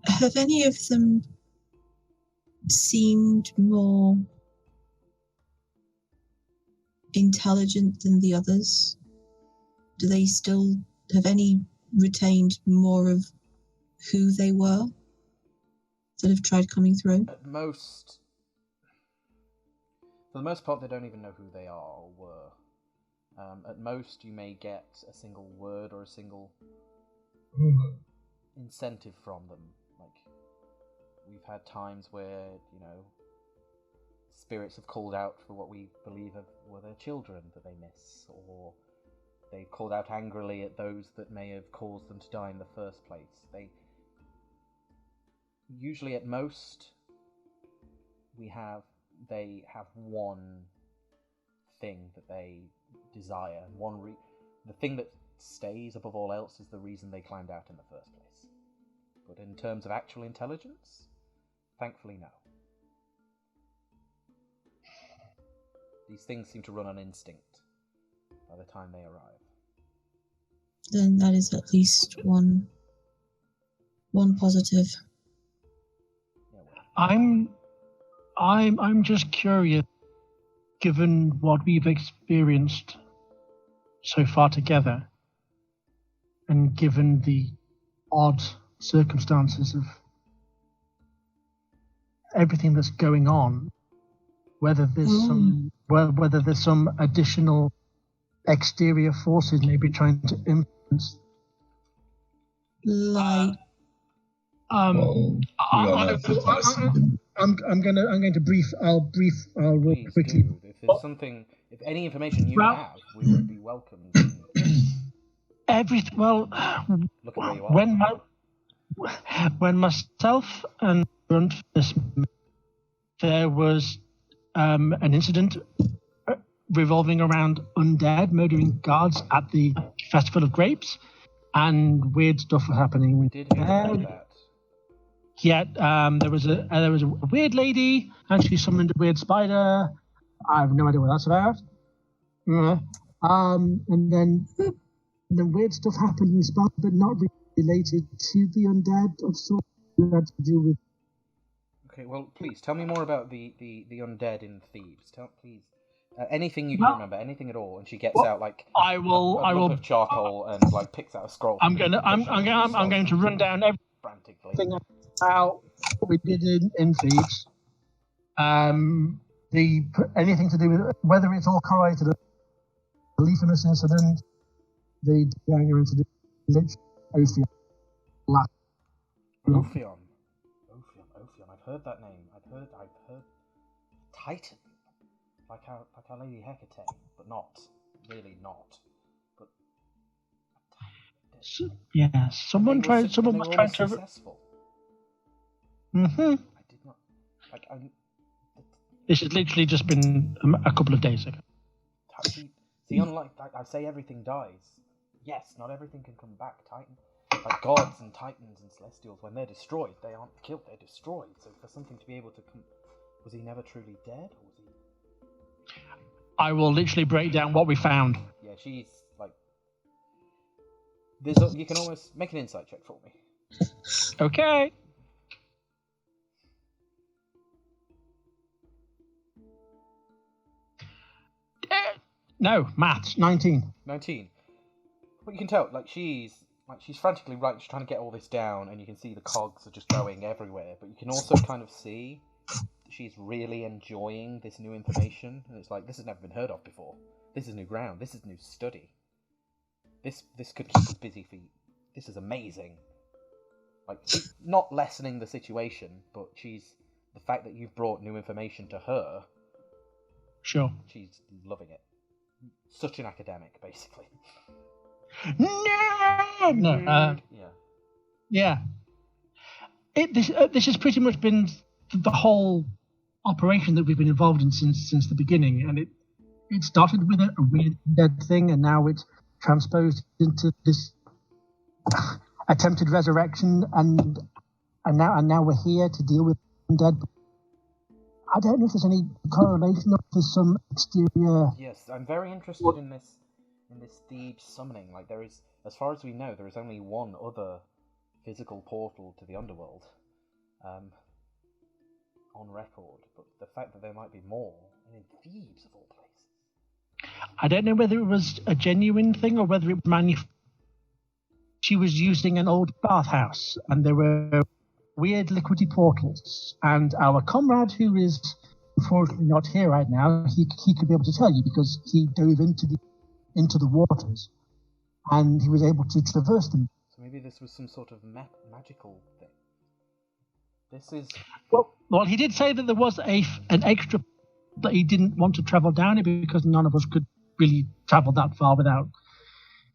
Have any of them seemed more intelligent than the others? Do they still have any retained more of who they were that have tried coming through? For the most part, they don't even know who they are or were. At most, you may get a single word or a single incentive from them. Like, we've had times where, spirits have called out for what we believe were their children that they miss, or they've called out angrily at those that may have caused them to die in the first place. Usually at most, they have one thing that they desire, and the thing that stays above all else is the reason they climbed out in the first place. But in terms of actual intelligence, thankfully no. These things seem to run on instinct by the time they arrive. Then that is at least one positive. Yeah, well. I'm just curious, given what we've experienced so far together, and given the odd circumstances of everything that's going on, whether there's some additional exterior forces maybe trying to influence. Like, Well, I'm going to brief. I'll real Please quickly. do. If any information you Well- have, we would be welcome. Look at Look at where you are. when myself and Grunt, there was an incident revolving around undead murdering guards at the Festival of Grapes, and weird stuff was happening. We did hear about that. Yet there was a weird lady, and she summoned a weird spider. I have no idea what that's about. And then weird stuff happened in Sparta, but not related to the undead of sorts. It had to do with. Okay, well, please tell me more about the undead in Thebes. Please, anything you can remember, anything at all. And she gets out like I will. a lump of charcoal and like picks out a scroll. I'm going to run down frantically. everything about what we did in Thebes. Anything to do with whether it's all correlated to the belief in this incident, the anger incident, Ophion. Ophion. I've heard that name. I've heard Titan. like our Lady Hecate, but not really not. But Yeah, someone they were tried. Someone they was were trying almost to. successful. Mm-hmm. I did not like. This has literally just been a couple of days ago. See, unlike I say, everything dies. Yes, not everything can come back. Like gods and titans and celestials, when they're destroyed, they aren't killed; they're destroyed. So for something to be able to come, was he never truly dead, or was he? I will literally break down what we found. Yeah, she's like. You can almost make an insight check for me. Okay. No, maths, 19. 19. Well, you can tell, she's frantically she's trying to get all this down, and you can see the cogs are just going everywhere. But you can also kind of see she's really enjoying this new information, and it's like, this has never been heard of before. This is new ground. This is new study. This could keep us busy for. This is amazing. She's not lessening the situation, but the fact that you've brought new information to her. Sure. She's loving it. Such an academic, basically. No. Yeah. This has pretty much been the whole operation that we've been involved in since the beginning, and it started with a weird dead thing, and now it's transposed into this attempted resurrection, and now we're here to deal with undead. I don't know if there's any correlation or if there's some exterior. Yes, I'm very interested in this Thebes summoning. There is, as far as we know, there is only one other physical portal to the underworld on record. But the fact that there might be more, and in Thebes of all places. I don't know whether it was a genuine thing or whether it was she was using an old bathhouse, and there were weird liquidy portals, and our comrade, who is unfortunately not here right now, he could be able to tell you because he dove into the waters, and he was able to traverse them. So maybe this was some sort of magical thing. This is well, he did say that there was an extra, but he didn't want to travel down it because none of us could really travel that far without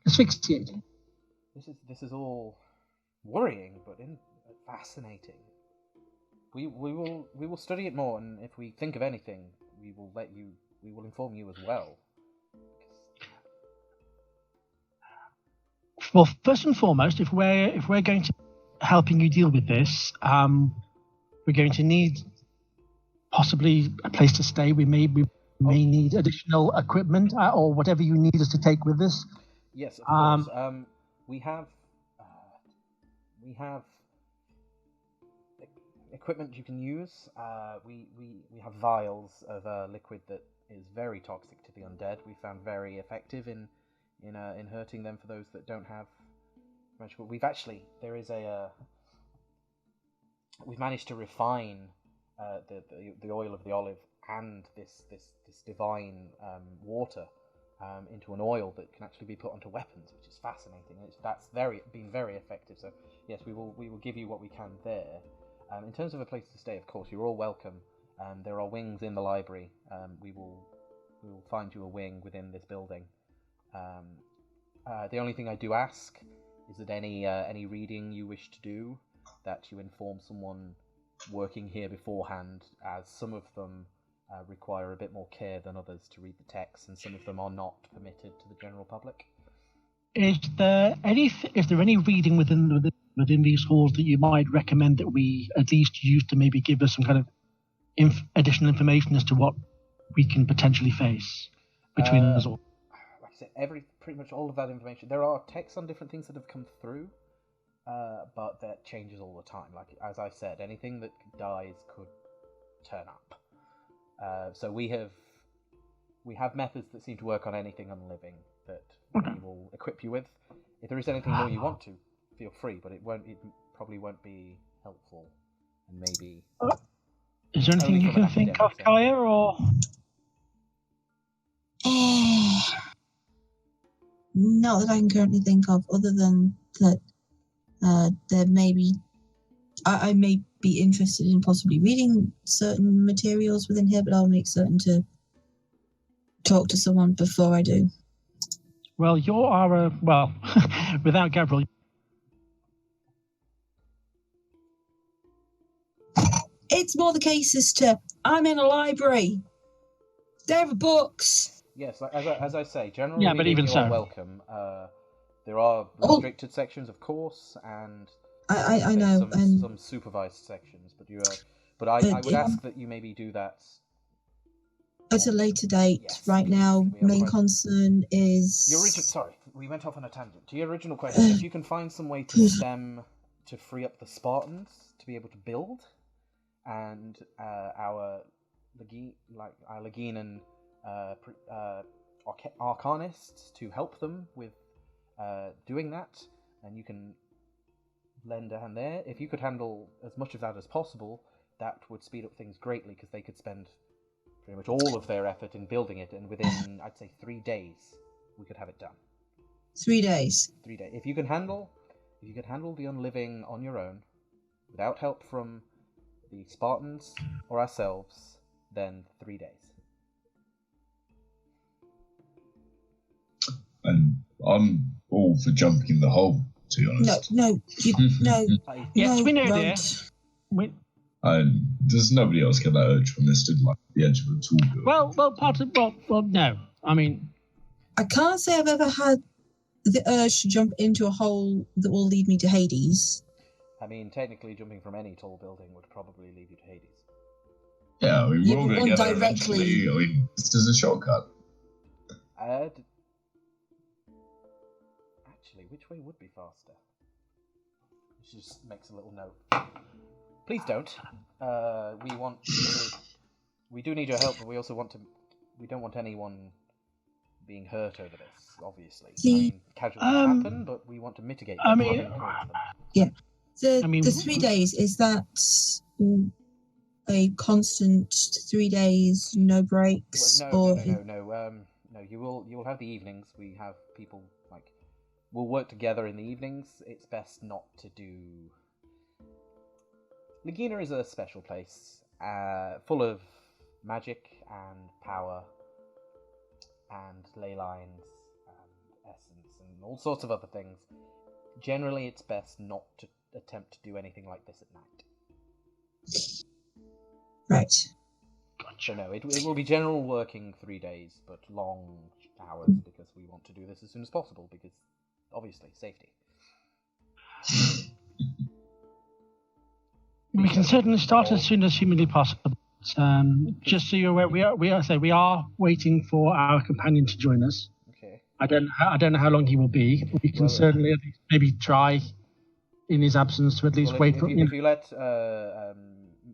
asphyxiating. This is all worrying, but fascinating. We will study it more, and if we think of anything, we will inform you as well. Well, first and foremost, if we're going to helping you deal with this, we're going to need possibly a place to stay. We may need additional equipment or whatever you need us to take with us. Yes, of course. We have equipment you can use. We have vials of liquid that is very toxic to the undead. We found very effective in hurting them for those that don't have much. But we've managed to refine the oil of the olive and this divine water into an oil that can actually be put onto weapons, which is fascinating. That's been very effective. So yes, we will give you what we can there. In terms of a place to stay, of course, you're all welcome. There are wings in the library. We will find you a wing within this building. The only thing I do ask is that any reading you wish to do, that you inform someone working here beforehand, as some of them require a bit more care than others to read the text, and some of them are not permitted to the general public. Is there any reading within these halls that you might recommend that we at least use to maybe give us some kind of additional information as to what we can potentially face between us all? Like I said, pretty much all of that information. There are texts on different things that have come through, but that changes all the time. Like, as I said, anything that dies could turn up. So we have methods that seem to work on anything unliving that we will equip you with. If there is anything more you want to, feel free, but it probably won't be helpful, and maybe. Is there anything you can think of, Kaya, or? Not that I can currently think of, other than that there may be. I may be interested in possibly reading certain materials within here, but I'll make certain to talk to someone before I do. Well, you are well, without Gabriel. It's more the case as to I'm in a library. There are books. Yes, as I say, generally Yeah, but even you so. are welcome. There are restricted sections, of course, and I know, and some supervised sections. But I would ask that you maybe do that at a later date. Yes, right now, we are main quite- concern is Sorry, we went off on a tangent. To your original question, if you can find some way to free up the Spartans to be able to build, and our Laginan arcanists to help them with doing that, and you can lend a hand there. If you could handle as much of that as possible, that would speed up things greatly, because they could spend pretty much all of their effort in building it, and within, I'd say, 3 days, we could have it done. 3 days. 3 days. If you could handle the unliving on your own, without help from the Spartans or ourselves, then 3 days. And I'm all for jumping in the hole, to be honest. No. Yes, no, we know, dear. Rod. Does nobody else get that urge when they stood like the edge of a tool building? Well, no. I mean, I can't say I've ever had the urge to jump into a hole that will lead me to Hades. I mean, technically, jumping from any tall building would probably lead you to Hades. Yeah, I mean, we're all going to get there directly. eventually. I mean, this is a shortcut. Actually, which way would be faster? She just makes a little note. Please don't. We do need your help, but we also we don't want anyone being hurt over this, obviously. I mean, casualties happen, but we want to mitigate them. I mean, yeah. The 3 days, is that a constant 3 days, no breaks? No. You will have the evenings. We have people we'll work together in the evenings. It's best not to do. Lagina is a special place, full of magic and power and ley lines and essence and all sorts of other things. Generally, it's best not to attempt to do anything like this at night. Right. So no, it will be general working 3 days, but long hours, because we want to do this as soon as possible, because obviously safety. we can certainly start as soon as humanly possible. Just so you're aware, we are waiting for our companion to join us. Okay. I don't know how long he will be. But we can certainly at least maybe try, in his absence, to at least wait for. If you let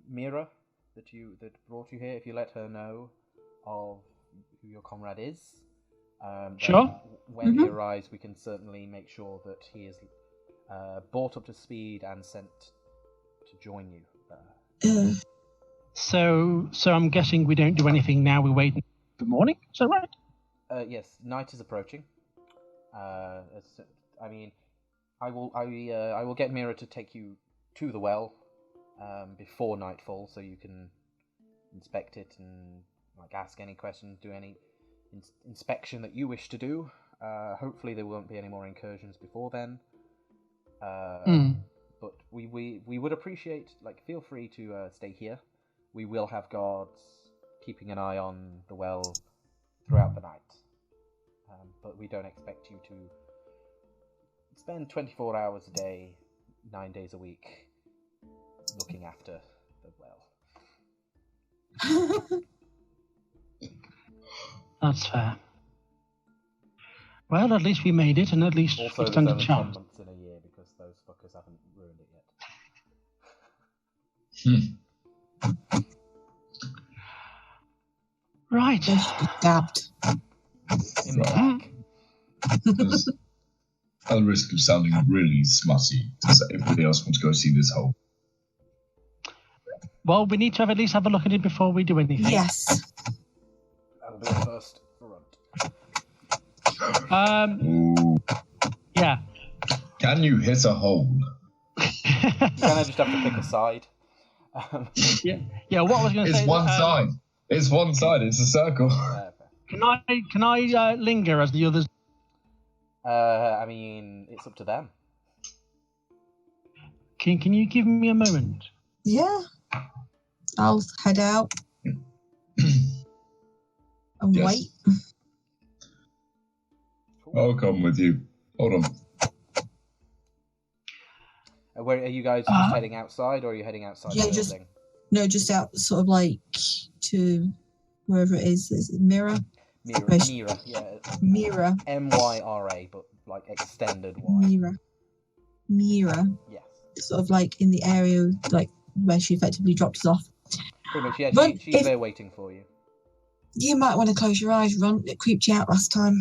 Mira, that brought you here, if you let her know of who your comrade is, sure. When he arrives, we can certainly make sure that he is brought up to speed and sent to join you. So I'm guessing we don't do anything now. We wait until the morning. Is that right? Yes, night is approaching. I will get Mira to take you to the well before nightfall, so you can inspect it and ask any questions, do any inspection that you wish to do. Hopefully there won't be any more incursions before then. But we would appreciate, feel free to stay here. We will have guards keeping an eye on the well throughout the night. But we don't expect you to spend 24 hours a day, 9 days a week, looking after the well. That's fair. Well, at least we made it, and at least Also, we stand a there's only 10 chance. months in a year, because those fuckers haven't ruined it yet. Right. Dabbed. In the back. At the risk of sounding really smutty, does everybody else want to go see this hole? Well, we need to at least have a look at it before we do anything. Yes. That'll be the first front. Ooh. Yeah. Can you hit a hole? You kind of just have to pick a side. Yeah. What I was going to say. It's one side. It's one side. It's a circle. Can I linger as the others? I mean, it's up to them. Can you give me a moment? Yeah. I'll head out and Yes. wait. I'll come with you. Hold on. Where are you guys just heading outside, or are you heading outside the just building? no, just out, sort of like to wherever it is. Is it Mira? Mira, yeah. Mira. Myra, but like extended Y. Mira. Yes. Sort of like in the area like where she effectively dropped us off. Pretty much, yeah. But She's there waiting for you. You might want to close your eyes, Ron. It creeped you out last time.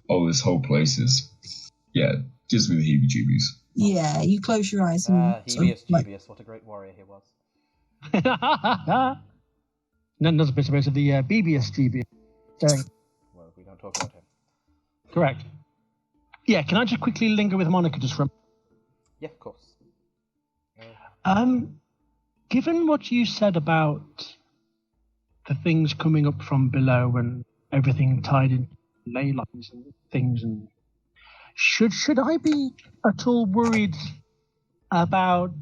Oh, this whole place is... Yeah, gives me the heebie-jeebies. Yeah, you close your eyes and Hebius, what a great warrior he was. Another bit of the BBSGB thing. Well, we don't talk about him. Correct. Yeah, can I just quickly linger with Monica just from? Yeah, of course. Given what you said about the things coming up from below and everything tied in ley lines and things, and should I be at all worried about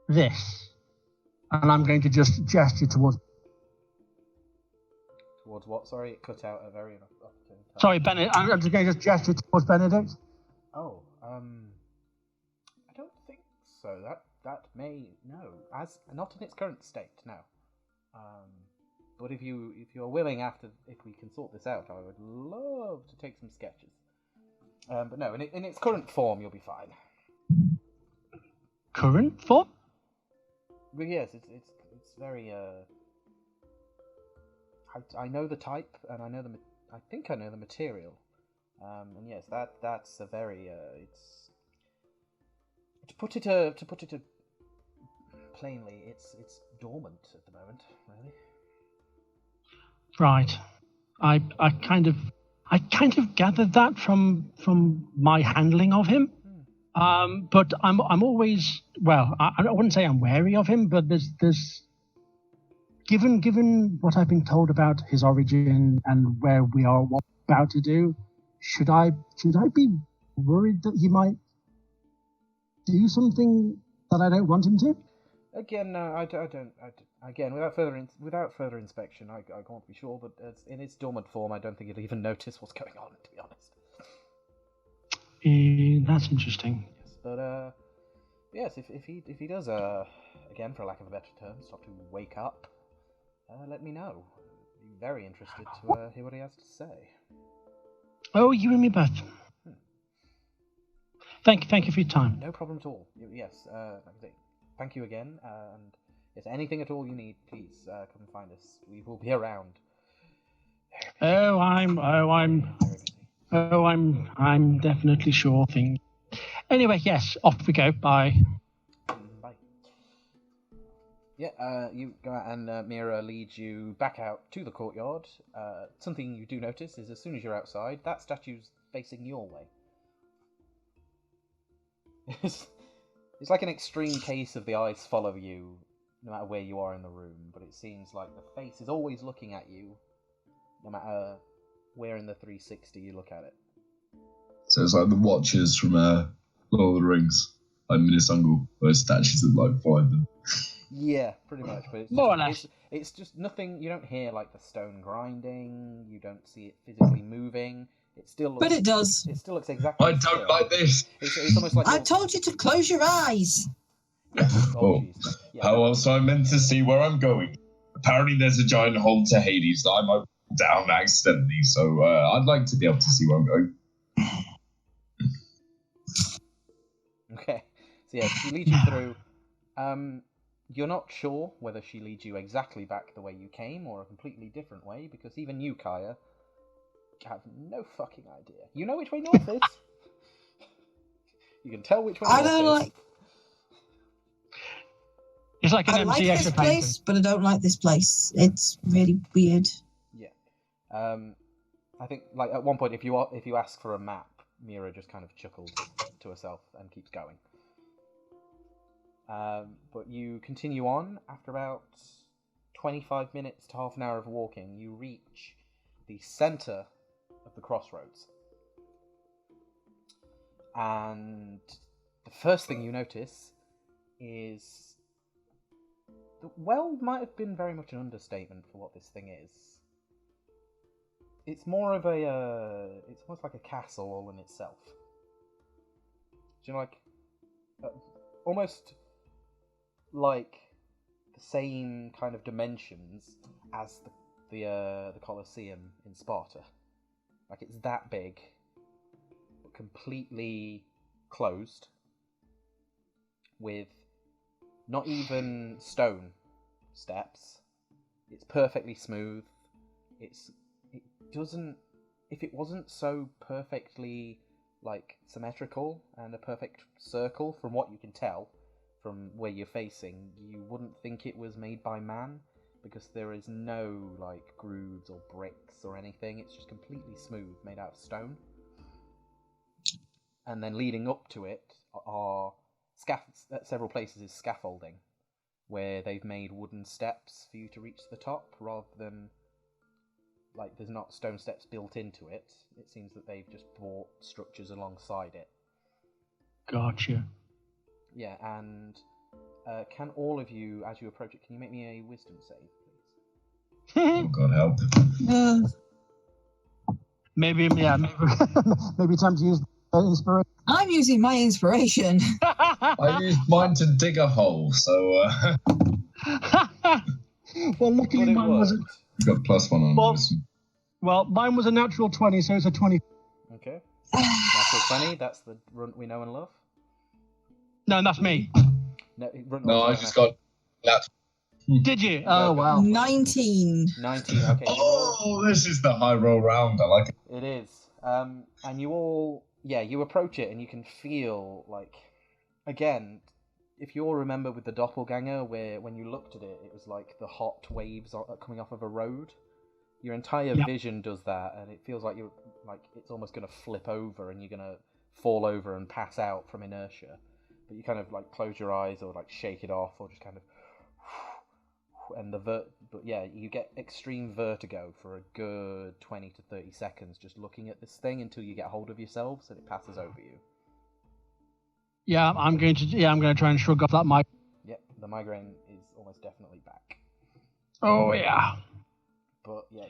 this? And I'm going to just gesture towards. Towards what? Sorry, it cut out a very opportune time. Sorry, Benedict. I'm just going to just gesture towards Benedict. Oh, I don't think so. That may as not in its current state, no. But if you're willing if we can sort this out, I would love to take some sketches. But no, in its current form, you'll be fine. Current form? But yes, it's very. I know the type, and I think I know the material. And yes, that's a very. It's to put it plainly, it's dormant at the moment, really. Right. I kind of gathered that from my handling of him. But I'm always, well, I wouldn't say I'm wary of him, but there's given what I've been told about his origin and where we are, what we're about to do, should I be worried that he might do something that I don't want him to? Again, no, I don't. Again, without further inspection, I can't be sure. But in its dormant form, I don't think you'll even notice what's going on. To be honest. That's interesting. Yes, but yes, if he does again, for lack of a better term, start to wake up, let me know. I'd be very interested to hear what he has to say. Oh, you and me both. Thank you for your time. No problem at all. Yes, like I say, thank you again. And if anything at all you need, please come find us. We will be around. I'm definitely sure thing. Anyway, yes, off we go. Bye. Bye. Yeah, you go out and Mira leads you back out to the courtyard. Something you do notice is as soon as you're outside, that statue's facing your way. It's like an extreme case of the eyes follow you, no matter where you are in the room, but it seems like the face is always looking at you, no matter where in the 360 you look at it. So it's like the Watchers from Lord of the Rings, like Minisungle, where statues that like follow them. Yeah, pretty much. But it's More or less. It's just nothing. You don't hear like the stone grinding. You don't see it physically moving. It still looks. But it does. It still looks exactly. I don't like this. It's almost like I told you to close your eyes. Oh, jeez. Yeah. How else am I meant to see where I'm going? Apparently there's a giant hole to Hades that I might fall down accidentally, so I'd like to be able to see where I'm going. Okay. So yeah, she leads you through. You're not sure whether she leads you exactly back the way you came or a completely different way, because even you, Kaya, have no fucking idea. You know which way north is. You can tell which way north is. It's like an I empty like this extra painting. place, but I don't like this place. It's really weird. Yeah. I think like at one point, if you ask for a map, Mira just kind of chuckles to herself and keeps going. But you continue on after about 25 minutes to half an hour of walking, you reach the centre of the crossroads. And the first thing you notice is the well might have been very much an understatement for what this thing is. It's more of it's almost like a castle all in itself. Do you know, like, almost like the same kind of dimensions as the Colosseum in Sparta. Like, it's that big, but completely closed, with not even stone steps. It's perfectly smooth. It doesn't. If it wasn't so perfectly like symmetrical and a perfect circle, from what you can tell from where you're facing, you wouldn't think it was made by man, because there is no like grooves or bricks or anything. It's just completely smooth, made out of stone. And then leading up to it are at several places is scaffolding, where they've made wooden steps for you to reach the top, rather than like there's not stone steps built into it. It seems that they've just brought structures alongside it. Gotcha. Yeah, and can all of you, as you approach it, can you make me a wisdom save, please? Oh, God help. Maybe time to use inspiration. I'm using my inspiration. I used mine to dig a hole, so Well, luckily But it mine was. worked. you got +1 on Well- wisdom. Well, mine was a natural 20, so it's a 20. Okay. Natural 20, that's the runt we know and love. No, that's me. Runt No, also I got just an got that. Did you? No, Oh, but- wow. 19. 19. Okay. Oh, this is the high roll round. I like it. It is. And you all, you approach it and you can feel, like, again, if you all remember with the doppelganger, where when you looked at it, it was like the hot waves coming off of a road. Your entire vision does that, and it feels like it's almost going to flip over and you're going to fall over and pass out from inertia. But you kind of, like, close your eyes or, like, shake it off or just kind of... And you get extreme vertigo for a good 20 to 30 seconds just looking at this thing until you get hold of yourselves and it passes over you. Yeah, I'm going to try and shrug off that mic. Yep, the migraine is almost definitely back. Oh, yeah. But yeah,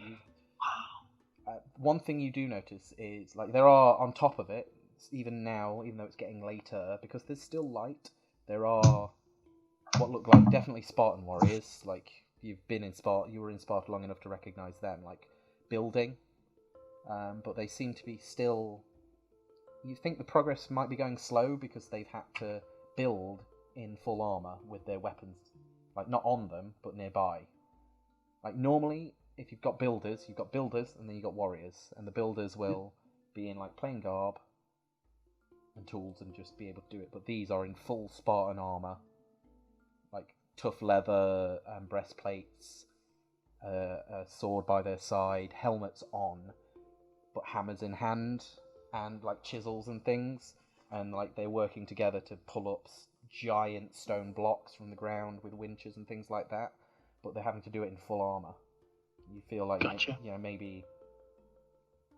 one thing you do notice is, like, there are on top of it, even now, even though it's getting later, because there's still light, there are what look like definitely Spartan warriors. Like, you were in Sparta long enough to recognize them, like, building. But they seem to be still... You think the progress might be going slow because they've had to build in full armor with their weapons, like, not on them, but nearby. Like, normally, if you've got builders, and then you've got warriors, and the builders will be in, like, plain garb and tools and just be able to do it. But these are in full Spartan armor, like tough leather and breastplates, a sword by their side, helmets on, but hammers in hand, and like chisels and things, and like they're working together to pull up giant stone blocks from the ground with winches and things like that. But they're having to do it in full armor. You feel like Gotcha. maybe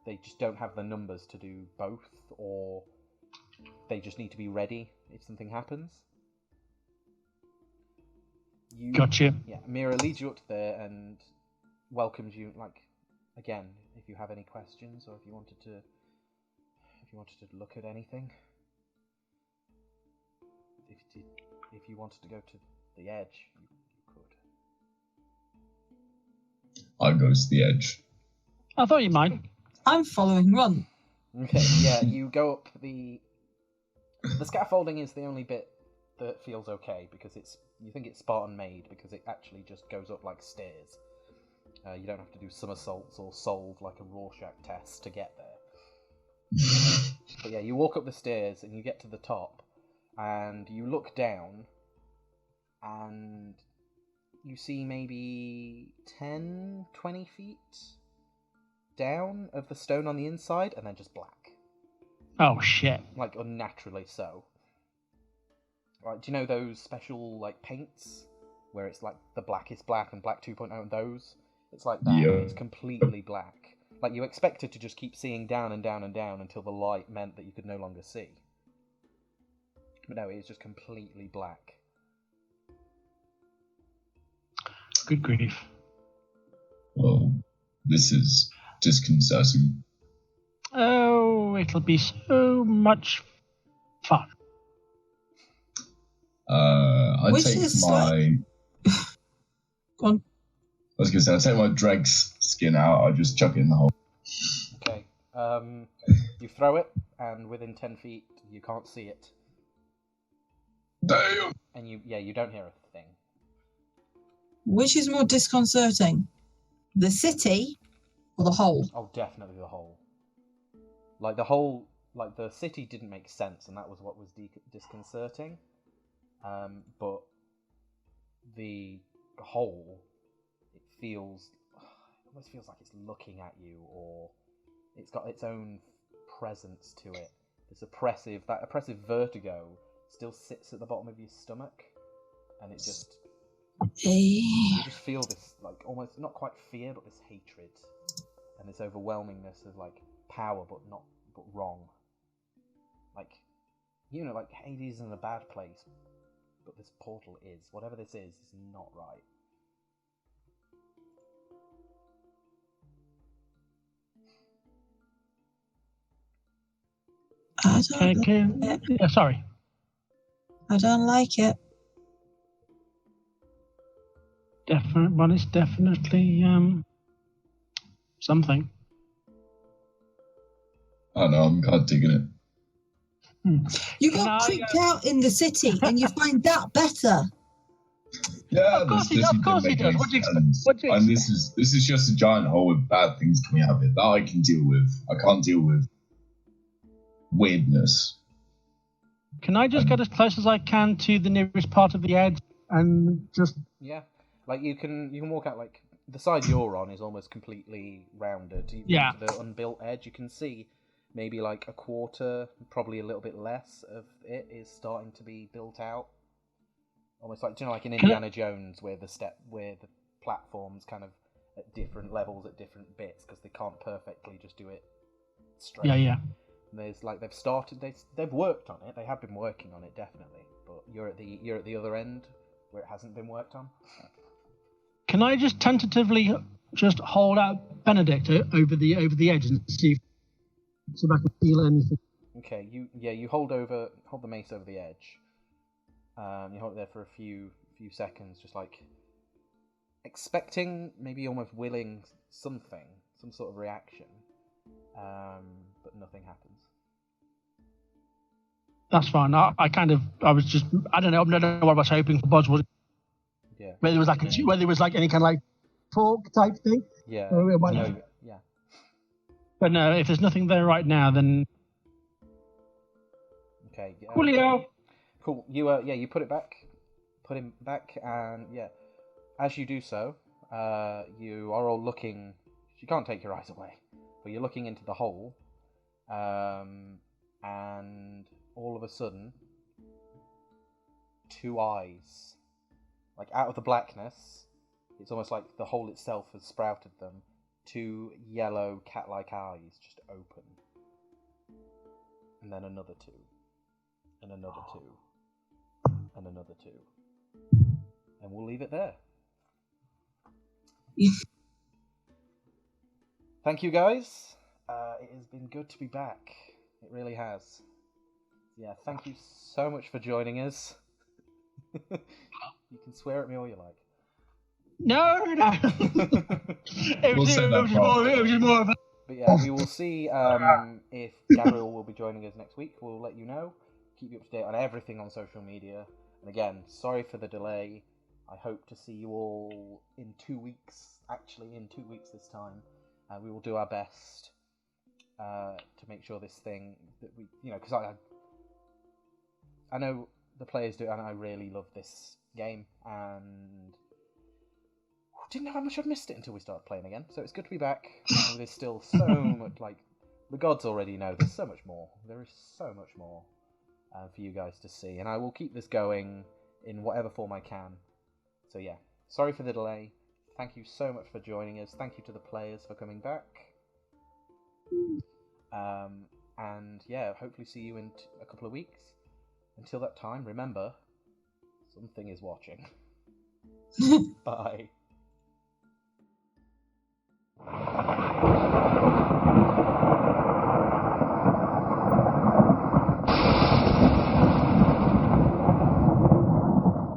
they just don't have the numbers to do both, or they just need to be ready if something happens. Gotcha. Yeah, Mira leads you up to there and welcomes you. Like, again, if you have any questions or if you wanted to look at anything, if you wanted to go to the edge, you could. I'll go to the edge. I thought you might. I'm following Ron. Okay, yeah, you go up the scaffolding is the only bit that feels okay, because you think it's Spartan made because it actually just goes up like stairs. You don't have to do somersaults or solve like a Rorschach test to get there. But yeah, you walk up the stairs and you get to the top, and you look down, and you see maybe 10, 20 feet down of the stone on the inside, and then just black. Oh, shit. Like, unnaturally so. Like, do you know those special, like, paints where it's like the blackest black and black 2.0 and those. It's like that. Yeah. It's completely black. Like you expected to just keep seeing down and down and down until the light meant that you could no longer see. But no, it's just completely black. Good grief. Well, this is disconcerting. Oh, it'll be so much fun. I Which take is my. Go on. I was gonna say, I take my Dreg's skin out. I just chuck it in the hole. Okay. You throw it, and within 10 feet, you can't see it. Damn. And you don't hear a thing. Which is more disconcerting? The city or the hole? Oh, definitely the hole. Like the whole, like the city didn't make sense, and that was what was disconcerting. But the hole, it almost feels like it's looking at you, or it's got its own presence to it. That oppressive vertigo still sits at the bottom of your stomach, and it just, you just feel this, like, almost, not quite fear, but this hatred, and this overwhelmingness of, like, power, but wrong. Like, you know, like, Hades isn't a bad place, but this portal is. Whatever this is not right. I don't like Okay. it. Yeah, sorry. I don't like it. But it's definitely something. I don't know, I'm kind of digging it. You Can got I, creeped out in the city and you find that better. Yeah, Of course this he didn't does. make any What do you expect? sense. What do you And expect? this is just a giant hole with bad things coming out of it. That I can deal with. I can't deal with weirdness. Can I just get as close as I can to the nearest part of the edge and just... Yeah, like you can walk out, like the side you're on is almost completely rounded. Yeah. To the unbuilt edge, you can see maybe like a quarter, probably a little bit less of it is starting to be built out. Almost like, do you know, like in Indiana Jones, where the platforms kind of at different levels at different bits because they can't perfectly just do it straight. Yeah. There's like they've worked on it. They have been working on it definitely, but you're at the other end where it hasn't been worked on. Can I just tentatively just hold out Benedict over the edge and see if I can feel anything? Okay, you hold the mace over the edge. You hold it there for a few seconds, just like expecting, maybe almost willing some sort of reaction, but nothing happens. That's fine. I don't know what I was hoping for. Buzz was. Yeah. Whether it was like any kind of like talk type thing. Yeah. Yeah. But no, if there's nothing there right now, then okay. Coolio. Cool. You put him back, and yeah, as you do so, you are all looking. You can't take your eyes away, but you're looking into the hole, and all of a sudden, two eyes, like out of the blackness, it's almost like the hole itself has sprouted them. Two yellow cat-like eyes just open, and then another two, and another two, and another two, and we'll leave it there. Thank you, guys. It has been good to be back. It really has. Yeah, thank you so much for joining us. You can swear at me all you like. No. It was just more of a... But yeah, we will see if Gabriel will be joining us next week. We'll let you know. Keep you up to date on everything on social media. And again, sorry for the delay. I hope to see you all in 2 weeks. Actually, in 2 weeks this time. We will do our best to make sure this thing that we, because I know the players do, and I really love this game, and didn't know how much I've missed it until we started playing again. So it's good to be back. And there's still so much, like the gods already know. There's so much more. There is so much more for you guys to see, and I will keep this going in whatever form I can. So yeah, sorry for the delay. Thank you so much for joining us. Thank you to the players for coming back. And yeah, hopefully see you in a couple of weeks. Until that time, remember, something is watching. Bye.